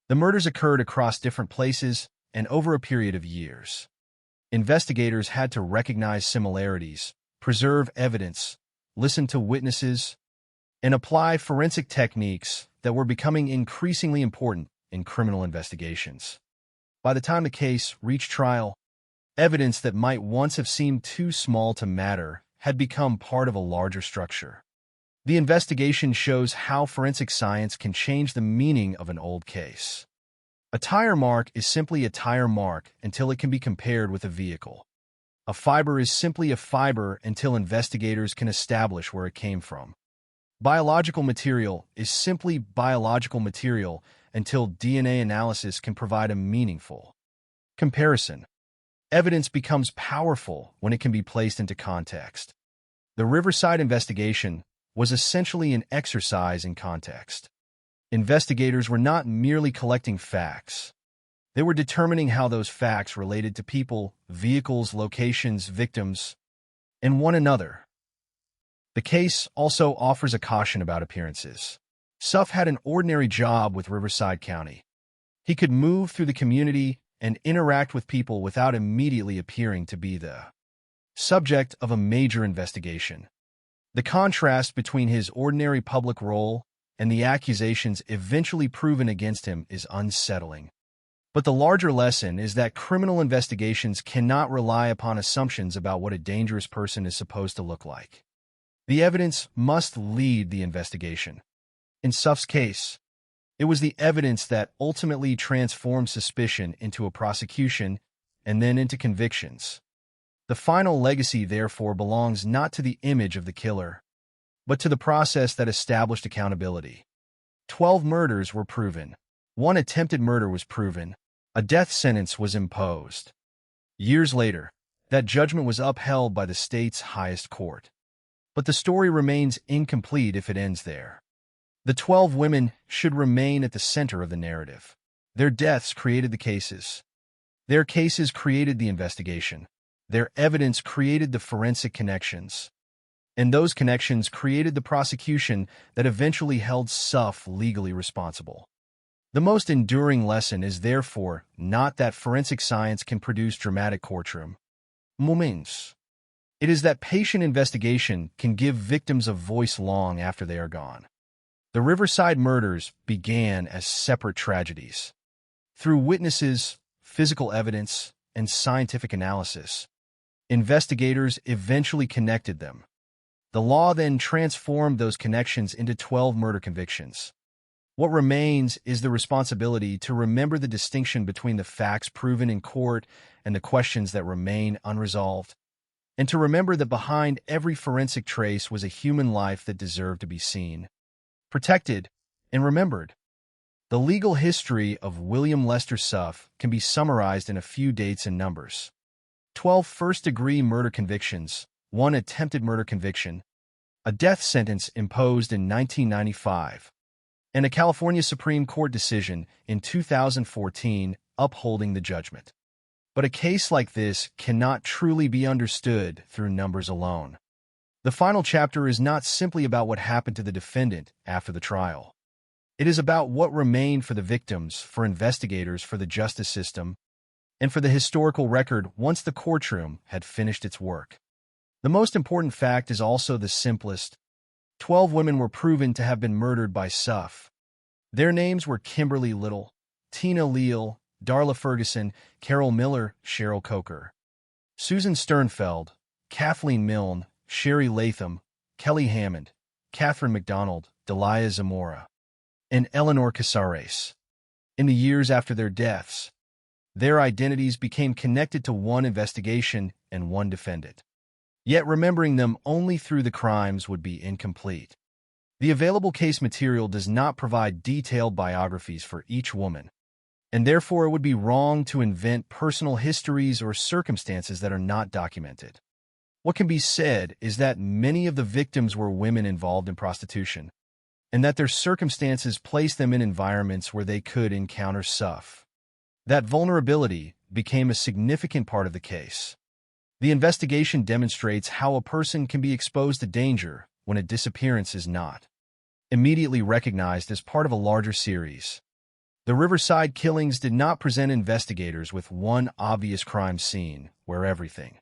The murders occurred across different places and over a period of years. Investigators had to recognize similarities, preserve evidence, listen to witnesses, and apply forensic techniques that were becoming increasingly important in criminal investigations. By the time the case reached trial, evidence that might once have seemed too small to matter had become part of a larger structure. The investigation shows how forensic science can change the meaning of an old case. A tire mark is simply a tire mark until it can be compared with a vehicle. A fiber is simply a fiber until investigators can establish where it came from. Biological material is simply biological material until DNA analysis can provide a meaningful comparison. Evidence becomes powerful when it can be placed into context. The Riverside investigation was essentially an exercise in context. Investigators were not merely collecting facts. They were determining how those facts related to people, vehicles, locations, victims, and one another. The case also offers a caution about appearances. Suff had an ordinary job with Riverside County. He could move through the community and interact with people without immediately appearing to be the subject of a major investigation. The contrast between his ordinary public role and the accusations eventually proven against him is unsettling. But the larger lesson is that criminal investigations cannot rely upon assumptions about what a dangerous person is supposed to look like. The evidence must lead the investigation. In Suff's case, it was the evidence that ultimately transformed suspicion into a prosecution and then into convictions. The final legacy, therefore, belongs not to the image of the killer, but to the process that established accountability. 12 murders were proven. 1 attempted murder was proven. A death sentence was imposed. Years later, that judgment was upheld by the state's highest court. But the story remains incomplete if it ends there. The 12 women should remain at the center of the narrative. Their deaths created the cases. Their cases created the investigation. Their evidence created the forensic connections. And those connections created the prosecution that eventually held Suff legally responsible. The most enduring lesson is therefore not that forensic science can produce dramatic courtroom moments. It is that patient investigation can give victims a voice long after they are gone. The Riverside murders began as separate tragedies. Through witnesses, physical evidence, and scientific analysis, investigators eventually connected them. The law then transformed those connections into 12 murder convictions. What remains is the responsibility to remember the distinction between the facts proven in court and the questions that remain unresolved, and to remember that behind every forensic trace was a human life that deserved to be seen, protected, and remembered. The legal history of William Lester Suff can be summarized in a few dates and numbers. 12 first-degree murder convictions, 1 attempted murder conviction, a death sentence imposed in 1995, and a California Supreme Court decision in 2014 upholding the judgment. But a case like this cannot truly be understood through numbers alone. The final chapter is not simply about what happened to the defendant after the trial. It is about what remained for the victims, for investigators, for the justice system, and for the historical record once the courtroom had finished its work. The most important fact is also the simplest. 12 women were proven to have been murdered by Suff. Their names were Kimberly Little, Tina Leal, Darla Ferguson, Carol Miller, Cheryl Coker, Susan Sternfeld, Kathleen Milne, Sherry Latham, Kelly Hammond, Catherine McDonald, Delia Zamora, and Eleanor Casares. In the years after their deaths, their identities became connected to one investigation and one defendant. Yet remembering them only through the crimes would be incomplete. The available case material does not provide detailed biographies for each woman, and therefore it would be wrong to invent personal histories or circumstances that are not documented. What can be said is that many of the victims were women involved in prostitution, and that their circumstances placed them in environments where they could encounter Suff. That vulnerability became a significant part of the case. The investigation demonstrates how a person can be exposed to danger when a disappearance is not immediately recognized as part of a larger series. The Riverside killings did not present investigators with one obvious crime scene where everything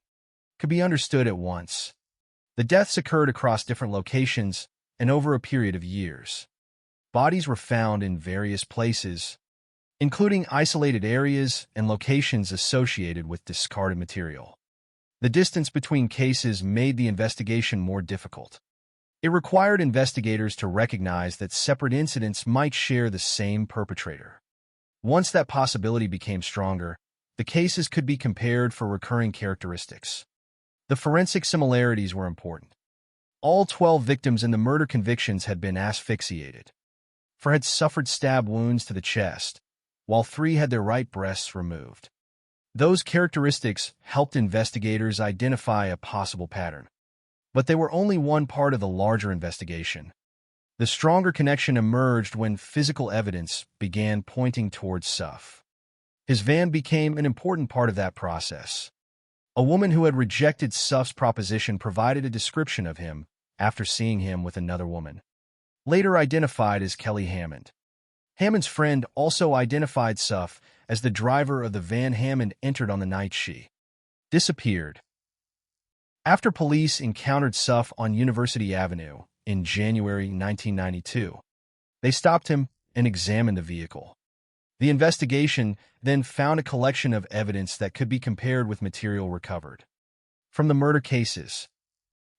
could be understood at once. The deaths occurred across different locations and over a period of years. Bodies were found in various places, including isolated areas and locations associated with discarded material. The distance between cases made the investigation more difficult. It required investigators to recognize that separate incidents might share the same perpetrator. Once that possibility became stronger, the cases could be compared for recurring characteristics. The forensic similarities were important. All 12 victims in the murder convictions had been asphyxiated, 4 had suffered stab wounds to the chest, while 3 had their right breasts removed. Those characteristics helped investigators identify a possible pattern. But they were only one part of the larger investigation. The stronger connection emerged when physical evidence began pointing towards Suff. His van became an important part of that process. A woman who had rejected Suff's proposition provided a description of him after seeing him with another woman, later identified as Kelly Hammond. Hammond's friend also identified Suff as the driver of the van Hammond entered on the night she disappeared. After police encountered Suff on University Avenue in January 1992, they stopped him and examined the vehicle. The investigation then found a collection of evidence that could be compared with material recovered from the murder cases.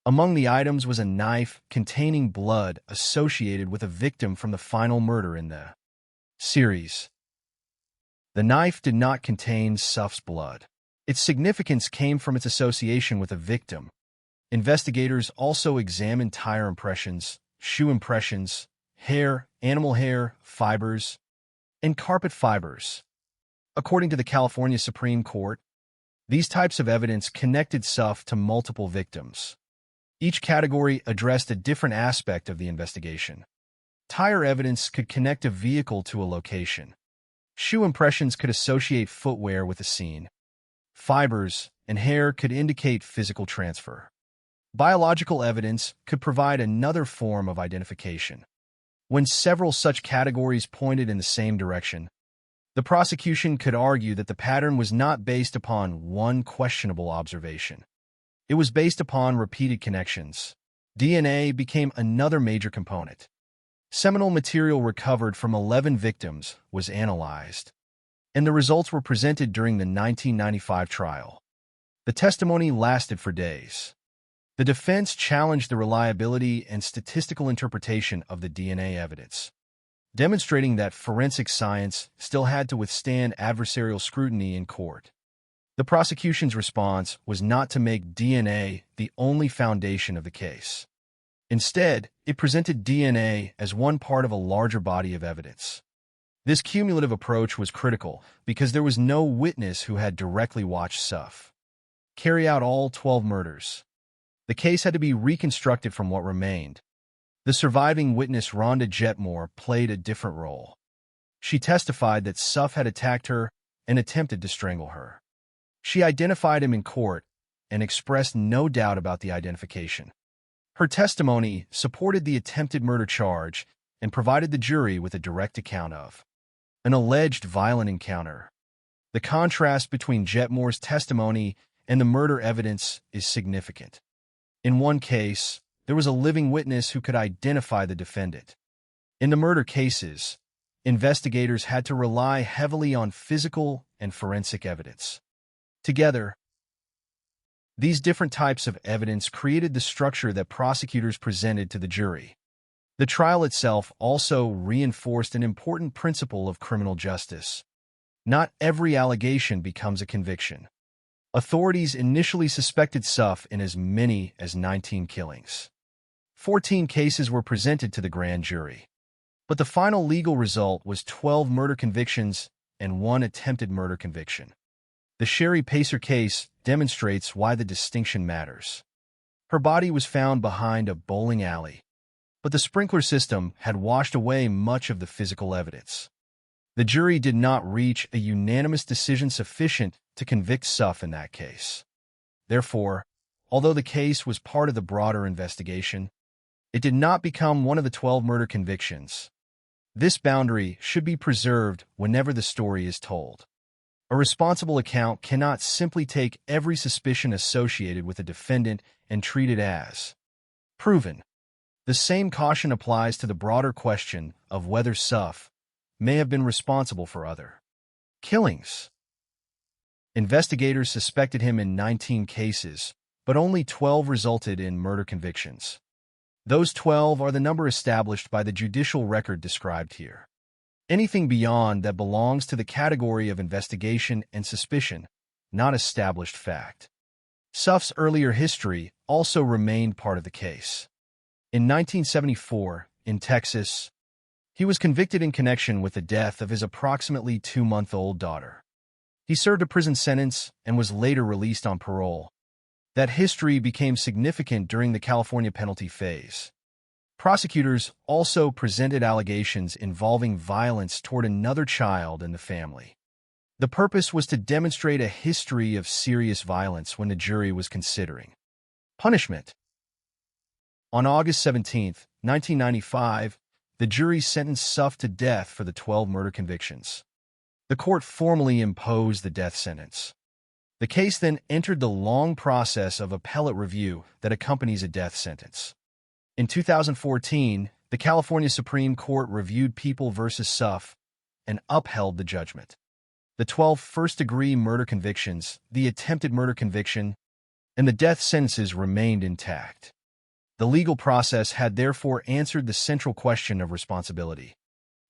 Among the items was a knife containing blood associated with a victim from the final murder in the series. The knife did not contain Suff's blood. Its significance came from its association with a victim. Investigators also examined tire impressions, shoe impressions, hair, animal hair, fibers, and carpet fibers. According to the California Supreme Court, these types of evidence connected Suff to multiple victims. Each category addressed a different aspect of the investigation. Tire evidence could connect a vehicle to a location. Shoe impressions could associate footwear with a scene. Fibers and hair could indicate physical transfer. Biological evidence could provide another form of identification. When several such categories pointed in the same direction, the prosecution could argue that the pattern was not based upon one questionable observation. It was based upon repeated connections. DNA became another major component. Seminal material recovered from 11 victims was analyzed, and the results were presented during the 1995 trial. The testimony lasted for days. The defense challenged the reliability and statistical interpretation of the DNA evidence, demonstrating that forensic science still had to withstand adversarial scrutiny in court. The prosecution's response was not to make DNA the only foundation of the case. Instead, it presented DNA as one part of a larger body of evidence. This cumulative approach was critical because there was no witness who had directly watched Suff carry out all 12 murders. The case had to be reconstructed from what remained. The surviving witness, Rhonda Jetmore, played a different role. She testified that Suff had attacked her and attempted to strangle her. She identified him in court and expressed no doubt about the identification. Her testimony supported the attempted murder charge and provided the jury with a direct account of an alleged violent encounter. The contrast between Jetmore's testimony and the murder evidence is significant. In one case, there was a living witness who could identify the defendant. In the murder cases, investigators had to rely heavily on physical and forensic evidence. Together, these different types of evidence created the structure that prosecutors presented to the jury. The trial itself also reinforced an important principle of criminal justice. Not every allegation becomes a conviction. Authorities initially suspected Suff in as many as 19 killings. 14 cases were presented to the grand jury. But the final legal result was 12 murder convictions and 1 attempted murder conviction. The Sherry Pacer case demonstrates why the distinction matters. Her body was found behind a bowling alley, but the sprinkler system had washed away much of the physical evidence. The jury did not reach a unanimous decision sufficient to convict Suff in that case. Therefore, although the case was part of the broader investigation, it did not become one of the 12 murder convictions. This boundary should be preserved whenever the story is told. A responsible account cannot simply take every suspicion associated with a defendant and treat it as proven. The same caution applies to the broader question of whether Suff may have been responsible for other killings. Investigators suspected him in 19 cases, but only 12 resulted in murder convictions. Those 12 are the number established by the judicial record described here. Anything beyond that belongs to the category of investigation and suspicion, not established fact. Suff's earlier history also remained part of the case. In 1974, in Texas, he was convicted in connection with the death of his approximately 2-month-old daughter. He served a prison sentence and was later released on parole. That history became significant during the California penalty phase. Prosecutors also presented allegations involving violence toward another child in the family. The purpose was to demonstrate a history of serious violence when the jury was considering punishment. On August 17, 1995, the jury sentenced Suff to death for the 12 murder convictions. The court formally imposed the death sentence. The case then entered the long process of appellate review that accompanies a death sentence. In 2014, the California Supreme Court reviewed People v. Suff and upheld the judgment. The 12 first-degree murder convictions, the attempted murder conviction, and the death sentences remained intact. The legal process had therefore answered the central question of responsibility.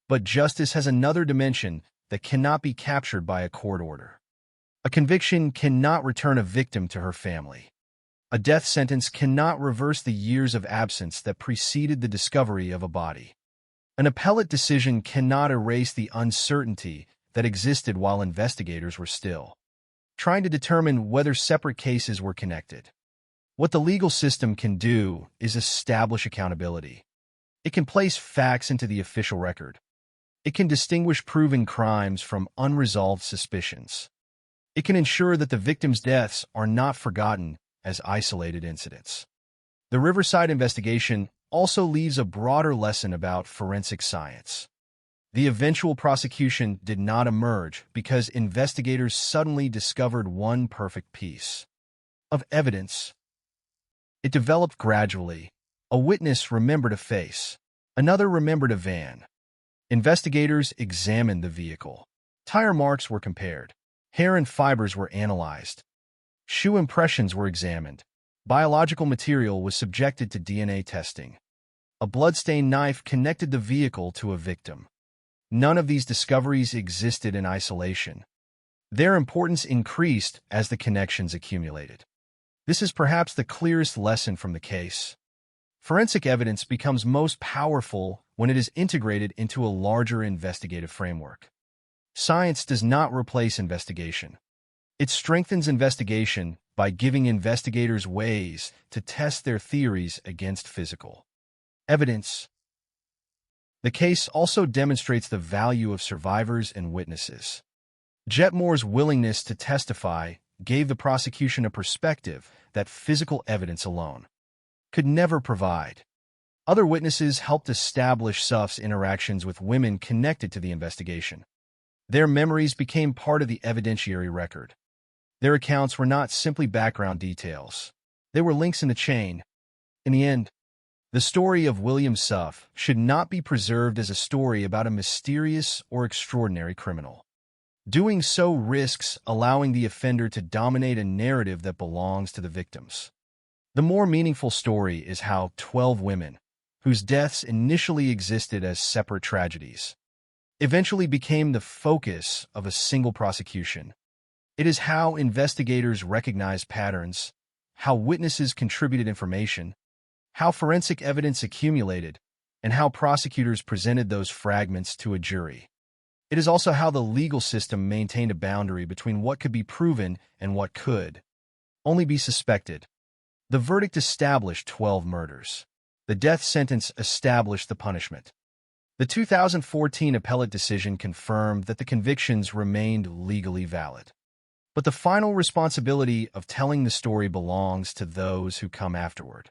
But justice has another dimension that cannot be captured by a court order. A conviction cannot return a victim to her family. A death sentence cannot reverse the years of absence that preceded the discovery of a body. An appellate decision cannot erase the uncertainty that existed while investigators were still trying to determine whether separate cases were connected. What the legal system can do is establish accountability. It can place facts into the official record. It can distinguish proven crimes from unresolved suspicions. It can ensure that the victims' deaths are not forgotten as isolated incidents. The Riverside investigation also leaves a broader lesson about forensic science. The eventual prosecution did not emerge because investigators suddenly discovered one perfect piece of evidence. It developed gradually. A witness remembered a face. Another remembered a van. Investigators examined the vehicle. Tire marks were compared. Hair and fibers were analyzed. Shoe impressions were examined. Biological material was subjected to DNA testing. A bloodstained knife connected the vehicle to a victim. None of these discoveries existed in isolation. Their importance increased as the connections accumulated. This is perhaps the clearest lesson from the case. Forensic evidence becomes most powerful when it is integrated into a larger investigative framework. Science does not replace investigation. It strengthens investigation by giving investigators ways to test their theories against physical evidence. The case also demonstrates the value of survivors and witnesses. Jetmore's willingness to testify gave the prosecution a perspective that physical evidence alone could never provide. Other witnesses helped establish Suff's interactions with women connected to the investigation. Their memories became part of the evidentiary record. Their accounts were not simply background details. They were links in the chain. In the end, the story of William Suff should not be preserved as a story about a mysterious or extraordinary criminal. Doing so risks allowing the offender to dominate a narrative that belongs to the victims. The more meaningful story is how 12 women, whose deaths initially existed as separate tragedies, eventually became the focus of a single prosecution. It is how investigators recognized patterns, how witnesses contributed information, how forensic evidence accumulated, and how prosecutors presented those fragments to a jury. It is also how the legal system maintained a boundary between what could be proven and what could only be suspected. The verdict established 12 murders. The death sentence established the punishment. The 2014 appellate decision confirmed that the convictions remained legally valid. But the final responsibility of telling the story belongs to those who come afterward.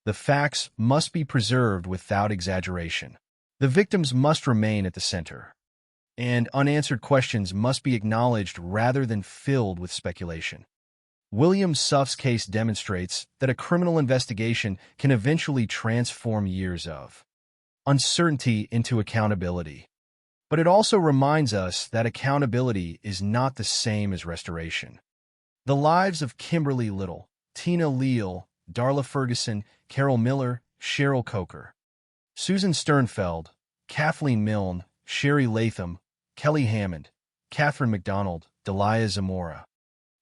The facts must be preserved without exaggeration. The victims must remain at the center, and unanswered questions must be acknowledged rather than filled with speculation. William Suff's case demonstrates that a criminal investigation can eventually transform years of uncertainty into accountability. But it also reminds us that accountability is not the same as restoration. The lives of Kimberly Little, Tina Leal, Darla Ferguson, Carol Miller, Cheryl Coker, Susan Sternfeld, Kathleen Milne, Sherry Latham, Kelly Hammond, Catherine McDonald, Delia Zamora,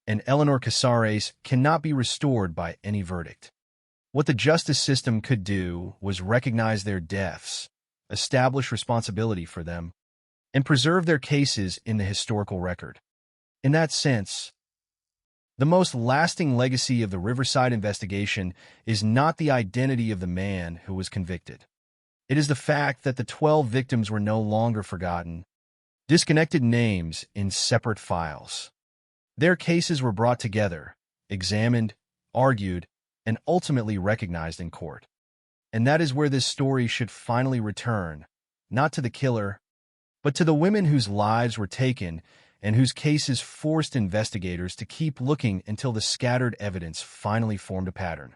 and Eleanor Casares cannot be restored by any verdict. What the justice system could do was recognize their deaths, establish responsibility for them, and preserve their cases in the historical record. In that sense, The most lasting legacy of the Riverside investigation is not the identity of the man who was convicted. It is the fact that the 12 victims were no longer forgotten, disconnected names in separate files. Their cases were brought together, examined, argued, and ultimately recognized in court. And that is where this story should finally return, not to the killer, but to the women whose lives were taken and whose cases forced investigators to keep looking until the scattered evidence finally formed a pattern.